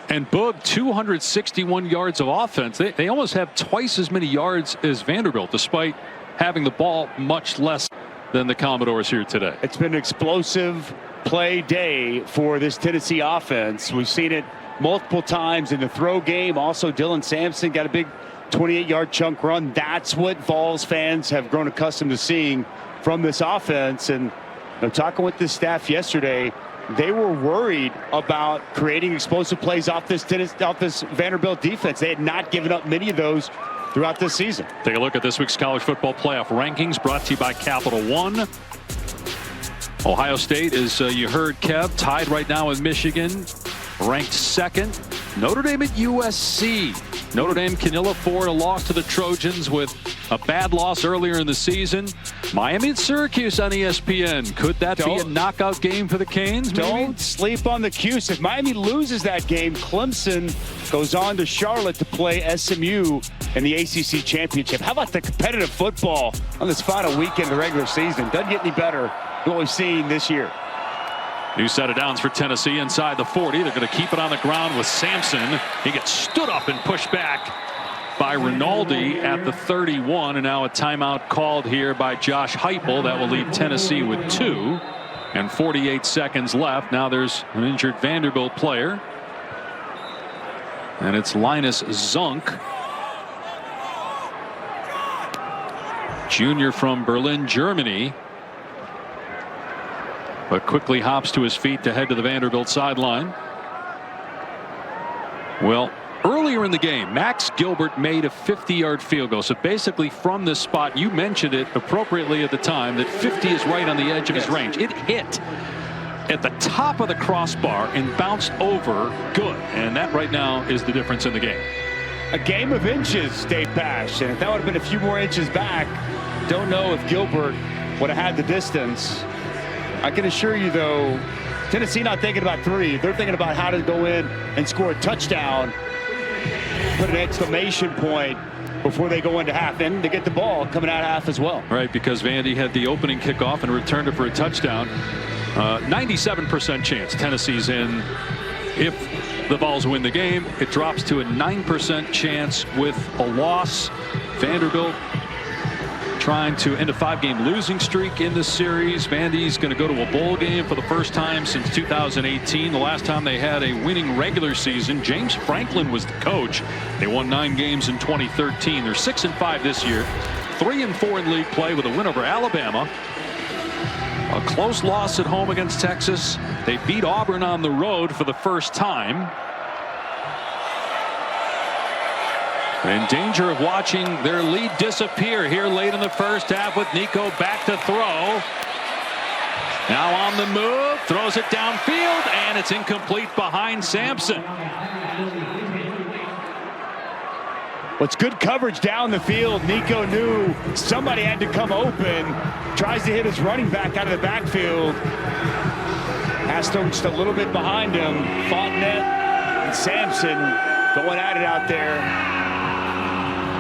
[SPEAKER 3] And Boog, 261 yards of offense. They almost have twice as many yards as Vanderbilt, despite having the ball much less than the Commodores here today.
[SPEAKER 4] It's been an explosive play day for this Tennessee offense. We've seen it multiple times in the throw game. Also, Dylan Sampson got a big 28-yard chunk run. That's what Vols fans have grown accustomed to seeing from this offense. And talking with this staff yesterday, they were worried about creating explosive plays off this Vanderbilt defense. They had not given up many of those throughout this season.
[SPEAKER 3] Take a look at this week's college football playoff rankings brought to you by Capital One. Ohio State is, you heard Kev, tied right now with Michigan, ranked 2nd. Notre Dame at USC Notre Dame can ill afford a loss to the Trojans with a bad loss earlier in the season. Miami and Syracuse on ESPN. Could that be a knockout game for the Canes?
[SPEAKER 4] Don't sleep on the Cuse. If Miami loses that game, Clemson goes on to Charlotte to play SMU in the ACC Championship. How about the competitive football on this final weekend of the regular season? Doesn't get any better than what we've seen this year.
[SPEAKER 3] New set of downs for Tennessee inside the 40. They're going to keep it on the ground with Sampson. He gets stood up and pushed back by Rinaldi at the 31. And now a timeout called here by Josh Heupel. That will leave Tennessee with 2 and 48 seconds left. Now there's an injured Vanderbilt player. And it's Linus Zunk, junior from Berlin, Germany, but quickly hops to his feet to head to the Vanderbilt sideline. Well, earlier in the game, Max Gilbert made a 50-yard field goal. So basically from this spot, you mentioned it appropriately at the time, that 50 is right on the edge of his range. It hit at the top of the crossbar and bounced over good. And that right now is the difference in the game.
[SPEAKER 4] A game of inches, Dave Pash. And if that would have been a few more inches back, don't know if Gilbert would have had the distance. I can assure you, though, Tennessee not thinking about 3. They're thinking about how to go in and score a touchdown, put an exclamation point before they go into half, and to get the ball coming out of half as well.
[SPEAKER 3] Right, because Vandy had the opening kickoff and returned it for a touchdown. 97% chance Tennessee's in. If the Vols win the game, it drops to a 9% chance with a loss. Vanderbilt trying to end a 5-game losing streak in this series. Vandy's going to go to a bowl game for the first time since 2018. The last time they had a winning regular season, James Franklin was the coach. They won 9 games in 2013. They're 6-5 this year, 3-4 in league play with a win over Alabama. A close loss at home against Texas. They beat Auburn on the road for the first time. In danger of watching their lead disappear here late in the first half with Nico back to throw. Now on the move, throws it downfield, and it's incomplete behind Sampson.
[SPEAKER 4] What's good coverage down the field. Nico knew somebody had to come open. Tries to hit his running back out of the backfield. Aston just a little bit behind him. Fontenette and Sampson going at it out there.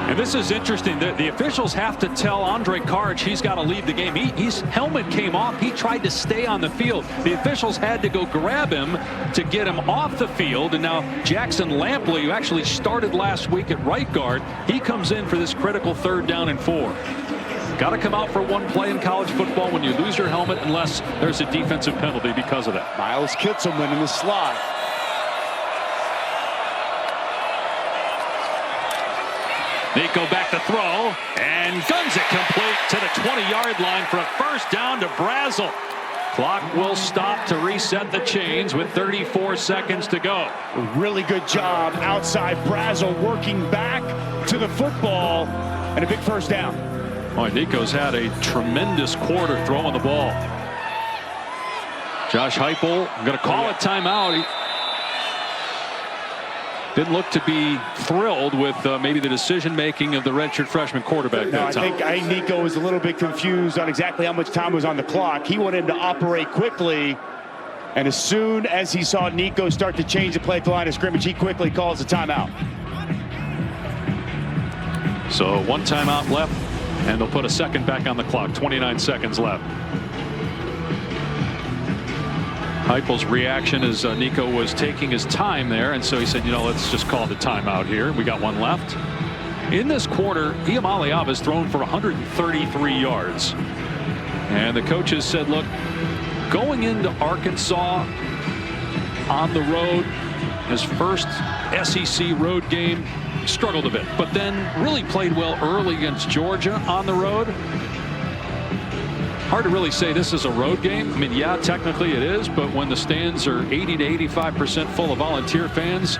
[SPEAKER 3] And this is interesting. The officials have to tell Andre Karch he's got to leave the game. His helmet came off. He tried to stay on the field. The officials had to go grab him to get him off the field. And now Jackson Lampley, who actually started last week at right guard, he comes in for this critical 3rd down and 4. Got to come out for one play in college football when you lose your helmet unless there's a defensive penalty because of that.
[SPEAKER 4] Miles Kitzelman in the slot.
[SPEAKER 3] Nico back to throw and guns it complete to the 20-yard line for a first down to Brazel. Clock will stop to reset the chains with 34 seconds to go.
[SPEAKER 4] A really good job outside Brazel working back to the football and a big first down.
[SPEAKER 3] Boy, Nico's had a tremendous quarter throwing the ball. Josh Heupel going to call a timeout. He didn't look to be thrilled with maybe the decision-making of the redshirt freshman quarterback.
[SPEAKER 4] No, I think Nico was a little bit confused on exactly how much time was on the clock. He wanted to operate quickly, and as soon as he saw Nico start to change the play at the line of scrimmage, he quickly calls a timeout.
[SPEAKER 3] So 1 timeout left, and they'll put a second back on the clock. 29 seconds left. Heupel's reaction as Nico was taking his time there, and so he said, you know, let's just call the timeout here. We got 1 left. In this quarter, Iamaleava has thrown for 133 yards. And the coaches said, look, going into Arkansas on the road, his first SEC road game, struggled a bit, but then really played well early against Georgia on the road. Hard to really say this is a road game. I mean, yeah, technically it is, but when the stands are 80 to 85% full of Volunteer fans,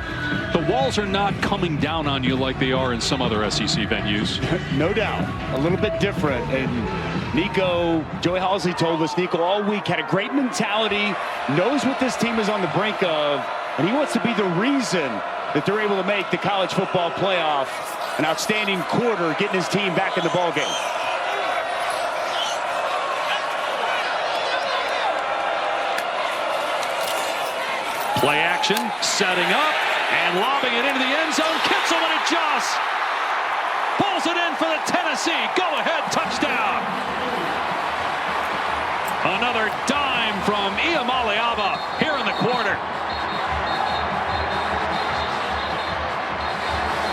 [SPEAKER 3] the walls are not coming down on you like they are in some other SEC venues.
[SPEAKER 4] No doubt. A little bit different. And Nico, Joey Halsey told us, Nico all week had a great mentality, knows what this team is on the brink of, and he wants to be the reason that they're able to make the college football playoff. An outstanding quarter, getting his team back in the ballgame.
[SPEAKER 3] Play action, setting up, and lobbing it into the end zone. Kitzelman adjusts. Pulls it in for the Tennessee go-ahead touchdown. Another dime from Iamaleava here in the quarter.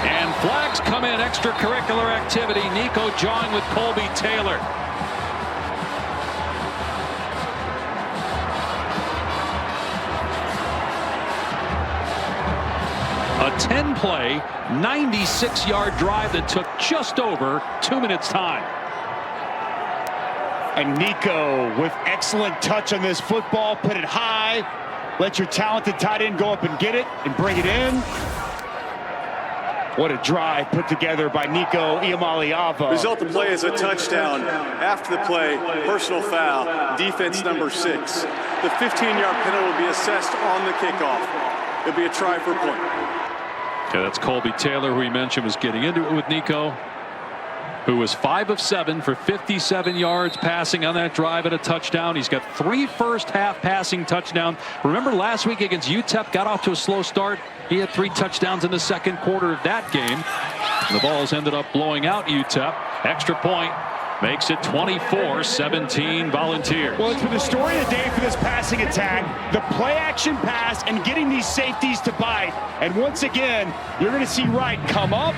[SPEAKER 3] And flags come in, extracurricular activity. Nico jawing with Colby Taylor. A 10-play, 96-yard drive that took just over 2 minutes time.
[SPEAKER 4] And Nico with excellent touch on this football, put it high, let your talented tight end go up and get it and bring it in. What a drive put together by Nico Iamaleava.
[SPEAKER 9] Result of the play is a touchdown. After the play, personal foul, defense number 6. The 15-yard penalty will be assessed on the kickoff. It'll be a try for a point.
[SPEAKER 3] Okay, that's Colby Taylor, who we mentioned was getting into it with Nico, who was 5 of 7 for 57 yards passing on that drive and a touchdown. He's got 3 first-half passing touchdowns. Remember last week against UTEP, got off to a slow start. He had 3 touchdowns in the second quarter of that game. The balls ended up blowing out UTEP. Extra point makes it 24-17 Volunteers.
[SPEAKER 4] Well, it's been the story of the day for this passing attack. The play-action pass and getting these safeties to bite. And once again, you're going to see Wright come up,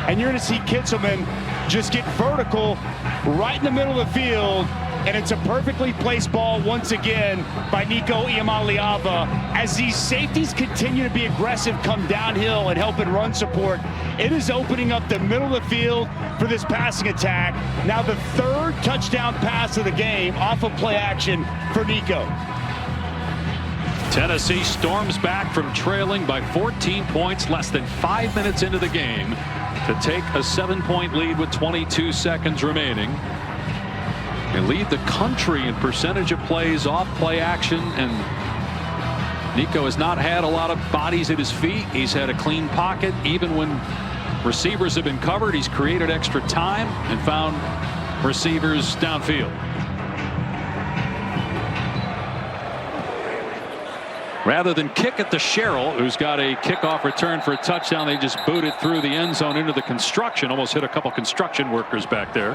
[SPEAKER 4] and you're going to see Kitzelman just get vertical right in the middle of the field. And it's a perfectly placed ball once again by Nico Iamaleava. As these safeties continue to be aggressive, come downhill and help in run support, it is opening up the middle of the field for this passing attack. Now the 3rd touchdown pass of the game off of play action for Nico.
[SPEAKER 3] Tennessee storms back from trailing by 14 points less than 5 minutes into the game to take a 7-point lead with 22 seconds remaining. And lead the country in percentage of plays off play action, and Nico has not had a lot of bodies at his feet. He's had a clean pocket. Even when receivers have been covered, he's created extra time and found receivers downfield. Rather than kick it to Sherrill, who's got a kickoff return for a touchdown, they just boot it through the end zone into the construction. Almost hit a couple construction workers back there.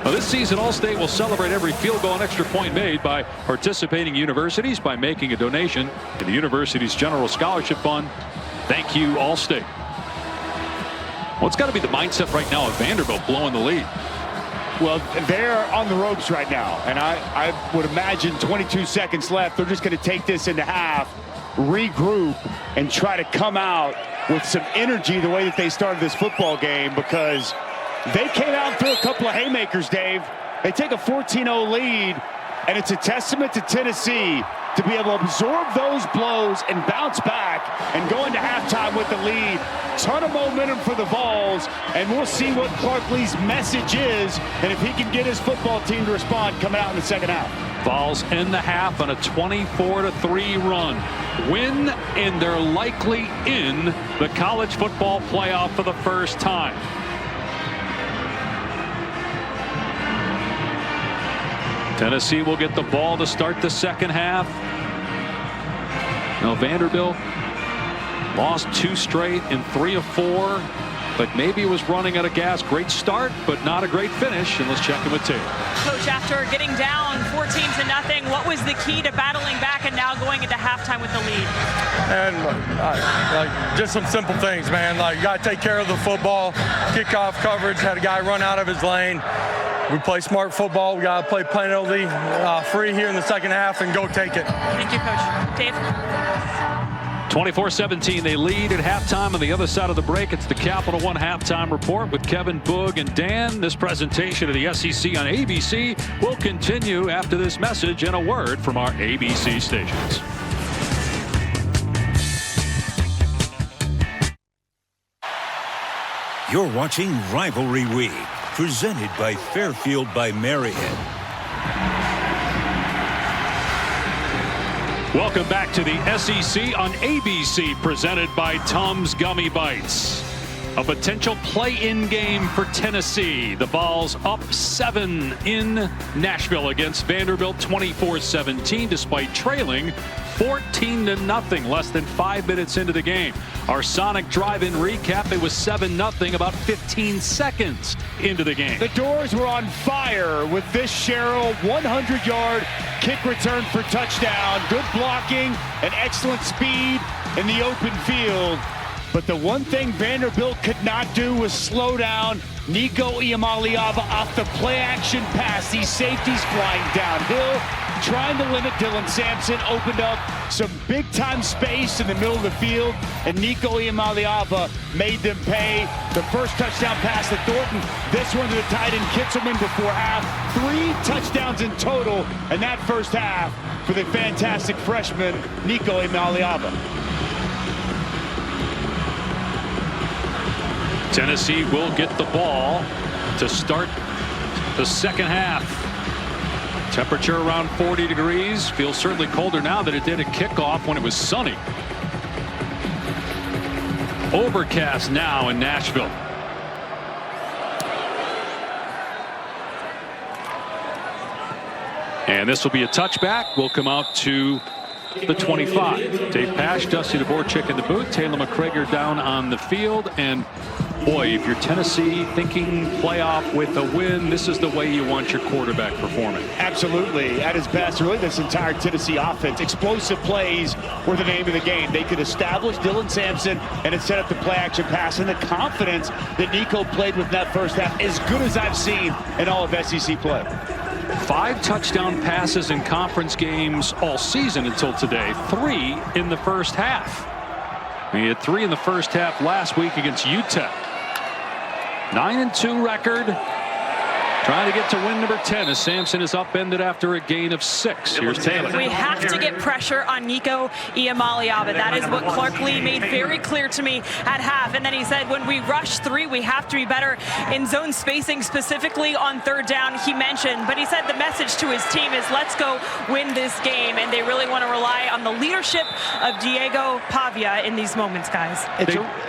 [SPEAKER 3] Well, this season, All-State will celebrate every field goal and extra point made by participating universities by making a donation to the university's General Scholarship Fund. Thank you, All-State. Well, it's got to be the mindset right now of Vanderbilt blowing the lead.
[SPEAKER 4] Well, they're on the ropes right now, and I would imagine 22 seconds left. They're just going to take this into half, regroup, and try to come out with some energy the way that they started this football game, because they came out and threw a couple of haymakers, Dave. They take a 14-0 lead, and it's a testament to Tennessee to be able to absorb those blows and bounce back and go into halftime with the lead. Ton of momentum for the Vols, and we'll see what Clark Lee's message is and if he can get his football team to respond coming out in the second half.
[SPEAKER 3] Vols end the half on a 24-3 run. Win, and they're likely in the college football playoff for the first time. Tennessee will get the ball to start the second half. Now Vanderbilt lost 2 straight in 3 of 4, but maybe was running out of gas. Great start, but not a great finish. And let's check in with Taylor.
[SPEAKER 5] Coach, after getting down 14-0, what was the key to battling back and now going into halftime with the lead?
[SPEAKER 6] And just some simple things, man. You got to take care of the football. Kickoff coverage, had a guy run out of his lane. We play smart football. We got to play penalty free here in the second half and go take it.
[SPEAKER 5] Thank you, Coach. Dave?
[SPEAKER 3] 24-17, they lead at halftime. On the other side of the break, it's the Capital One Halftime Report with Kevin, Boog, and Dan. This presentation of the SEC on ABC will continue after this message and a word from our ABC stations.
[SPEAKER 2] You're watching Rivalry Week, presented by Fairfield by Marriott.
[SPEAKER 3] Welcome back to the SEC on ABC, presented by Tums Gummy Bites. A potential play-in game for Tennessee. The Vols up 7 in Nashville against Vanderbilt, 24-17, despite trailing 14-0 less than 5 minutes into the game. Our Sonic Drive-In recap, it was 7-0 about 15 seconds into the game.
[SPEAKER 4] The doors were on fire with this Sherrill 100-yard kick return for touchdown. Good blocking and excellent speed in the open field. But the one thing Vanderbilt could not do was slow down Nico Iamaleava off the play-action pass. These safeties flying downhill, trying to limit Dylan Sampson, opened up some big-time space in the middle of the field, and Nico Iamaleava made them pay. The first touchdown pass to Thornton, this one to the tight end Kitzelman before half. 3 touchdowns in total in that first half for the fantastic freshman Nico Iamaleava.
[SPEAKER 3] Tennessee will get the ball to start the second half. Temperature around 40 degrees. Feels certainly colder now than it did at kickoff when it was sunny. Overcast now in Nashville. And this will be a touchback. We'll come out to the 25. Dave Pasch, Dusty Dvorak in the booth, Taylor McCrager down on the field. And boy, if you're Tennessee thinking playoff with a win, this is the way you want your quarterback performing.
[SPEAKER 4] Absolutely. At his best, really this entire Tennessee offense. Explosive plays were the name of the game. They could establish Dylan Sampson and it set up the play action pass. And the confidence that Nico played with in that first half, as good as I've seen in all of SEC play.
[SPEAKER 3] 5 touchdown passes in conference games all season until today. 3 in the first half. He had 3 in the first half last week against UTEP. 9-2 record. Trying to get to win number 10 as Sampson is upended after a gain of 6. Here's Taylor.
[SPEAKER 5] We have to get pressure on Nico Iamaleava. That is what Clark Lee made very clear to me at half. And then he said when we rush 3, we have to be better in zone spacing, specifically on third down, he mentioned. But he said the message to his team is let's go win this game. And they really want to rely on the leadership of Diego Pavia in these moments, guys.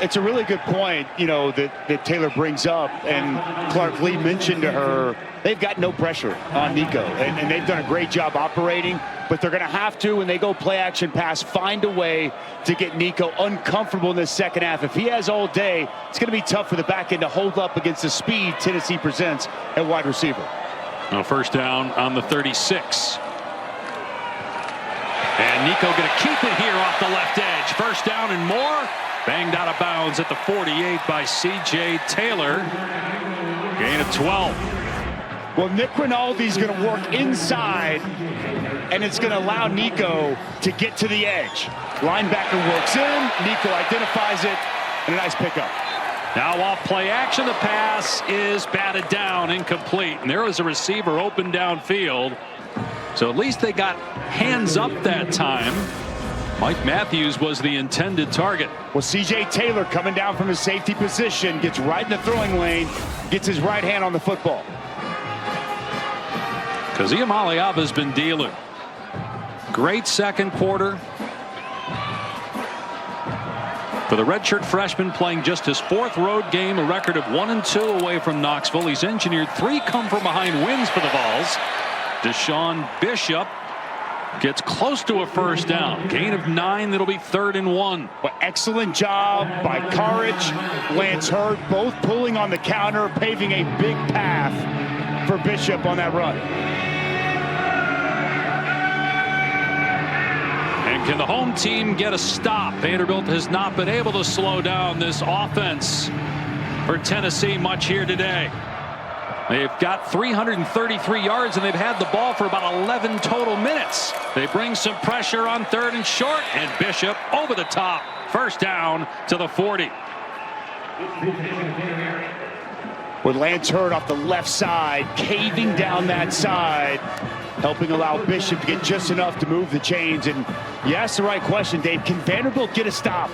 [SPEAKER 4] It's a really good point, you know, that Taylor brings up. And Clark Lee mentioned to her, they've got no pressure on Nico, and they've done a great job operating, but they're going to have to, when they go play action pass, find a way to get Nico uncomfortable in this second half. If he has all day, it's going to be tough for the back end to hold up against the speed Tennessee presents at wide receiver.
[SPEAKER 3] Now first down on the 36. And Nico going to keep it here off the left edge. First down and more. Banged out of bounds at the 48 by C.J. Taylor. Gain of 12.
[SPEAKER 4] Well, Nick Rinaldi's going to work inside, and it's going to allow Nico to get to the edge. Linebacker works in, Nico identifies it, and a nice pickup.
[SPEAKER 3] Now off play action, the pass is batted down, incomplete. And there was a receiver open downfield. So at least they got hands up that time. Mike Matthews was the intended target.
[SPEAKER 4] Well, C.J. Taylor coming down from his safety position, gets right in the throwing lane, gets his right hand on the football.
[SPEAKER 3] Because Iamaleava's been dealing. Great second quarter. For the redshirt freshman, playing just his 4th road game, a record of 1-2 away from Knoxville. He's engineered 3 come-from-behind wins for the Vols. Deshaun Bishop gets close to a first down. Gain of 9. That'll be 3rd and 1.
[SPEAKER 4] Well, excellent job by Carriage, Lance Hurd, both pulling on the counter, paving a big path for Bishop on that run.
[SPEAKER 3] And can the home team get a stop? Vanderbilt has not been able to slow down this offense for Tennessee much here today. They've got 333 yards, and they've had the ball for about 11 total minutes. They bring some pressure on 3rd and short, and Bishop over the top. First down to the 40.
[SPEAKER 4] With Lance Hurd off the left side, caving down that side, helping allow Bishop to get just enough to move the chains. And you asked the right question, Dave. Can Vanderbilt get a stop?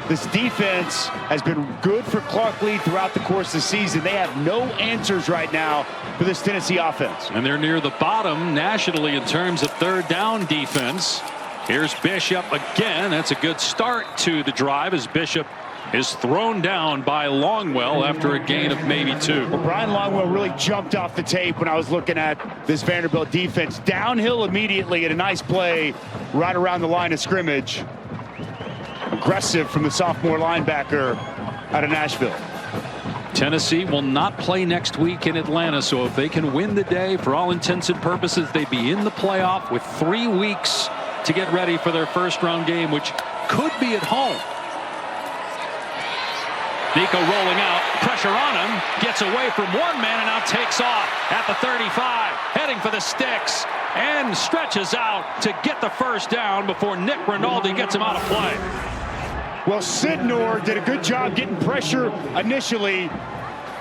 [SPEAKER 4] This defense has been good for Clark Lee throughout the course of the season. They have no answers right now for this Tennessee offense.
[SPEAKER 3] And they're near the bottom nationally in terms of 3rd down defense. Here's Bishop again. That's a good start to the drive as Bishop is thrown down by Longwell after a gain of maybe 2.
[SPEAKER 4] Well, Brian Longwell really jumped off the tape when I was looking at this Vanderbilt defense. Downhill immediately at a nice play right around the line of scrimmage. Aggressive from the sophomore linebacker out of Nashville.
[SPEAKER 3] Tennessee will not play next week in Atlanta, so if they can win the day, for all intents and purposes, they'd be in the playoff with 3 weeks to get ready for their first round game, which could be at home. Nico rolling out, pressure on him, gets away from one man and now takes off at the 35, heading for the sticks and stretches out to get the first down before Nick Rinaldi gets him out of play.
[SPEAKER 4] Well, Sidnor did a good job getting pressure initially,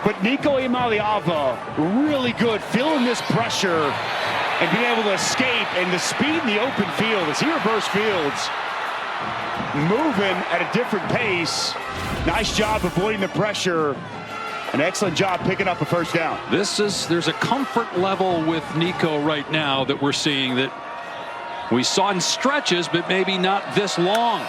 [SPEAKER 4] but Nico Imaliava really good feeling this pressure and being able to escape, and the speed in the open field as he reversed fields, moving at a different pace. Nice job avoiding the pressure. An excellent job picking up a first down.
[SPEAKER 3] There's a comfort level with Nico right now that we're seeing that we saw in stretches, but maybe not this long.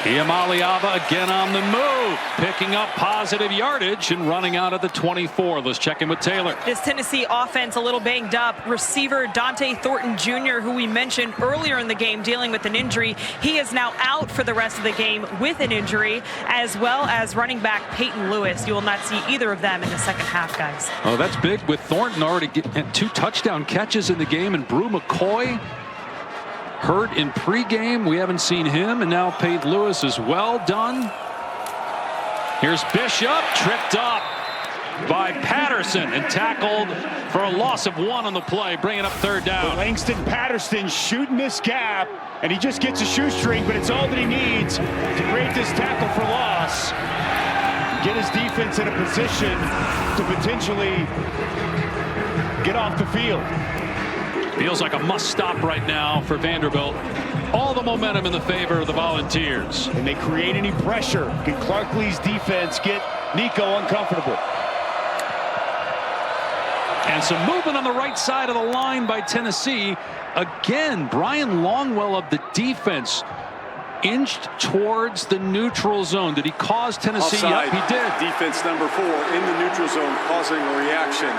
[SPEAKER 3] Imaliava again on the move, picking up positive yardage and running out of the 24. Let's check in with Taylor.
[SPEAKER 5] This Tennessee offense a little banged up. Receiver Dante Thornton Jr., who we mentioned earlier in the game dealing with an injury, he is now out for the rest of the game with an injury, as well as running back Peyton Lewis. You will not see either of them in the second half, guys.
[SPEAKER 3] Oh, that's big with Thornton already getting 2 touchdown catches in the game, and Brew McCoy hurt in pregame. We haven't seen him, and now Peyton Lewis is well done. Here's Bishop, tripped up by Patterson and tackled for a loss of 1 on the play, bringing up third down.
[SPEAKER 4] But Langston Patterson shooting this gap, and he just gets a shoestring, but it's all that he needs to create this tackle for loss. Get his defense in a position to potentially get off the field.
[SPEAKER 3] Feels like a must stop right now for Vanderbilt. All the momentum in the favor of the Volunteers.
[SPEAKER 4] Can they create any pressure? Can Clark Lee's defense get Nico uncomfortable?
[SPEAKER 3] And some movement on the right side of the line by Tennessee. Again, Brian Longwell of the defense inched towards the neutral zone. Did he cause Tennessee?
[SPEAKER 9] Offside.
[SPEAKER 3] Yep, he did.
[SPEAKER 9] Defense number 4 in the neutral zone, causing a reaction.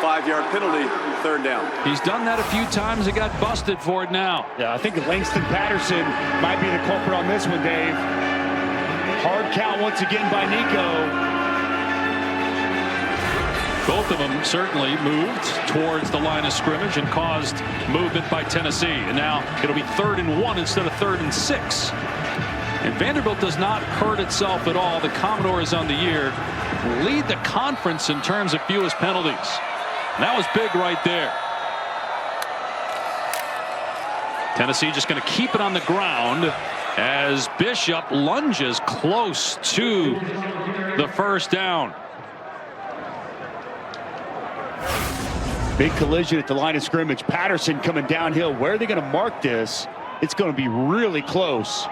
[SPEAKER 9] 5-yard penalty, third down.
[SPEAKER 3] He's done that a few times. He got busted for it now.
[SPEAKER 4] Yeah, I think Langston Patterson might be the culprit on this one, Dave. Hard count once again by Nico.
[SPEAKER 3] Both of them certainly moved towards the line of scrimmage and caused movement by Tennessee. And now it'll be 3rd and 1 instead of 3rd and 6. And Vanderbilt does not hurt itself at all. The Commodores on the year lead the conference in terms of fewest penalties. And that was big right there. Tennessee just going to keep it on the ground as Bishop lunges close to the first down.
[SPEAKER 4] Big collision at the line of scrimmage. Patterson coming downhill. Where are they going to mark this? It's going to be really close.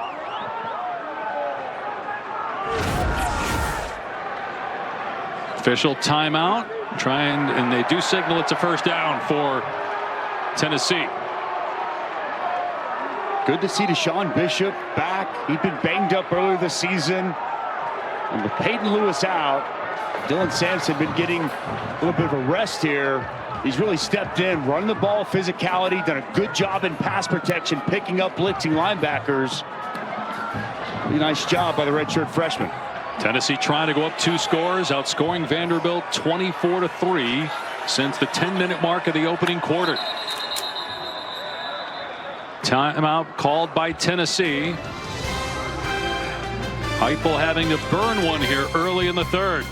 [SPEAKER 3] Official timeout. And they do signal it's a first down for Tennessee.
[SPEAKER 4] Good to see Deshaun Bishop back. He'd been banged up earlier this season. And with Peyton Lewis out, Dylan Sampson been getting a little bit of a rest here. He's really stepped in, running the ball, physicality, done a good job in pass protection, picking up blitzing linebackers. Really nice job by the redshirt freshman.
[SPEAKER 3] Tennessee trying to go up 2 scores, outscoring Vanderbilt 24-3 since the 10-minute mark of the opening quarter. Timeout called by Tennessee. Heupel having to burn one here early in the 3rd.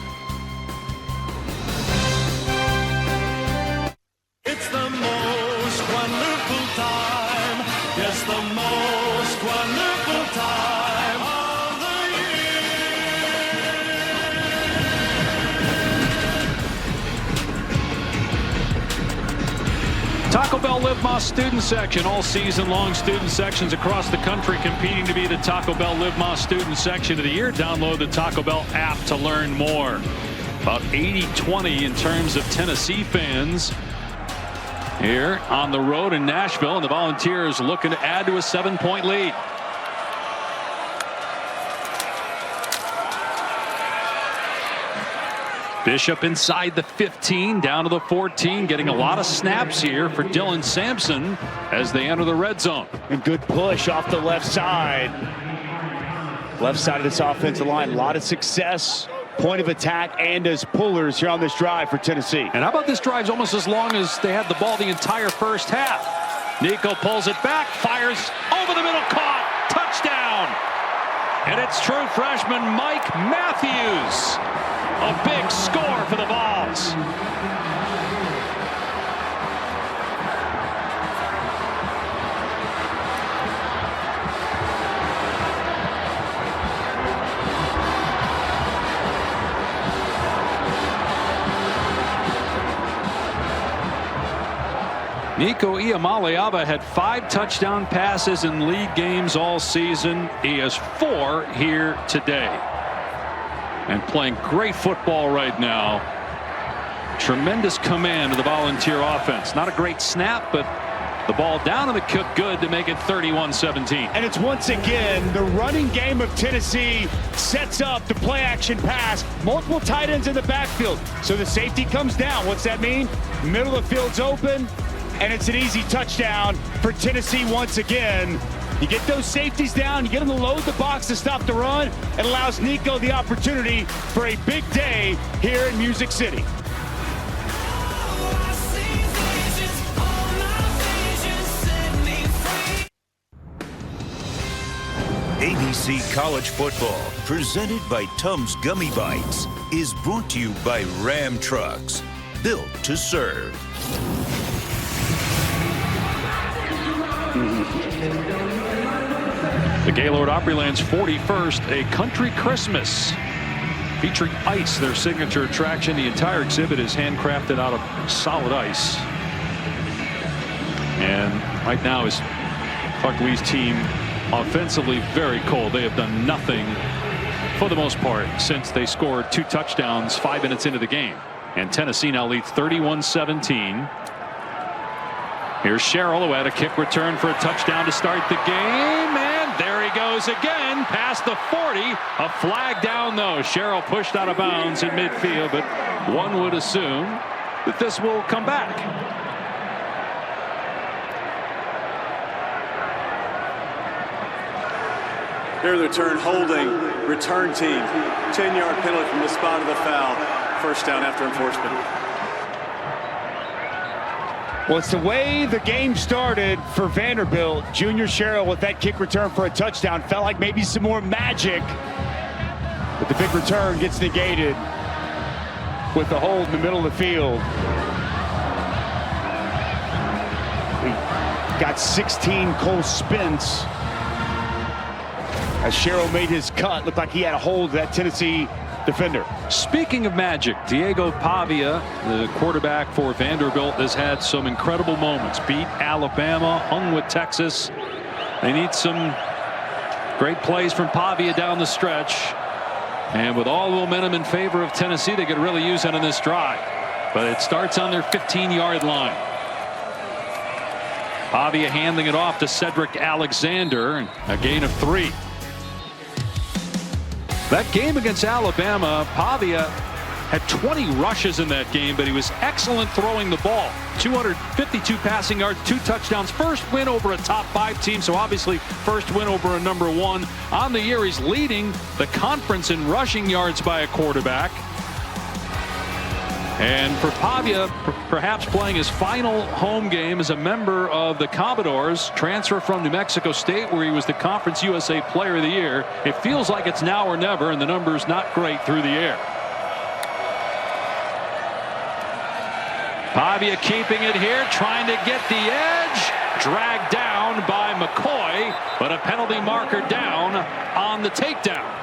[SPEAKER 14] It's the most wonderful time. Yes, the most wonderful time of the year.
[SPEAKER 3] Taco Bell Live Más student section. All season long student sections across the country competing to be the Taco Bell Live Más student section of the year. Download the Taco Bell app to learn more. About 80-20 in terms of Tennessee fans here on the road in Nashville, and the Volunteers looking to add to a 7-point lead. Bishop inside the 15, down to the 14, getting a lot of snaps here for Dylan Sampson as they enter the red zone.
[SPEAKER 4] And good push off the left side. Left side of this offensive line, a lot of success. Point of attack and as pullers here on this drive for Tennessee.
[SPEAKER 3] And how about this drive's almost as long as they had the ball the entire first half. Nico pulls it back, fires over the middle, caught, touchdown. And it's true freshman Mike Matthews. A big score for the Vols. Nico Iamaleava had 5 touchdown passes in league games all season. He has 4 here today. And playing great football right now. Tremendous command of the Volunteer offense. Not a great snap, but the ball down in the kick good to make it 31-17.
[SPEAKER 4] And it's once again the running game of Tennessee sets up the play action pass. Multiple tight ends in the backfield. So the safety comes down. What's that mean? Middle of the field's open. And it's an easy touchdown for Tennessee once again. You get those safeties down, you get them to load the box to stop the run. It allows Nico the opportunity for a big day here in Music City.
[SPEAKER 2] ABC College Football, presented by Tums Gummy Bites, is brought to you by Ram Trucks, built to serve.
[SPEAKER 3] The Gaylord Opryland's 41st, A Country Christmas, featuring ice, their signature attraction. The entire exhibit is handcrafted out of solid ice. And right now is Clark Lee's team offensively very cold. They have done nothing for the most part since they scored 2 touchdowns 5 minutes into the game. And Tennessee now leads 31-17. Here's Sherrill, who had a kick return for a touchdown to start the game. And there he goes again, past the 40. A flag down, though. Sherrill pushed out of bounds in midfield, but one would assume that this will come back.
[SPEAKER 9] Here the return holding, return team. 10-yard penalty from the spot of the foul. First down after enforcement.
[SPEAKER 4] Well, it's the way the game started for Vanderbilt. Junior Sherrill with that kick return for a touchdown. Felt like maybe some more magic. But the big return gets negated with the hold in the middle of the field. We got 16 Cole Spence. As Sherrill made his cut, looked like he had a hold of that Tennessee defender.
[SPEAKER 3] Speaking of magic, Diego Pavia, the quarterback for Vanderbilt, has had some incredible moments. Beat Alabama, hung with Texas. They need some great plays from Pavia down the stretch. And with all the momentum in favor of Tennessee, they could really use that in this drive. But it starts on their 15-yard line. Pavia handing it off to Cedric Alexander, a gain of 3. That game against Alabama, Pavia had 20 rushes in that game, but he was excellent throwing the ball. 252 passing yards, 2 touchdowns. First win over a top 5 team, so obviously first win over a number 1. On the year, he's leading the conference in rushing yards by a quarterback. And for Pavia, perhaps playing his final home game as a member of the Commodores, transfer from New Mexico State, where he was the Conference USA Player of the Year. It feels like it's now or never, and the number's not great through the air. Pavia keeping it here, trying to get the edge. Dragged down by McCoy, but a penalty marker down on the takedown.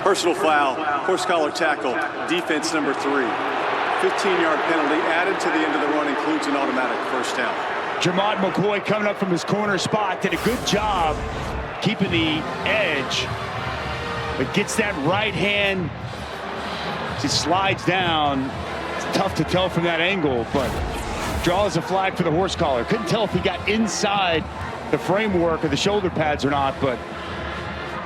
[SPEAKER 9] Personal foul, horse collar tackle, defense number 3. 15-yard penalty added to the end of the run, includes an automatic first down.
[SPEAKER 4] Jermod McCoy coming up from his corner spot, did a good job keeping the edge, but gets that right hand, just slides down. It's tough to tell from that angle, but draws a flag for the horse collar. Couldn't tell if he got inside the framework or the shoulder pads or not, but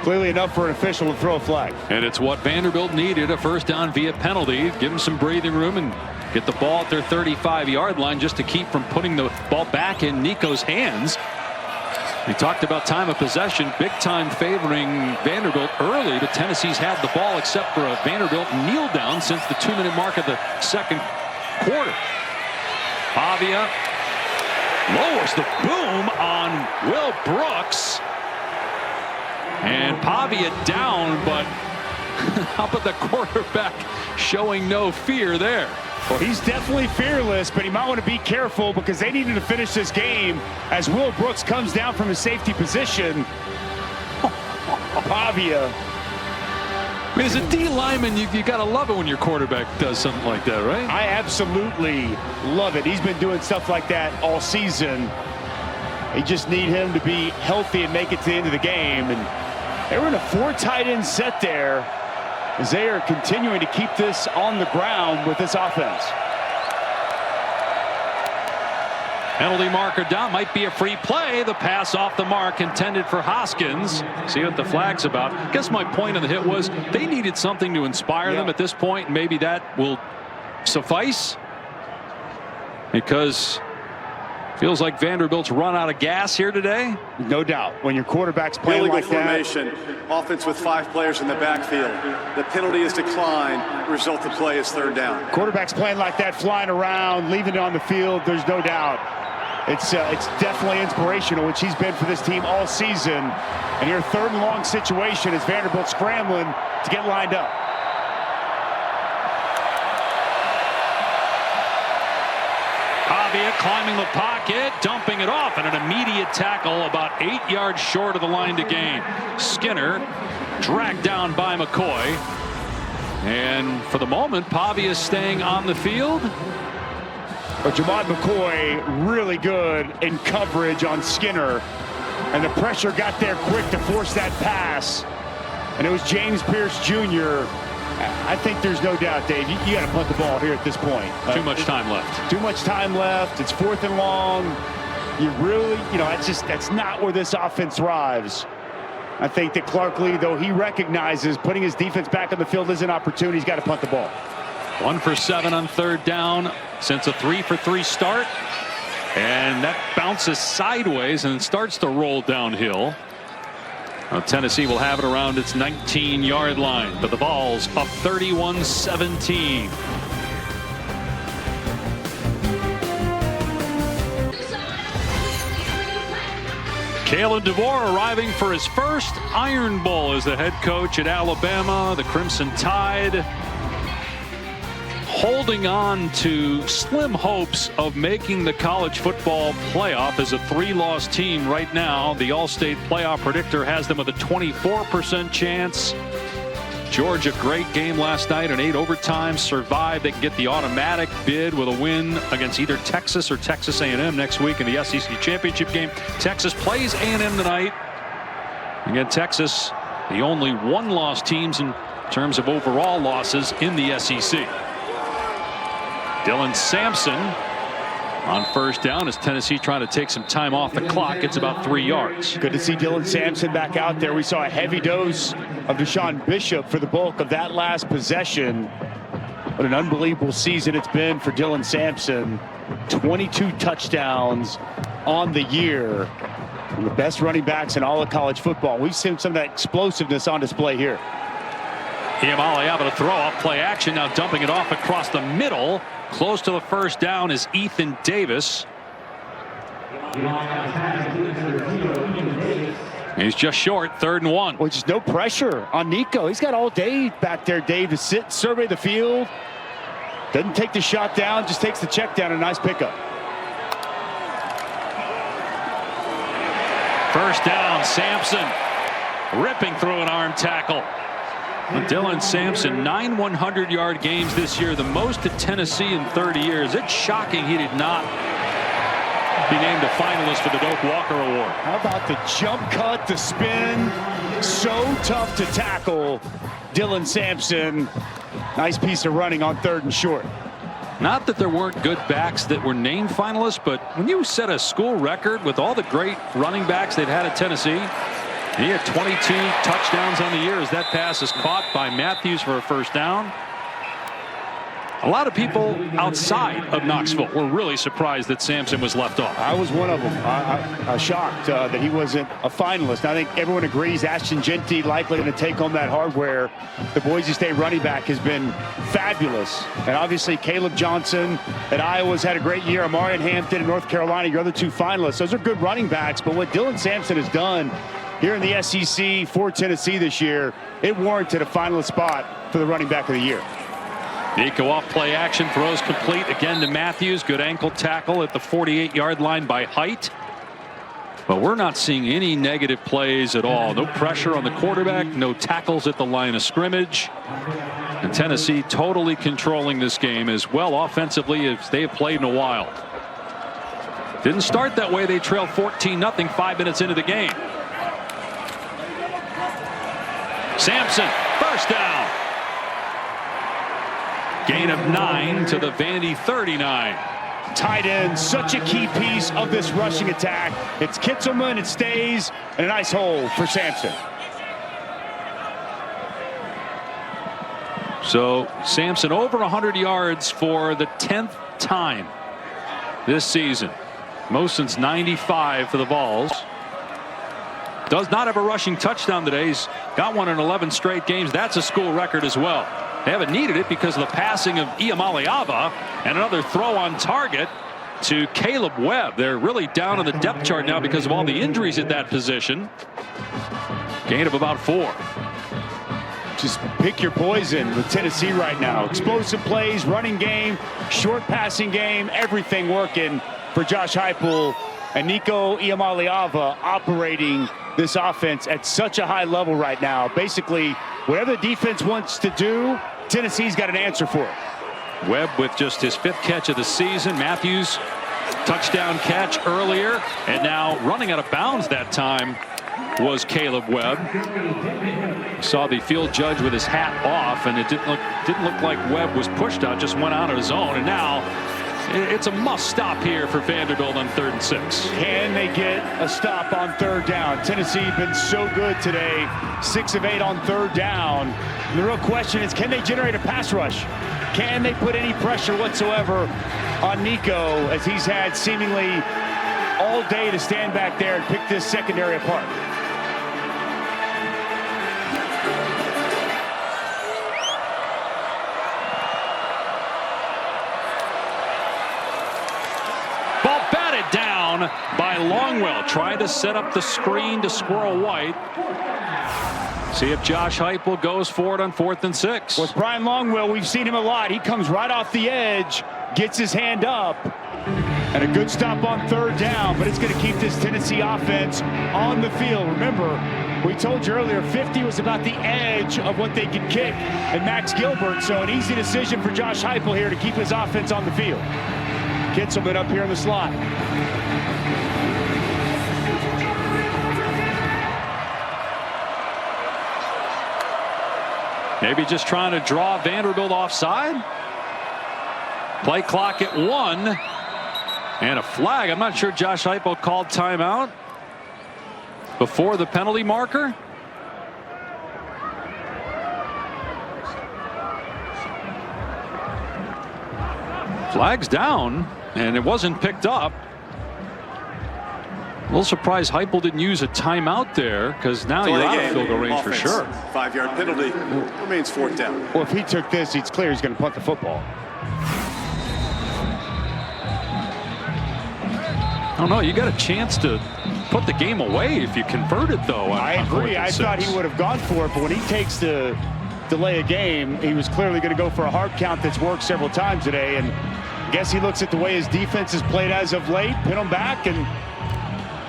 [SPEAKER 4] clearly enough for an official to throw a flag.
[SPEAKER 3] And it's what Vanderbilt needed, a first down via penalty. Give them some breathing room and get the ball at their 35-yard line just to keep from putting the ball back in Nico's hands. We talked about time of possession, big time favoring Vanderbilt early, but Tennessee's had the ball except for a Vanderbilt kneel down since the 2-minute mark of the second quarter. Pavia lowers the boom on Will Brooks. And Pavia down, but how about the quarterback showing no fear there?
[SPEAKER 4] Well, he's definitely fearless, but he might want to be careful because they needed to finish this game as Will Brooks comes down from his safety position. Pavia.
[SPEAKER 3] I mean, as a D lineman, you got to love it when your quarterback does something like that, right?
[SPEAKER 4] I absolutely love it. He's been doing stuff like that all season. They just need him to be healthy and make it to the end of the game. And they were in a 4 tight end set there as they are continuing to keep this on the ground with this offense.
[SPEAKER 3] Penalty marker down, might be a free play. The pass off the mark intended for Hoskins. See what the flag's about. I guess my point on the hit was they needed something to inspire them at this point. Maybe that will suffice, because feels like Vanderbilt's run out of gas here today.
[SPEAKER 4] No doubt. When your quarterback's playing like
[SPEAKER 9] formation, offense with 5 players in the backfield. The penalty is declined. Result of play is 3rd down.
[SPEAKER 4] Quarterback's playing like that, flying around, leaving it on the field. There's no doubt. It's definitely inspirational, which he's been for this team all season. And your 3rd and long situation is Vanderbilt scrambling to get lined up.
[SPEAKER 3] Pavia climbing the pocket, dumping it off, and an immediate tackle about 8 yards short of the line to gain. Skinner dragged down by McCoy. And for the moment, Pavia is staying on the field.
[SPEAKER 4] But Jamad McCoy really good in coverage on Skinner. And the pressure got there quick to force that pass. And it was James Pierce Jr. I think there's no doubt, Dave, you got to punt the ball here at this point.
[SPEAKER 3] Too much time left.
[SPEAKER 4] Too much time left. It's 4th and long. You really, that's not where this offense thrives. I think that Clark Lee, though he recognizes putting his defense back on the field is an opportunity, he's got to punt the ball.
[SPEAKER 3] 1 for 7 on 3rd down since a 3 for 3 start. And that bounces sideways and starts to roll downhill. Now, Tennessee will have it around its 19-yard line, but the Vols up 31-17. Kalen DeVore arriving for his first Iron Bowl as the head coach at Alabama. The Crimson Tide holding on to slim hopes of making the college football playoff as a 3-loss team right now. The All-State playoff predictor has them with a 24% chance. Georgia, great game last night, an 8 overtime, survived. They can get the automatic bid with a win against either Texas or Texas A&M next week in the SEC championship game. Texas plays A&M tonight. Again, Texas, the only 1-loss teams in terms of overall losses in the SEC. Dylan Sampson on 1st down as Tennessee trying to take some time off the clock. It's about 3 yards.
[SPEAKER 4] Good to see Dylan Sampson back out there. We saw a heavy dose of Deshaun Bishop for the bulk of that last possession. What an unbelievable season it's been for Dylan Sampson. 22 touchdowns on the year. One of the best running backs in all of college football. We've seen some of that explosiveness on display here.
[SPEAKER 3] Iamale able to throw off play action, now dumping it off across the middle. Close to the 1st down is Ethan Davis. He's just short, 3rd and 1.
[SPEAKER 4] Well, just no pressure on Nico. He's got all day back there, Dave, to sit, survey the field. Doesn't take the shot down, just takes the check down. A nice pickup.
[SPEAKER 3] 1st down, Sampson ripping through an arm tackle. Dylan Sampson, 9 100-yard games this year, the most at Tennessee in 30 years. It's shocking he did not be named a finalist for the Doak Walker Award.
[SPEAKER 4] How about the jump cut, the spin? So tough to tackle. Dylan Sampson. Nice piece of running on 3rd and short.
[SPEAKER 3] Not that there weren't good backs that were named finalists, but when you set a school record with all the great running backs they've had at Tennessee, he had 22 touchdowns on the year as that pass is caught by Matthews for a first down. A lot of people outside of Knoxville were really surprised that Sampson was left off.
[SPEAKER 4] I was one of them. I shocked that he wasn't a finalist. I think everyone agrees Ashton Genty likely going to take home that hardware. The Boise State running back has been fabulous. And obviously Caleb Johnson at Iowa's had a great year. Amarian Hampton in North Carolina, your other 2 finalists. Those are good running backs. But what Dylan Sampson has done here in the SEC for Tennessee this year, it warranted a finalist spot for the running back of the year.
[SPEAKER 3] Nico off play action, throws complete again to Matthews. Good ankle tackle at the 48-yard line by Height. But we're not seeing any negative plays at all. No pressure on the quarterback, no tackles at the line of scrimmage. And Tennessee totally controlling this game as well offensively as they have played in a while. Didn't start that way. They trailed 14-0 5 minutes into the game. Sampson, first down. Gain of 9 to the Vandy 39.
[SPEAKER 4] Tight end, such a key piece of this rushing attack. It's Kitzelman, it stays, and a nice hole for Sampson.
[SPEAKER 3] So Sampson over 100 yards for the 10th time this season. Most since 95 for the Vols. Does not have a rushing touchdown today. He's got one in 11 straight games. That's a school record as well. They haven't needed it because of the passing of Iamaleava and another throw on target to Caleb Webb. They're really down on the depth chart now because of all the injuries at that position. Gain of about 4.
[SPEAKER 4] Just pick your poison with Tennessee right now. Explosive plays, running game, short passing game, everything working for Josh Heupel and Nico Iamaleava operating this offense at such a high level right now. Basically, whatever the defense wants to do, Tennessee's got an answer for it.
[SPEAKER 3] Webb with just his 5th catch of the season. Matthews touchdown catch earlier, and now running out of bounds that time was Caleb Webb. Saw the field judge with his hat off, and it didn't look like Webb was pushed out, just went out on his own, and now it's a must stop here for Vanderbilt on 3rd and 6.
[SPEAKER 4] Can they get a stop on 3rd down? Tennessee been so good today, 6 of 8 on 3rd down. And the real question is, can they generate a pass rush? Can they put any pressure whatsoever on Nico, as he's had seemingly all day to stand back there and pick this secondary apart?
[SPEAKER 3] Down by Longwell, trying to set up the screen to Squirrel White. See if Josh Heupel goes for it on 4th and 6.
[SPEAKER 4] With Brian Longwell, we've seen him a lot. He comes right off the edge, gets his hand up, and a good stop on 3rd down, but it's going to keep this Tennessee offense on the field. Remember, we told you earlier, 50 was about the edge of what they could kick, and Max Gilbert, so an easy decision for Josh Heupel here to keep his offense on the field. Kitzelman up here in the slot.
[SPEAKER 3] Maybe just trying to draw Vanderbilt offside. Play clock at 1. And a flag. I'm not sure Josh Heupel called timeout before the penalty marker. Flag's down, and it wasn't picked up. A little surprised Heupel didn't use a timeout there, because now you're out of field goal range for sure.
[SPEAKER 9] 5-yard penalty, remains 4th down.
[SPEAKER 4] Well, if he took this, it's clear he's going to punt the football.
[SPEAKER 3] Oh no, you got a chance to put the game away if you converted, though.
[SPEAKER 4] I agree. I thought he would have gone for it, but when he takes the delay a game, he was clearly going to go for a hard count that's worked several times today. And I guess he looks at the way his defense has played as of late, pin him back, and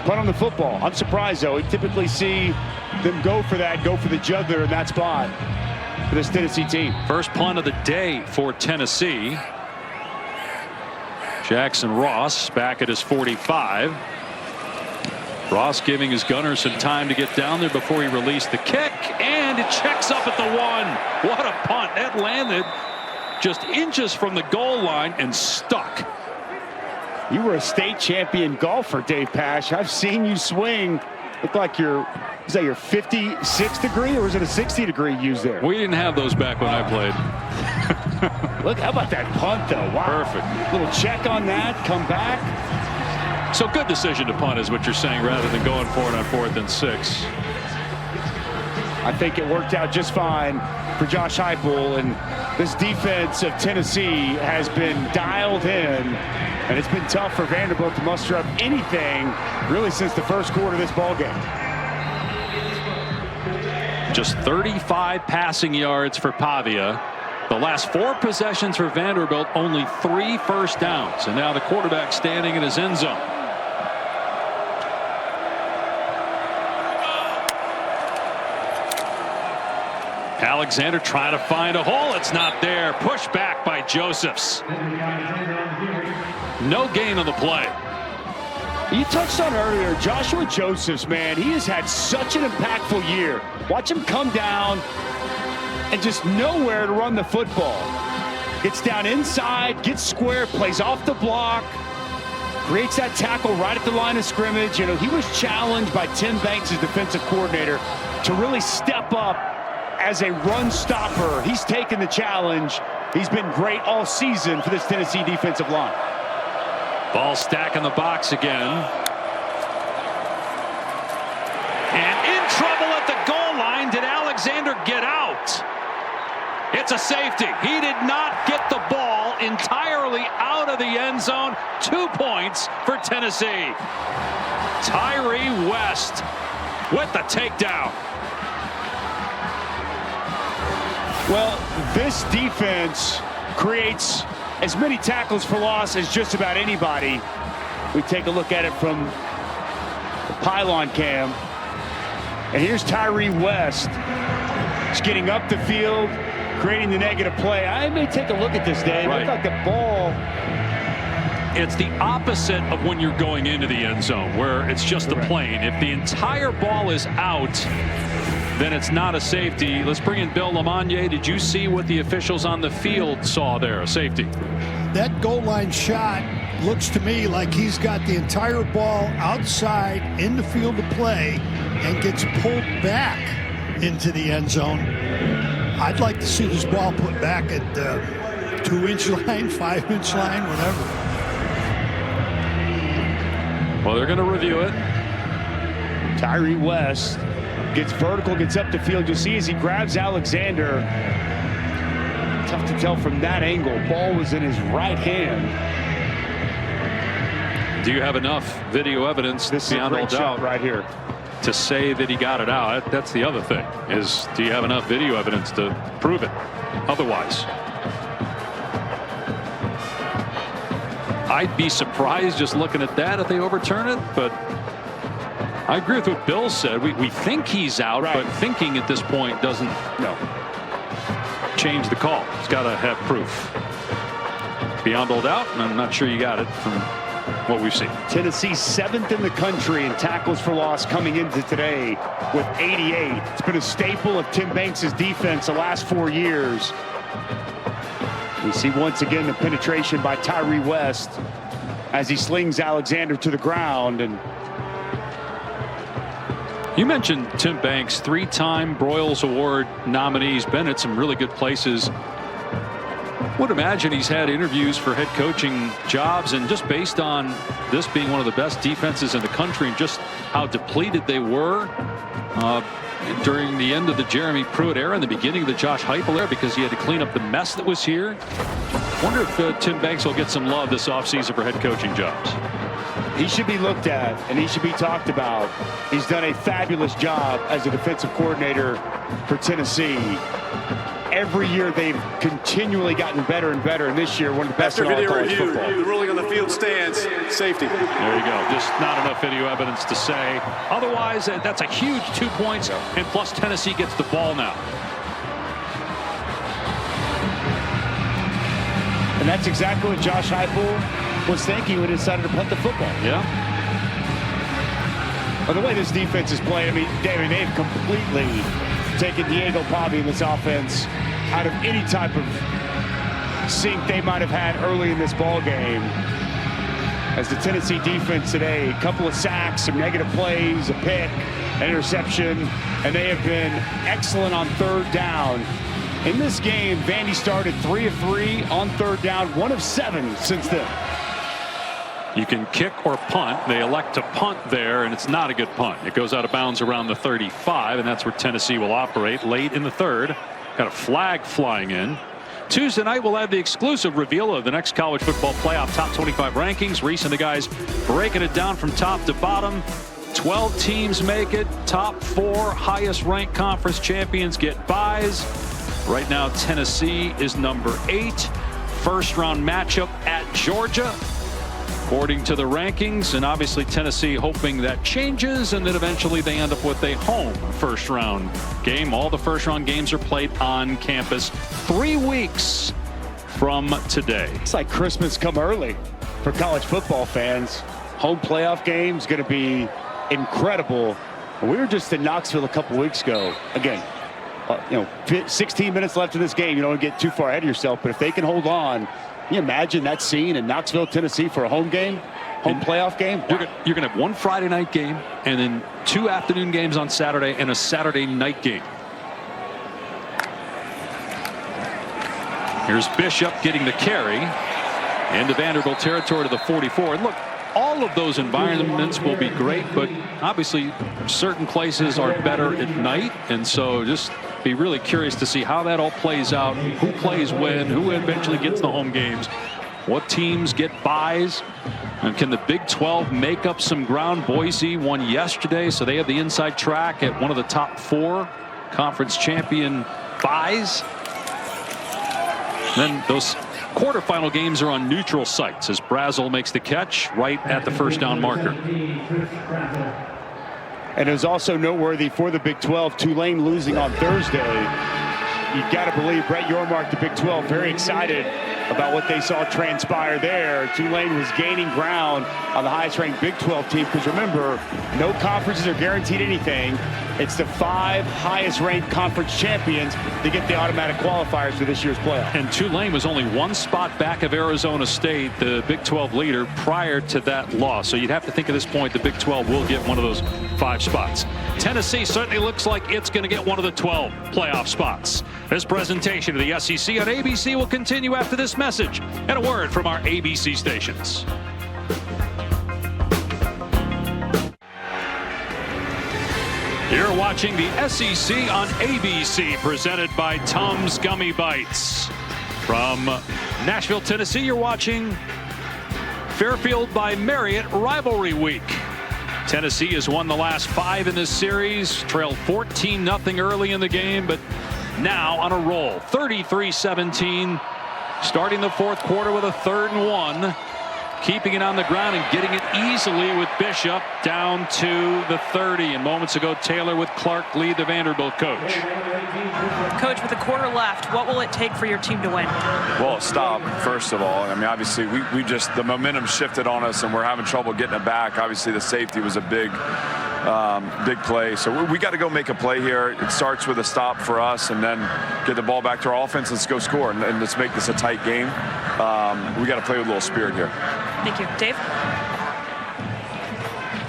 [SPEAKER 4] punt on the football. I'm surprised, though. We typically see them go for the juggler in that spot for this Tennessee team.
[SPEAKER 3] First punt of the day for Tennessee. Jackson Ross back at his 45. Ross giving his gunner some time to get down there before he released the kick, and it checks up at the 1. What a punt. That landed just inches from the goal line and stuck.
[SPEAKER 4] You were a state champion golfer, Dave Pasch. I've seen you swing. Look like is that your 56 degree, or was it a 60 degree use there?
[SPEAKER 3] We didn't have those back when I played.
[SPEAKER 4] Look, how about that punt, though? Wow.
[SPEAKER 3] Perfect.
[SPEAKER 4] Little check on that, come back.
[SPEAKER 3] So good decision to punt is what you're saying, rather than going for it on 4th and 6.
[SPEAKER 4] I think it worked out just fine for Josh Heupel, and this defense of Tennessee has been dialed in, and it's been tough for Vanderbilt to muster up anything really since the first quarter of this ball game.
[SPEAKER 3] Just 35 passing yards for Pavia. The last 4 possessions for Vanderbilt, only 3 first downs, and now the quarterback standing in his end zone. Alexander trying to find a hole. It's not there. Pushed back by Josephs. No gain on the play.
[SPEAKER 4] You touched on earlier, Joshua Josephs, man, he has had such an impactful year. Watch him come down and just nowhere to run the football. Gets down inside, gets square, plays off the block, creates that tackle right at the line of scrimmage. You know, he was challenged by Tim Banks, his defensive coordinator, to really step up as a run stopper. He's taken the challenge. He's been great all season for this Tennessee defensive line.
[SPEAKER 3] Ball stack in the box again. And in trouble at the goal line. Did Alexander get out? It's a safety. He did not get the ball entirely out of the end zone. 2 points for Tennessee. Tyree West with the takedown.
[SPEAKER 4] Well, this defense creates as many tackles for loss as just about anybody. We take a look at it from the pylon cam. And here's Tyree West. He's getting up the field, creating the negative play. I may take a look at this, Dave.
[SPEAKER 3] Right.
[SPEAKER 4] Look like the ball.
[SPEAKER 3] It's the opposite of when you're going into the end zone, where it's just the plane. If the entire ball is out, then it's not a safety. Let's bring in Bill Lamagna. Did you see what the officials on the field saw there? A safety.
[SPEAKER 10] That goal line shot looks to me like he's got the entire ball outside in the field of play and gets pulled back into the end zone. I'd like to see this ball put back at the 2-inch line, 5-inch line, whatever.
[SPEAKER 3] Well, they're going to review it.
[SPEAKER 4] Tyree West gets vertical, gets up the field. You see as he grabs Alexander. Tough to tell from that angle. Ball was in his right hand.
[SPEAKER 3] Do you have enough video evidence beyond all doubt
[SPEAKER 4] right here
[SPEAKER 3] to say that he got it out? That's the other thing, is do you have enough video evidence to prove it otherwise? I'd be surprised just looking at that if they overturn it, but I agree with what Bill said. We think he's out, but thinking at this point doesn't change the call. It's got to have proof. Beyond all doubt, and I'm not sure you got it from what we've seen.
[SPEAKER 4] Tennessee 7th in the country in tackles for loss coming into today with 88. It's been a staple of Tim Banks' defense the last 4 years. We see once again the penetration by Tyree West as he slings Alexander to the ground. And
[SPEAKER 3] you mentioned Tim Banks, 3-time Broyles Award nominee. He's been at some really good places. Would imagine he's had interviews for head coaching jobs, and just based on this being one of the best defenses in the country and just how depleted they were during the end of the Jeremy Pruitt era and the beginning of the Josh Heupel era, because he had to clean up the mess that was here. Wonder if Tim Banks will get some love this offseason for head coaching jobs.
[SPEAKER 4] He should be looked at and he should be talked about. He's done a fabulous job as a defensive coordinator for Tennessee. Every year they've continually gotten better and better, and this year one of the best in all of college football.
[SPEAKER 9] The ruling on the field stands. Safety.
[SPEAKER 3] There you go. Just not enough video evidence to say. Otherwise, that's a huge 2 points, and plus Tennessee gets the ball now.
[SPEAKER 4] And that's exactly what Josh Heupel was thinking when he decided to punt the football.
[SPEAKER 3] Yeah.
[SPEAKER 4] By the way this defense is playing, I mean, David, they've completely taken Diego Pavi in this offense out of any type of sync they might have had early in this ball game. As the Tennessee defense today, a couple of sacks, some negative plays, a pick, an interception, and they have been excellent on third down. In this game, Vandy started 3 of 3 on third down, 1 of 7 since then.
[SPEAKER 3] You can kick or punt. They elect to punt there, and it's not a good punt. It goes out of bounds around the 35, and that's where Tennessee will operate late in the third. Got a flag flying in. Tuesday night, we'll have the exclusive reveal of the next college football playoff top 25 rankings. Reese and the guys breaking it down from top to bottom. 12 teams make it. Top 4 highest ranked conference champions get byes. Right now, Tennessee is number 8. First round matchup at Georgia, according to the rankings, and obviously Tennessee hoping that changes and that eventually they end up with a home first round game. All the first round games are played on campus 3 weeks from today.
[SPEAKER 4] It's like Christmas come early for college football fans. Home playoff game's going to be incredible. We were just in Knoxville a couple weeks ago. Again, 16 minutes left in this game. You don't get too far ahead of yourself, but if they can hold on, can you imagine that scene in Knoxville, Tennessee for a home game, playoff game?
[SPEAKER 3] You're going to have one Friday night game and then 2 afternoon games on Saturday and a Saturday night game. Here's Bishop getting the carry into Vanderbilt territory to the 44. And look, all of those environments will be great, but obviously certain places are better at night. And so just be really curious to see how that all plays out. Who plays when, who eventually gets the home games, what teams get byes, and can the Big 12 make up some ground? Boise won yesterday, so they have the inside track at one of the top 4 conference champion byes. Then those quarterfinal games are on neutral sites as Brazel makes the catch right at the first down marker.
[SPEAKER 4] And it was also noteworthy for the Big 12, Tulane losing on Thursday. You've got to believe Brett Yormark, the Big 12, very excited about what they saw transpire there. Tulane was gaining ground on the highest ranked Big 12 team, because remember, no conferences are guaranteed anything. It's the 5 highest ranked conference champions to get the automatic qualifiers for this year's playoff.
[SPEAKER 3] And Tulane was only 1 spot back of Arizona State, the Big 12 leader, prior to that loss. So you'd have to think at this point the Big 12 will get one of those 5 spots. Tennessee certainly looks like it's going to get one of the 12 playoff spots. This presentation of the SEC on ABC will continue after this message and a word from our ABC stations. You're watching the SEC on ABC, presented by Tums Gummy Bites. From Nashville, Tennessee, you're watching Fairfield by Marriott Rivalry Week. Tennessee has won the last 5 in this series, trailed 14-0 early in the game, but now on a roll. 33-17, starting the 4th quarter with a 3rd and 1. Keeping it on the ground and getting it easily with Bishop down to the 30. And moments ago, Taylor with Clark lead the Vanderbilt coach.
[SPEAKER 5] Coach, with a quarter left, what will it take for your team to win?
[SPEAKER 15] Well, stop, first of all. I mean, obviously, we just, the momentum shifted on us and we're having trouble getting it back. Obviously, the safety was a big play. So we got to go make a play here. It starts with a stop for us and then get the ball back to our offense. Let's go score and let's make this a tight game. We got to play with a little spirit here.
[SPEAKER 5] Thank you. Dave?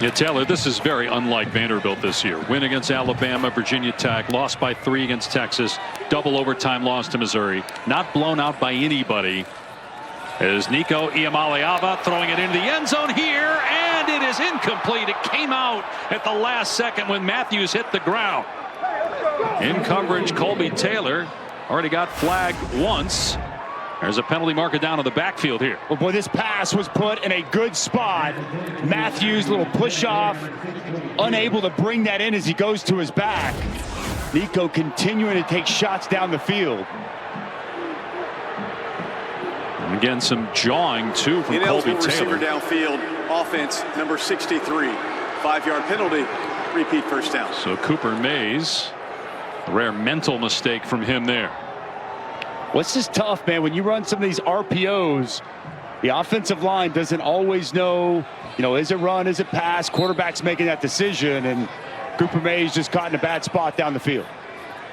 [SPEAKER 3] Yeah, Taylor, this is very unlike Vanderbilt this year. Win against Alabama, Virginia Tech, lost by 3 against Texas, double overtime loss to Missouri, not blown out by anybody. As Nico Iamaleava throwing it into the end zone here, and it is incomplete. It came out at the last second when Matthews hit the ground. In coverage, Colby Taylor already got flagged once. There's a penalty marker down in the backfield here.
[SPEAKER 4] Well, boy, this pass was put in a good spot. Matthews, little push off, unable to bring that in as he goes to his back. Nico continuing to take shots down the field.
[SPEAKER 3] And again, some jawing too from Colby Taylor.
[SPEAKER 9] Receiver downfield, offense number 63. 5-yard penalty, repeat first down.
[SPEAKER 3] So Cooper Mays, a rare mental mistake from him there.
[SPEAKER 4] What's this tough, man, when you run some of these RPOs The offensive line doesn't always know, is it run, is it pass? Quarterback's making that decision, and Cooper Mays just caught in a bad spot down the field.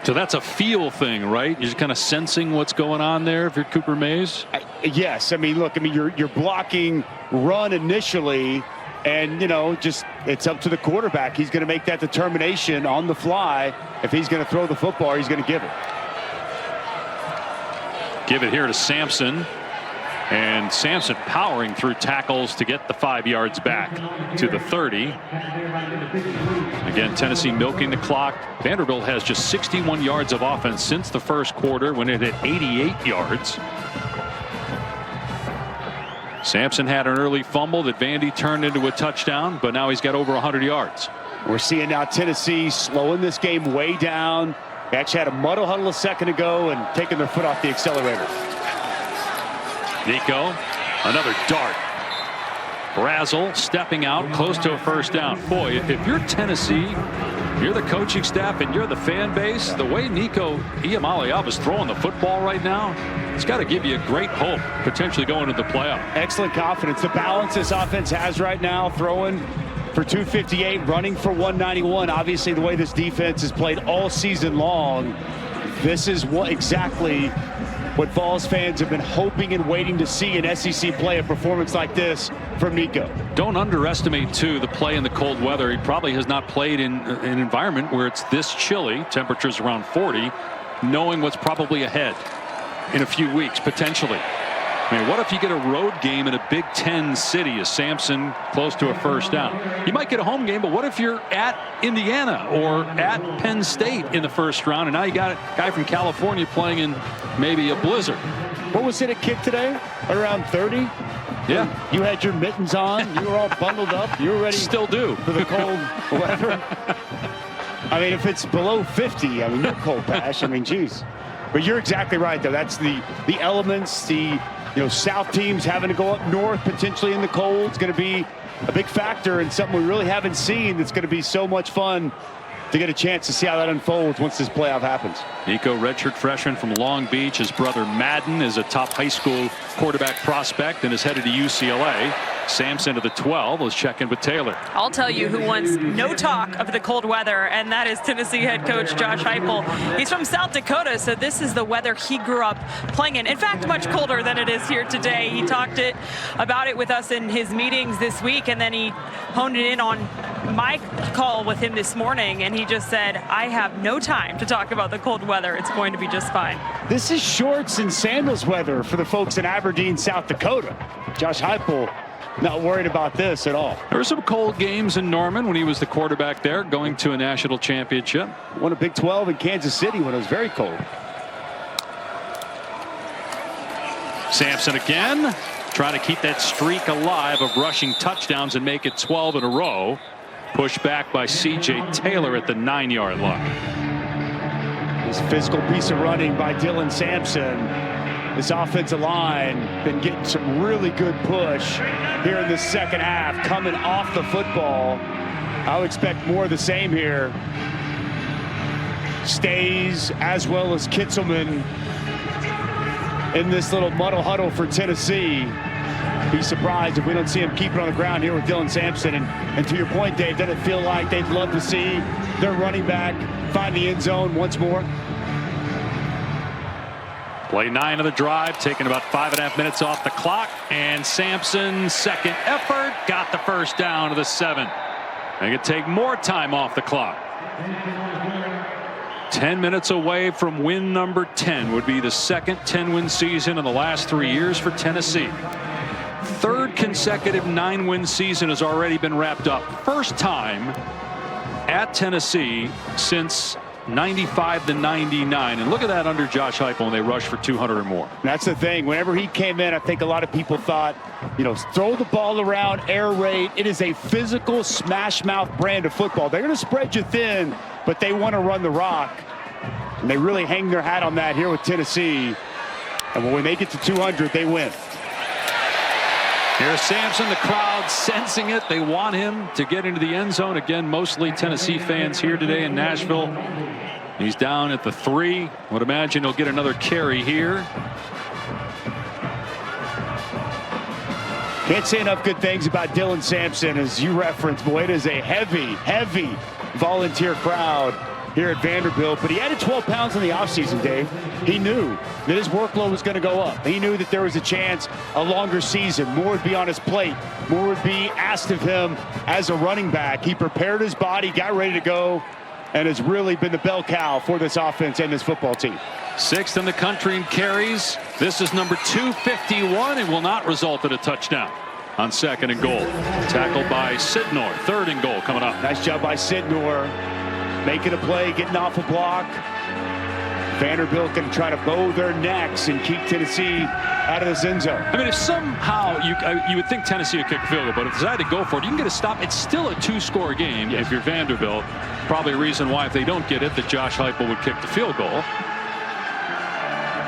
[SPEAKER 3] So that's a feel thing, right? You're just kind of sensing what's going on there if you're Cooper Mays?
[SPEAKER 4] Yes. I mean, look, you're blocking run initially, and, just it's up to the quarterback. He's going to make that determination on the fly. If he's going to throw the football, or he's going to give it.
[SPEAKER 3] Give it here to Sampson. And Sampson powering through tackles to get the 5 yards back to the 30. Again, Tennessee milking the clock. Vanderbilt has just 61 yards of offense since the first quarter when it hit 88 yards. Sampson had an early fumble that Vandy turned into a touchdown, but now he's got over 100 yards.
[SPEAKER 4] We're seeing now Tennessee slowing this game way down. They actually had a muddle huddle a second ago and taking their foot off the accelerator.
[SPEAKER 3] Nico, another dart. Brazel stepping out close to a first down. Boy, if you're Tennessee, you're the coaching staff and you're the fan base, the way Nico Iamaleava is throwing the football right now, it's got to give you a great hope potentially going to the playoff.
[SPEAKER 4] Excellent confidence. The balance this offense has right now, throwing for 258, running for 191. Obviously, the way this defense has played all season long, this is exactly what Vols fans have been hoping and waiting to see in SEC play, a performance like this from Nico.
[SPEAKER 3] Don't underestimate, too, the play in the cold weather. He probably has not played in an environment where it's this chilly, temperatures around 40, knowing what's probably ahead in a few weeks, potentially. I mean, what if you get a road game in a Big Ten city, as Sampson close to a first down? You might get a home game, but what if you're at Indiana or at Penn State in the first round, and now you got a guy from California playing in maybe a blizzard?
[SPEAKER 4] What was it at kick today? Around 30?
[SPEAKER 3] Yeah.
[SPEAKER 4] You had your mittens on. You were all bundled up. You were ready.
[SPEAKER 3] Still do.
[SPEAKER 4] For the cold weather. I mean, if it's below 50, I mean, no cold patch. I mean, geez. But you're exactly right, though. That's the elements, South teams having to go up north potentially in the cold. It's going to be a big factor and something we really haven't seen that's going to be so much fun to get a chance to see how that unfolds once this playoff happens.
[SPEAKER 3] Nico, redshirt freshman from Long Beach. His brother Madden is a top high school quarterback prospect and is headed to UCLA. Sampson to the 12. Let's check in with Taylor.
[SPEAKER 5] I'll tell you who wants no talk of the cold weather, and that is Tennessee head coach Josh Heupel. He's from South Dakota, so this is the weather he grew up playing in. In fact, much colder than it is here today. He talked about it with us in his meetings this week, and then he honed it in on my call with him this morning, and he just said, I have no time to talk about the cold weather. It's going to be just fine.
[SPEAKER 4] This is shorts and sandals weather for the folks in Aberdeen, South Dakota. Josh Heupel not worried about this at all.
[SPEAKER 3] There were some cold games in Norman when he was the quarterback there, going to a national championship.
[SPEAKER 4] Won a Big 12 in Kansas City when it was very cold.
[SPEAKER 3] Sampson again, trying to keep that streak alive of rushing touchdowns and make it 12 in a row. Pushed back by C.J. Taylor at the 9-yard line.
[SPEAKER 4] This physical piece of running by Dylan Sampson. This offensive line been getting some really good push here in the second half, coming off the football. I would expect more of the same here. Stays as well as Kitzelman in this little muddle huddle for Tennessee. Be surprised if we don't see him keep it on the ground here with Dylan Sampson. And to your point, Dave, doesn't it feel like they'd love to see their running back find the end zone once more?
[SPEAKER 3] Play 9 of the drive, taking about 5.5 minutes off the clock, and Sampson's second effort got the first down to the 7. They could take more time off the clock. 10 minutes away from win number 10 would be the second 10-win season in the last 3 years for Tennessee. Third consecutive 9-win season has already been wrapped up. First time at Tennessee since 95 to 99, and look at that under Josh Heupel when they rush for 200 or more.
[SPEAKER 4] That's the thing. Whenever he came in, I think a lot of people thought, throw the ball around, air raid. It is a physical smash mouth brand of football. They're going to spread you thin, but they want to run the rock, and they really hang their hat on that here with Tennessee. And when they get to 200, they win.
[SPEAKER 3] Here's Sampson, the crowd sensing it. They want him to get into the end zone. Again, mostly Tennessee fans here today in Nashville. He's down at the 3. Would imagine he'll get another carry here.
[SPEAKER 4] Can't say enough good things about Dylan Sampson. As you referenced, boy, it is a heavy volunteer crowd here at Vanderbilt. But he added 12 pounds in the offseason, Dave. He knew that his workload was going to go up. He knew that there was a chance, a longer season, more would be on his plate, more would be asked of him as a running back. He prepared his body, got ready to go, and has really been the bell cow for this offense and this football team.
[SPEAKER 3] 6th in the country in carries. This is number 251 and will not result in a touchdown on 2nd and goal. Tackled by Sidnor. 3rd and goal coming up.
[SPEAKER 4] Nice job by Sidnor, making a play, getting off a block. Vanderbilt going to try to bow their necks and keep Tennessee out of this end zone.
[SPEAKER 3] I mean, if somehow you would think Tennessee would kick the field goal, but if they decide to go for it, you can get a stop. It's still a 2-score game. If you're Vanderbilt. Probably a reason why, if they don't get it, that Josh Heupel would kick the field goal.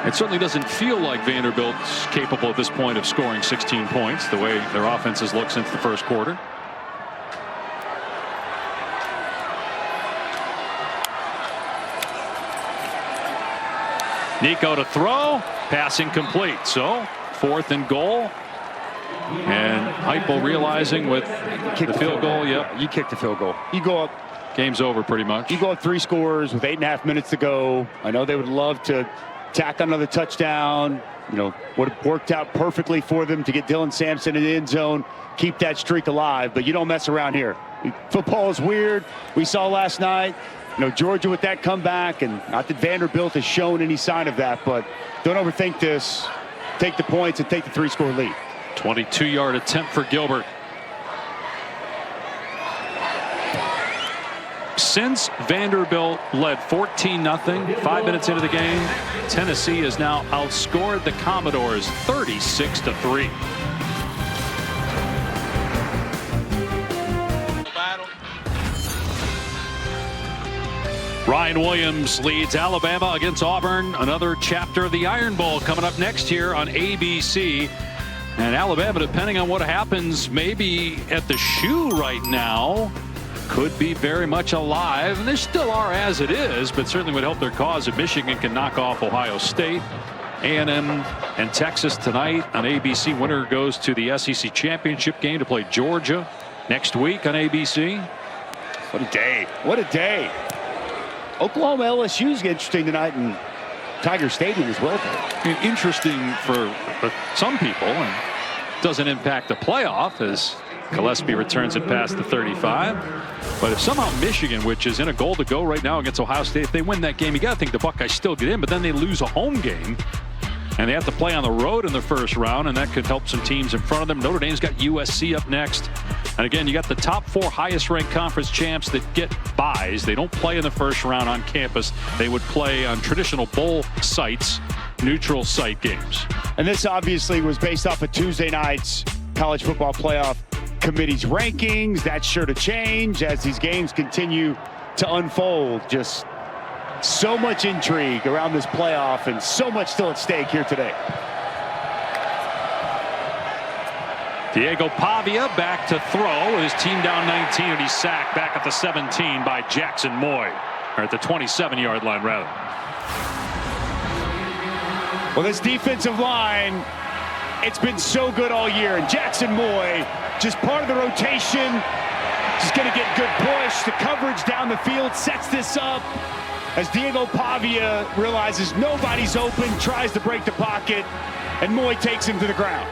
[SPEAKER 3] It certainly doesn't feel like Vanderbilt's capable at this point of scoring 16 points, the way their offense has looked since the first quarter. Nico to throw, passing complete. So 4th and goal. And Heupel realizing with the field goal,
[SPEAKER 4] you kick the field goal. You go up.
[SPEAKER 3] Game's over pretty much.
[SPEAKER 4] You go up 3 scores with 8.5 minutes to go. I know they would love to tack on another touchdown. You know, would have worked out perfectly for them to get Dylan Sampson in the end zone, keep that streak alive, but you don't mess around here. Football is weird. We saw last night, you know, Georgia with that comeback, and not that Vanderbilt has shown any sign of that, but don't overthink this. Take the points and take the 3-score lead.
[SPEAKER 3] 22-yard attempt for Gilbert. Since Vanderbilt led 14-0, 5 minutes into the game, Tennessee has now outscored the Commodores 36-3. Ryan Williams leads Alabama against Auburn. Another chapter of the Iron Bowl coming up next year on ABC. And Alabama, depending on what happens, maybe at the shoe right now, could be very much alive. And they still are as it is, but certainly would help their cause if Michigan can knock off Ohio State. A&M and Texas tonight on ABC. Winner goes to the SEC championship game to play Georgia next week on ABC.
[SPEAKER 4] What a day. What a day. Oklahoma LSU is interesting tonight in Tiger Stadium as well.
[SPEAKER 3] I mean, interesting for some people, and doesn't impact the playoff as Gillespie returns it past the 35. But if somehow Michigan, which is in a goal to go right now against Ohio State, if they win that game, you got to think the Buckeyes still get in, but then they lose a home game. And they have to play on the road in the first round, and that could help some teams in front of them. Notre Dame's got USC up next. And again, you got the top 4 highest-ranked conference champs that get byes. They don't play in the first round on campus. They would play on traditional bowl sites, neutral site games.
[SPEAKER 4] And this obviously was based off of Tuesday night's College Football Playoff Committee's rankings. That's sure to change as these games continue to unfold. Just so much intrigue around this playoff and so much still at stake here today.
[SPEAKER 3] Diego Pavia back to throw with his team down 19, and he's sacked back at the 17 by Jackson Moy, or at the 27-yard line rather.
[SPEAKER 4] Well, this defensive line, it's been so good all year, and Jackson Moy, just part of the rotation, just going to get good push. The coverage down the field sets this up as Diego Pavia realizes nobody's open, tries to break the pocket, and Moy takes him to the ground.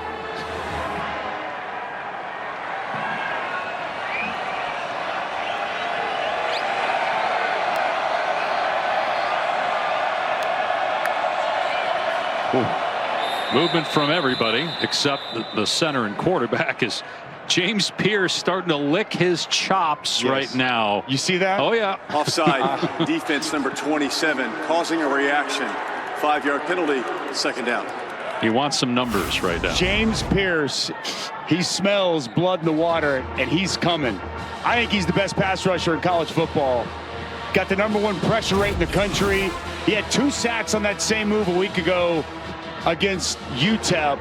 [SPEAKER 3] Ooh. Movement from everybody except the center and quarterback is James Pierce starting to lick his chops right now.
[SPEAKER 4] You see that?
[SPEAKER 3] Oh, yeah.
[SPEAKER 9] Offside, defense number 27, causing a reaction. 5-yard penalty, 2nd down.
[SPEAKER 3] He wants some numbers right now.
[SPEAKER 4] James Pierce, he smells blood in the water, and he's coming. I think he's the best pass rusher in college football. Got the #1 pressure rate in the country. He had 2 sacks on that same move a week ago against UTEP.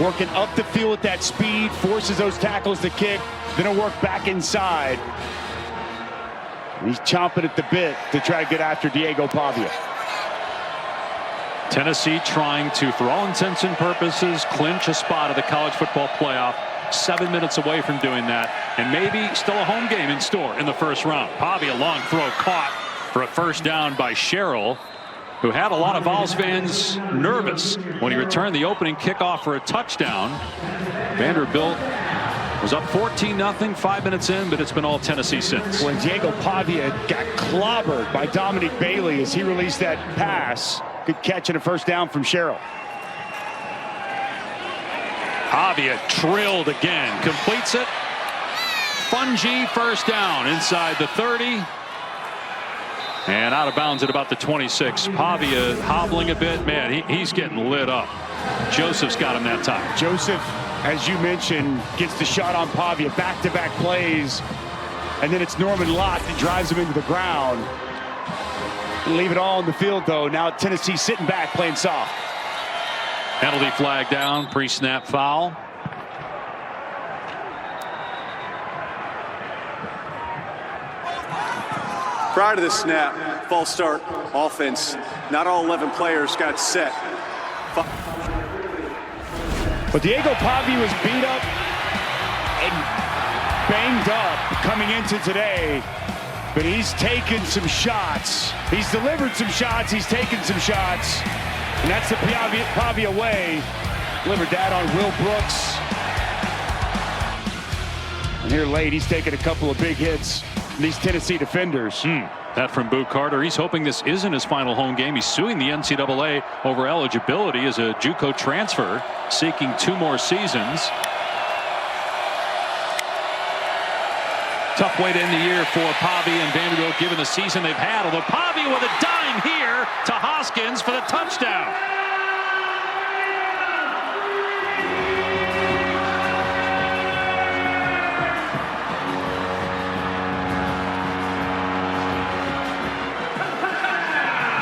[SPEAKER 4] Working up the field with that speed, forces those tackles to kick, then he'll work back inside. He's chomping at the bit to try to get after Diego Pavia.
[SPEAKER 3] Tennessee trying to, for all intents and purposes, clinch a spot at the college football playoff. 7 minutes away from doing that, and maybe still a home game in store in the first round. Pavia, a long throw caught for a first down by Sherrill, who had a lot of Vols fans nervous when he returned the opening kickoff for a touchdown. Vanderbilt was up 14-0 5 minutes in, but it's been all Tennessee since.
[SPEAKER 4] When Diego Pavia got clobbered by Dominic Bailey as he released that pass. Good catch and a first down from Sherrill.
[SPEAKER 3] Pavia drilled again, completes it. Fungi first down inside the 30. And out of bounds at about the 26. Pavia hobbling a bit. Man, he's getting lit up. Joseph's got him that time.
[SPEAKER 4] Joseph, as you mentioned, gets the shot on Pavia. Back-to-back plays. And then it's Norman Lott that drives him into the ground. Leave it all on the field, though. Now Tennessee sitting back, playing soft.
[SPEAKER 3] Penalty flag down, pre-snap foul.
[SPEAKER 9] Prior to the snap, false start offense. Not all 11 players got set.
[SPEAKER 4] But Diego Pavia was beat up and banged up coming into today. But he's taken some shots. He's delivered some shots. He's taken some shots. And that's the Pavia way. Delivered that on Will Brooks. And here late, he's taken a couple of big hits from these Tennessee defenders.
[SPEAKER 3] That from Boo Carter. He's hoping this isn't his final home game. He's suing the NCAA over eligibility as a JUCO transfer, seeking 2 more seasons. Tough way to end the year for Pavia and Vanderbilt given the season they've had. Although Pavia with a dime here to Hoskins for the touchdown.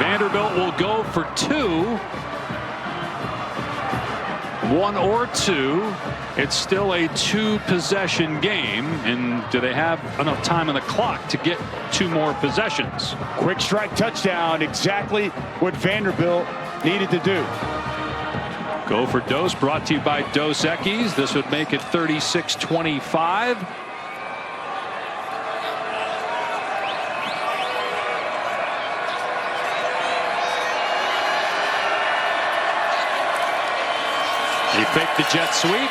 [SPEAKER 3] Vanderbilt will go for 2. 1 or 2. It's still a 2-possession game. And do they have enough time on the clock to get 2 more possessions?
[SPEAKER 4] Quick strike touchdown. Exactly what Vanderbilt needed to do.
[SPEAKER 3] Go for Dos, brought to you by Dos Equis. This would make it 36-25. He faked the jet sweep.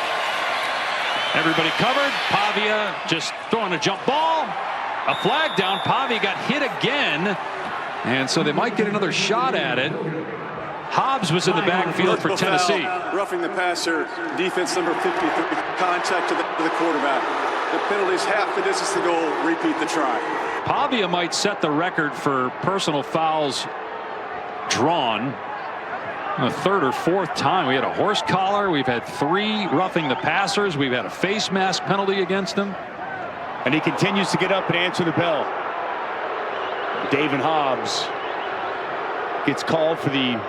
[SPEAKER 3] Everybody covered. Pavia just throwing a jump ball. A flag down. Pavia got hit again. And so they might get another shot at it. Hobbs was in the backfield for Tennessee.
[SPEAKER 9] Roughing the passer, defense number 53, contact to the quarterback. The penalty's half the distance to goal, repeat the try.
[SPEAKER 3] Pavia might set the record for personal fouls drawn. The 3rd or 4th time. We had a horse collar. We've had 3 roughing the passers. We've had a face mask penalty against him.
[SPEAKER 4] And he continues to get up and answer the bell. David Hobbs gets called for the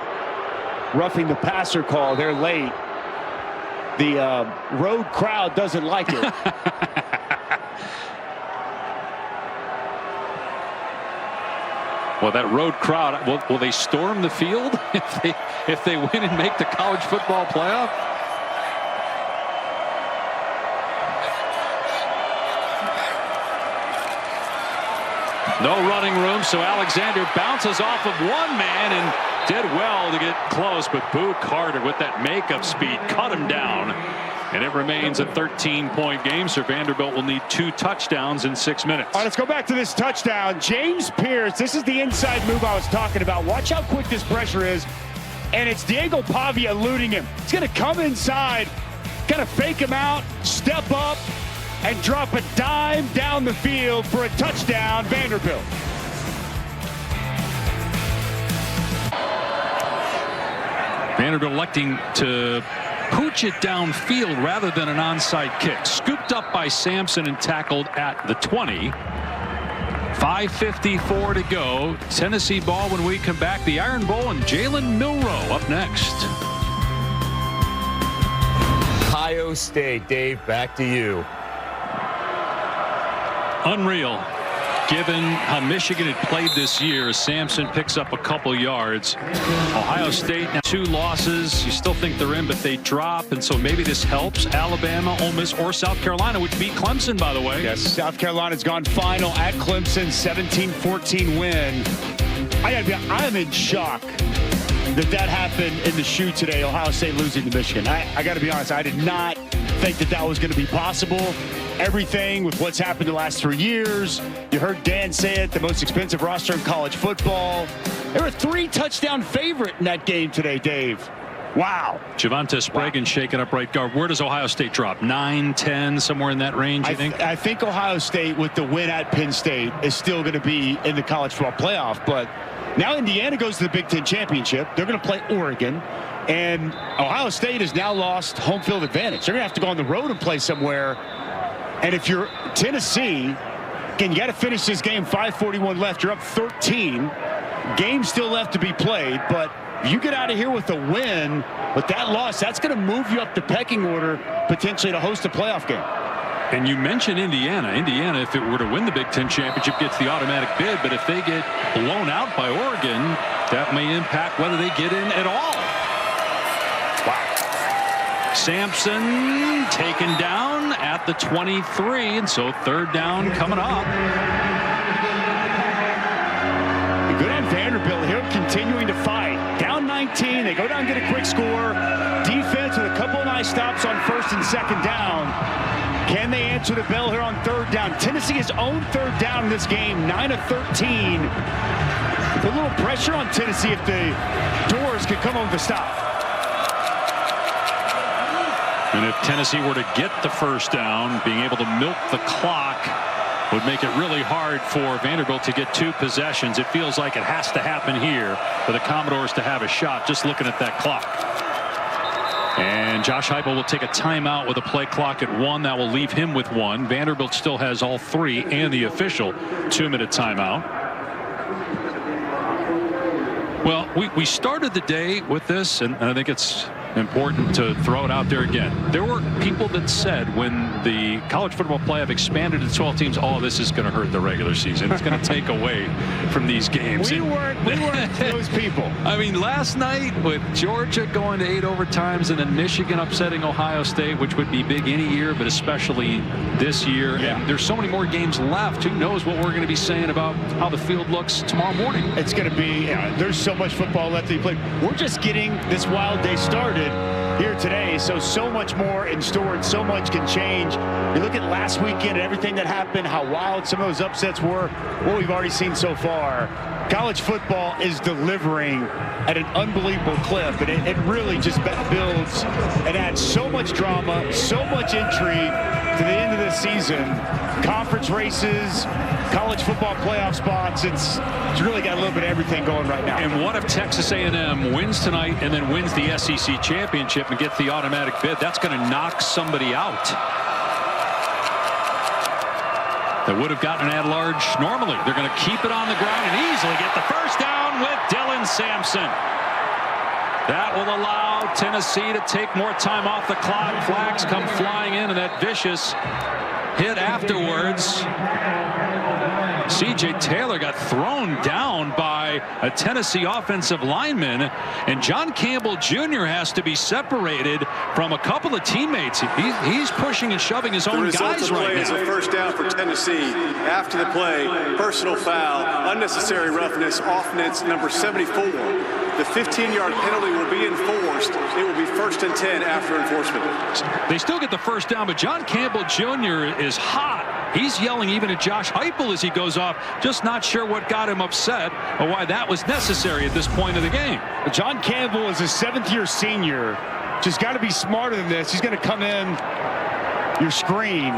[SPEAKER 4] roughing the passer call. They're late. The road crowd doesn't like it.
[SPEAKER 3] Well, that road crowd, will they storm the field if they win and make the college football playoff? No running room, so Alexander bounces off of one man and did well to get close, but Boo Carter with that makeup speed cut him down. And it remains a 13-point game, so Vanderbilt will need 2 touchdowns in 6 minutes.
[SPEAKER 4] All right, let's go back to this touchdown. James Pierce, this is the inside move I was talking about. Watch how quick this pressure is. And it's Diego Pavia eluding him. He's going to come inside, kind of fake him out, step up, and drop a dime down the field for a touchdown, Vanderbilt.
[SPEAKER 3] Vanderbilt electing to pooch it downfield rather than an onside kick. Scooped up by Sampson and tackled at the 20. 5:54 to go. Tennessee ball when we come back. The Iron Bowl and Jalen Milroe up next.
[SPEAKER 11] Ohio State, Dave, back to you.
[SPEAKER 3] Unreal. given how Michigan had played this year. Sampson picks up a couple yards. Ohio State now 2 losses. You still think they're in, but they drop, and so maybe this helps Alabama, Ole Miss, or South Carolina, which beat Clemson, by the way.
[SPEAKER 4] Yes, South Carolina's gone final at Clemson, 17-14 win. I'm in shock that happened in the shoe today, Ohio State losing to Michigan. I got to be honest, I did not think that was going to be possible. Everything with what's happened the last 3 years. You heard Dan say it, the most expensive roster in college football. They were a 3-touchdown favorite in that game today, Dave. Wow.
[SPEAKER 3] Javonte Sprague shaking up right guard. Where does Ohio State drop? 9, 10, somewhere in that range, you think?
[SPEAKER 4] I think Ohio State, with the win at Penn State, is still going to be in the college football playoff. But now Indiana goes to the Big Ten Championship. They're going to play Oregon. And Ohio State has now lost home field advantage. They're going to have to go on the road and play somewhere. And if you're Tennessee, again, you got to finish this game. 5:41 left. You're up 13. Game still left to be played. But if you get out of here with a win, with that loss, that's going to move you up the pecking order, potentially to host a playoff game.
[SPEAKER 3] And you mentioned Indiana. Indiana, if it were to win the Big Ten Championship, gets the automatic bid. But if they get blown out by Oregon, that may impact whether they get in at all. Wow. Sampson taken down at the 23, and so 3rd down coming up.
[SPEAKER 4] Good on Vanderbilt here, continuing to fight. Down 19, they go down and get a quick score. Defense with a couple of nice stops on 1st and 2nd down. Can they answer the bell here on 3rd down? Tennessee has owned 3rd down in this game, 9 of 13. Put a little pressure on Tennessee if the Doors could come over the stop.
[SPEAKER 3] And if Tennessee were to get the 1st down, being able to milk the clock would make it really hard for Vanderbilt to get 2 possessions. It feels like it has to happen here for the Commodores to have a shot, just looking at that clock. And Josh Heupel will take a timeout with a play clock at 1. That will leave him with 1. Vanderbilt still has all 3 and the official 2-minute timeout. Well, we started the day with this, and I think it's important to throw it out there again. There were people that said when the college football playoff expanded to 12 teams, oh, this is going to hurt the regular season. It's going to take away from these games.
[SPEAKER 4] We weren't those people.
[SPEAKER 3] I mean, last night with Georgia going to 8 overtimes and then Michigan upsetting Ohio State, which would be big any year, but especially this year. Yeah. And there's so many more games left. Who knows what we're going to be saying about how the field looks tomorrow morning.
[SPEAKER 4] It's going to be, there's so much football left to be played. We're just getting this wild day started here today, so much more in store and so much can change. You look at last weekend and everything that happened, how wild some of those upsets were, what we've already seen so far. College football is delivering at an unbelievable clip, and it really just builds and adds so much drama, so much intrigue to the end of this season. Conference races, college football playoff spots, it's really got a little bit of everything going right now.
[SPEAKER 3] And what if Texas A&M wins tonight and then wins the SEC championship and gets the automatic bid? That's going to knock somebody out that would have gotten an at-large normally. They're going to keep it on the ground and easily get the 1st down with Dylan Sampson. That will allow Tennessee to take more time off the clock. Flags come flying in, and that vicious hit afterwards. C.J. Taylor got thrown down by a Tennessee offensive lineman, and John Campbell Jr. has to be separated from a couple of teammates. He's pushing and shoving his own guys right now.
[SPEAKER 9] The result of the play is a 1st down for Tennessee. After the play, personal foul, unnecessary roughness, offense number 74. The 15-yard penalty will be enforced. It will be 1st and 10 after enforcement.
[SPEAKER 3] They still get the 1st down, but John Campbell Jr. is hot. He's yelling even at Josh Heupel as he goes off, just not sure what got him upset or why that was necessary at this point of the game.
[SPEAKER 4] John Campbell is a 7th-year senior. Just got to be smarter than this. He's going to come in your screen.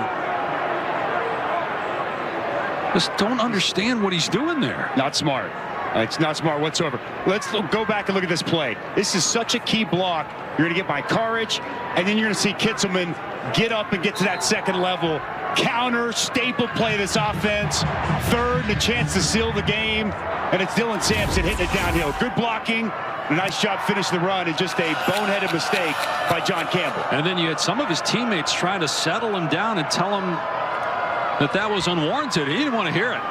[SPEAKER 3] Just don't understand what he's doing there.
[SPEAKER 4] Not smart. It's not smart whatsoever. Let's go back and look at this play. This is such a key block. You're going to get by courage, and then you're going to see Kitzelman get up and get to that 2nd level. Counter, staple play of this offense. 3rd, and a chance to seal the game. And it's Dylan Sampson hitting it downhill. Good blocking. A nice job finishing the run, and just a boneheaded mistake by John Campbell.
[SPEAKER 3] And then you had some of his teammates trying to settle him down and tell him that was unwarranted. He didn't want to hear it.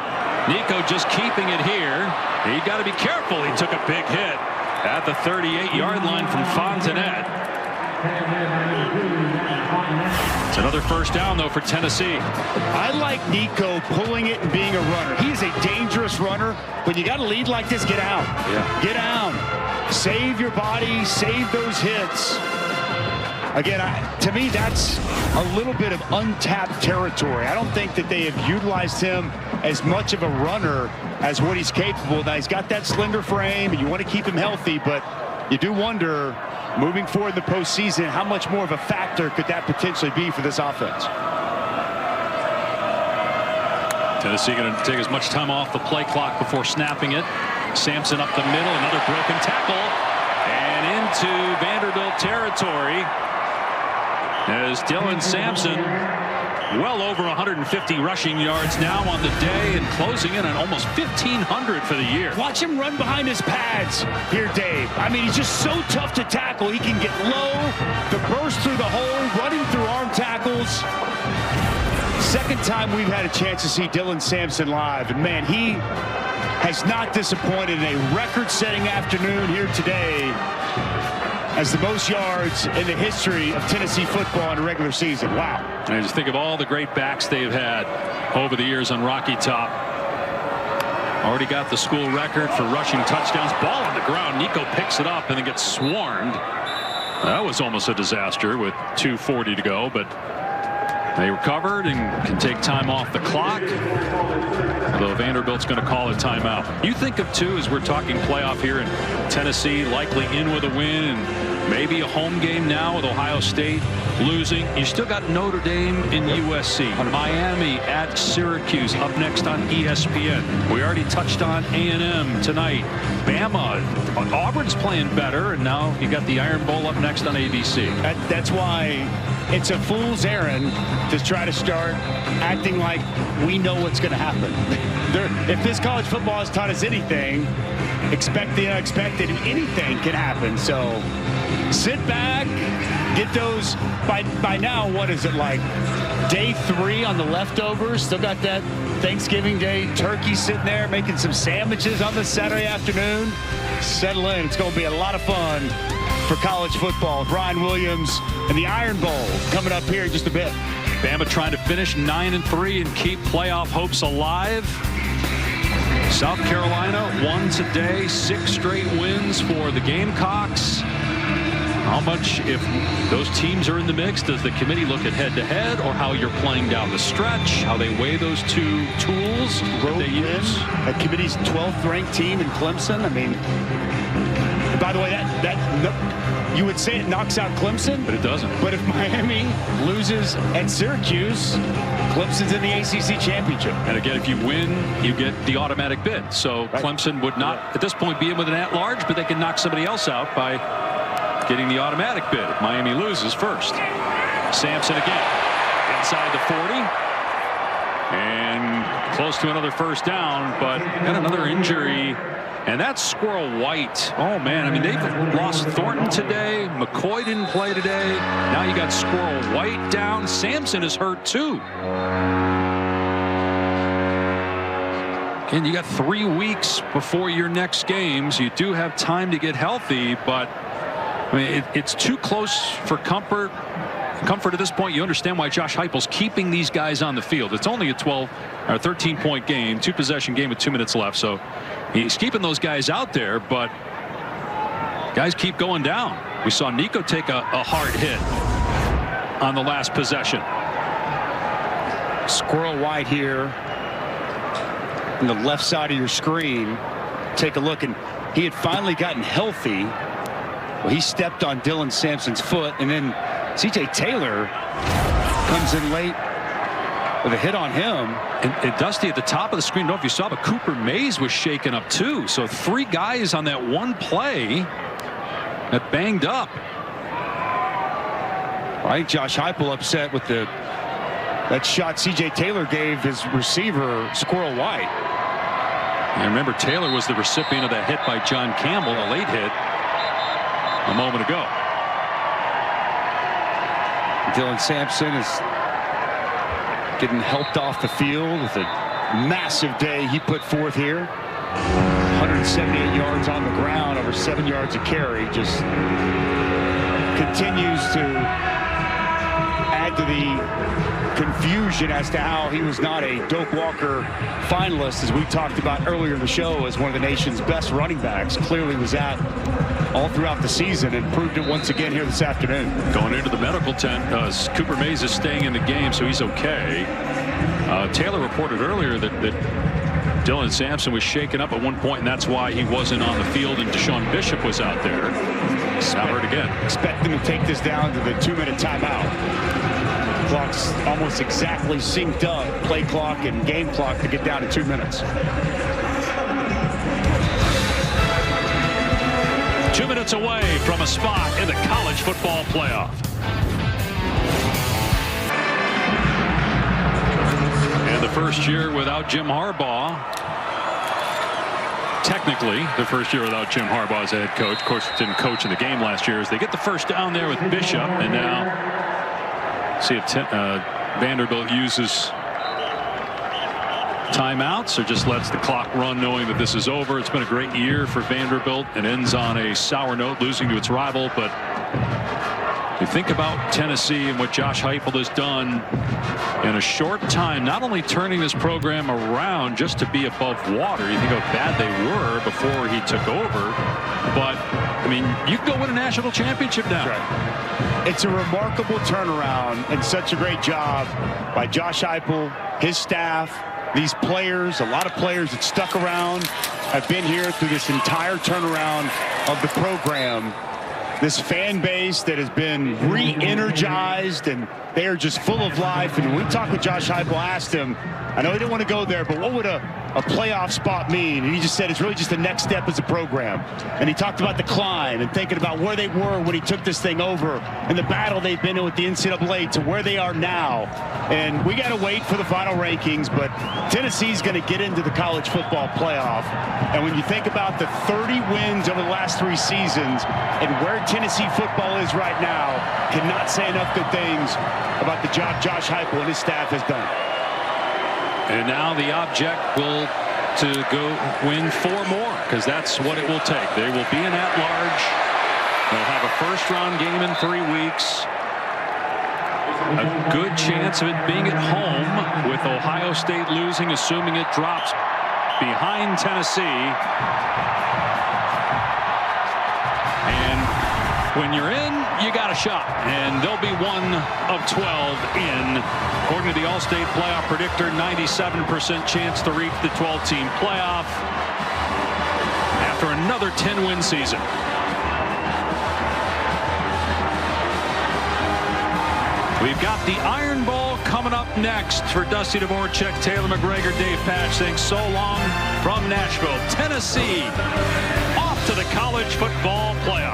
[SPEAKER 3] Nico just keeping it here. He got to be careful. He took a big hit at the 38-yard line from Fontenette. It's another first down, though, for Tennessee.
[SPEAKER 4] I like Nico pulling it and being a runner. He is a dangerous runner. When you got a lead like this, get out.
[SPEAKER 3] Yeah.
[SPEAKER 4] Get down. Save your body. Save those hits. Again, to me, that's a little bit of untapped territory. I don't think that they have utilized him as much of a runner as what he's capable of. Now, he's got that slender frame, and you want to keep him healthy, but you do wonder, moving forward in the postseason, how much more of a factor could that potentially be for this offense?
[SPEAKER 3] Tennessee going to take as much time off the play clock before snapping it. Sampson up the middle, another broken tackle, and into Vanderbilt territory as Dylan Sampson, well over 150 rushing yards now on the day and closing in on almost 1,500 for the year.
[SPEAKER 4] Watch him run behind his pads here, Dave. I mean, he's just so tough to tackle. He can get low, the burst through the hole, running through arm tackles. Second time we've had a chance to see Dylan Sampson live, and man, he has not disappointed in a record-setting afternoon here today as the most yards in the history of Tennessee football in a regular season. Wow.
[SPEAKER 3] And I just think of all the great backs they've had over the years on Rocky Top. Already got the school record for rushing touchdowns. Ball on the ground. Nico picks it up and then gets swarmed. That was almost a disaster with 2:40 to go, but they recovered and can take time off the clock. Although Vanderbilt's going to call a timeout. You think of, too, as we're talking playoff here in Tennessee, likely in with a win and maybe a home game now with Ohio State losing. You still got Notre Dame in USC. Miami at Syracuse up next on ESPN. We already touched on A&M tonight. Bama, Auburn's playing better, and now you got the Iron Bowl up next on ABC.
[SPEAKER 4] That's why it's a fool's errand to try to start acting like we know what's going to happen. If this college football has taught us anything, expect the unexpected. Anything can happen. So sit back, get those. By now, what is it like? Day 3 on the leftovers. Still got that Thanksgiving Day turkey sitting there making some sandwiches on the Saturday afternoon. Settle in. It's going to be a lot of fun for college football with Ryan Williams and the Iron Bowl coming up here in just a bit.
[SPEAKER 3] Bama trying to finish 9-3 and keep playoff hopes alive. South Carolina won today, 6 straight wins for the Gamecocks. How much, if those teams are in the mix, does the committee look at head-to-head or how you're playing down the stretch, how they weigh those two tools that they use?
[SPEAKER 4] A committee's 12th ranked team in Clemson. I mean, by the way, you would say it knocks out Clemson,
[SPEAKER 3] but it doesn't.
[SPEAKER 4] But if Miami loses at Syracuse, Clemson's in the ACC championship.
[SPEAKER 3] And again, if you win, you get the automatic bid. So right. Clemson would not, at this point, be in with an at-large, but they can knock somebody else out by getting the automatic bid if Miami loses first. Sampson again, inside the 40. And close to another first down, but got another injury. And that's Squirrel White. Oh, man. I mean, they've lost Thornton today. McCoy didn't play today. Now you got Squirrel White down. Sampson is hurt, too. Again, you got 3 weeks before your next games. You do have time to get healthy, but, I mean, it's too close for comfort at this point. You understand why Josh Heupel's keeping these guys on the field. It's only a 12 or 13-point game, 2-possession game with 2 minutes left. So he's keeping those guys out there, but guys keep going down. We saw Nico take a hard hit on the last possession.
[SPEAKER 4] Squirrel White here on the left side of your screen. Take a look, and he had finally gotten healthy. Well, he stepped on Dylan Sampson's foot, and then C.J. Taylor comes in late with a hit on him.
[SPEAKER 3] And Dusty, at the top of the screen, I don't know if you saw, but Cooper Mays was shaken up too. So 3 guys on that one play that banged up.
[SPEAKER 4] I think Josh Heupel upset with that shot C.J. Taylor gave his receiver, Squirrel White.
[SPEAKER 3] And remember, Taylor was the recipient of that hit by John Campbell, a late hit a moment ago.
[SPEAKER 4] Dylan Sampson is getting helped off the field with a massive day he put forth here. 178 yards on the ground, over 7 yards a carry. Just continues to add to the confusion as to how he was not a Doak Walker finalist, as we talked about earlier in the show, as one of the nation's best running backs. Clearly was that all throughout the season and proved it once again here this afternoon.
[SPEAKER 3] Going into the medical tent, Cooper Mays is staying in the game, so he's okay. Taylor reported earlier that Dylan Sampson was shaken up at one point, and that's why he wasn't on the field, and Deshaun Bishop was out there. Now hurt again.
[SPEAKER 4] Expect them to take this down to the 2-minute timeout. Clock's almost exactly synced up, play clock and game clock, to get down to 2 minutes.
[SPEAKER 3] 2 minutes away from a spot in the college football playoff. And the first year without Jim Harbaugh. Technically, the first year without Jim Harbaugh as head coach. Of course, didn't coach in the game last year. As they get the first down there with Bishop, and now see if Vanderbilt uses timeouts or just lets the clock run, knowing that this is over. It's been a great year for Vanderbilt and ends on a sour note, losing to its rival. But you think about Tennessee and what Josh Heupel has done in a short time, not only turning this program around just to be above water. You think how bad they were before he took over, but I mean, you can go win a national championship now.
[SPEAKER 4] Right. It's a remarkable turnaround and such a great job by Josh Heupel, his staff, these players. A lot of players that stuck around have been here through this entire turnaround of the program. This fan base that has been re-energized, and they are just full of life. And when we talked with Josh Heupel, asked him, I know he didn't want to go there, but what would a playoff spot mean? And he just said it's really just the next step as a program. And he talked about the climb and thinking about where they were when he took this thing over and the battle they've been in with the NCAA to where they are now. And we got to wait for the final rankings, but Tennessee's going to get into the college football playoff. And when you think about the 30 wins over the last 3 seasons and where Tennessee football is right now, cannot say enough good things about the job Josh Heupel and his staff has done.
[SPEAKER 3] And now the object will to go win 4 more, because that's what it will take. They will be an at-large. They'll have a first-round game in 3 weeks. A good chance of it being at home, with Ohio State losing, assuming it drops behind Tennessee. And when you're in, you got a shot, and they'll be 1 of 12 in. According to the All-State Playoff Predictor, 97% chance to reach the 12-team playoff after another 10-win season. We've got the Iron Bowl coming up next. For Dusty Dvorak, Taylor McGregor, Dave Patch saying so long from Nashville, Tennessee, off to the college football playoff.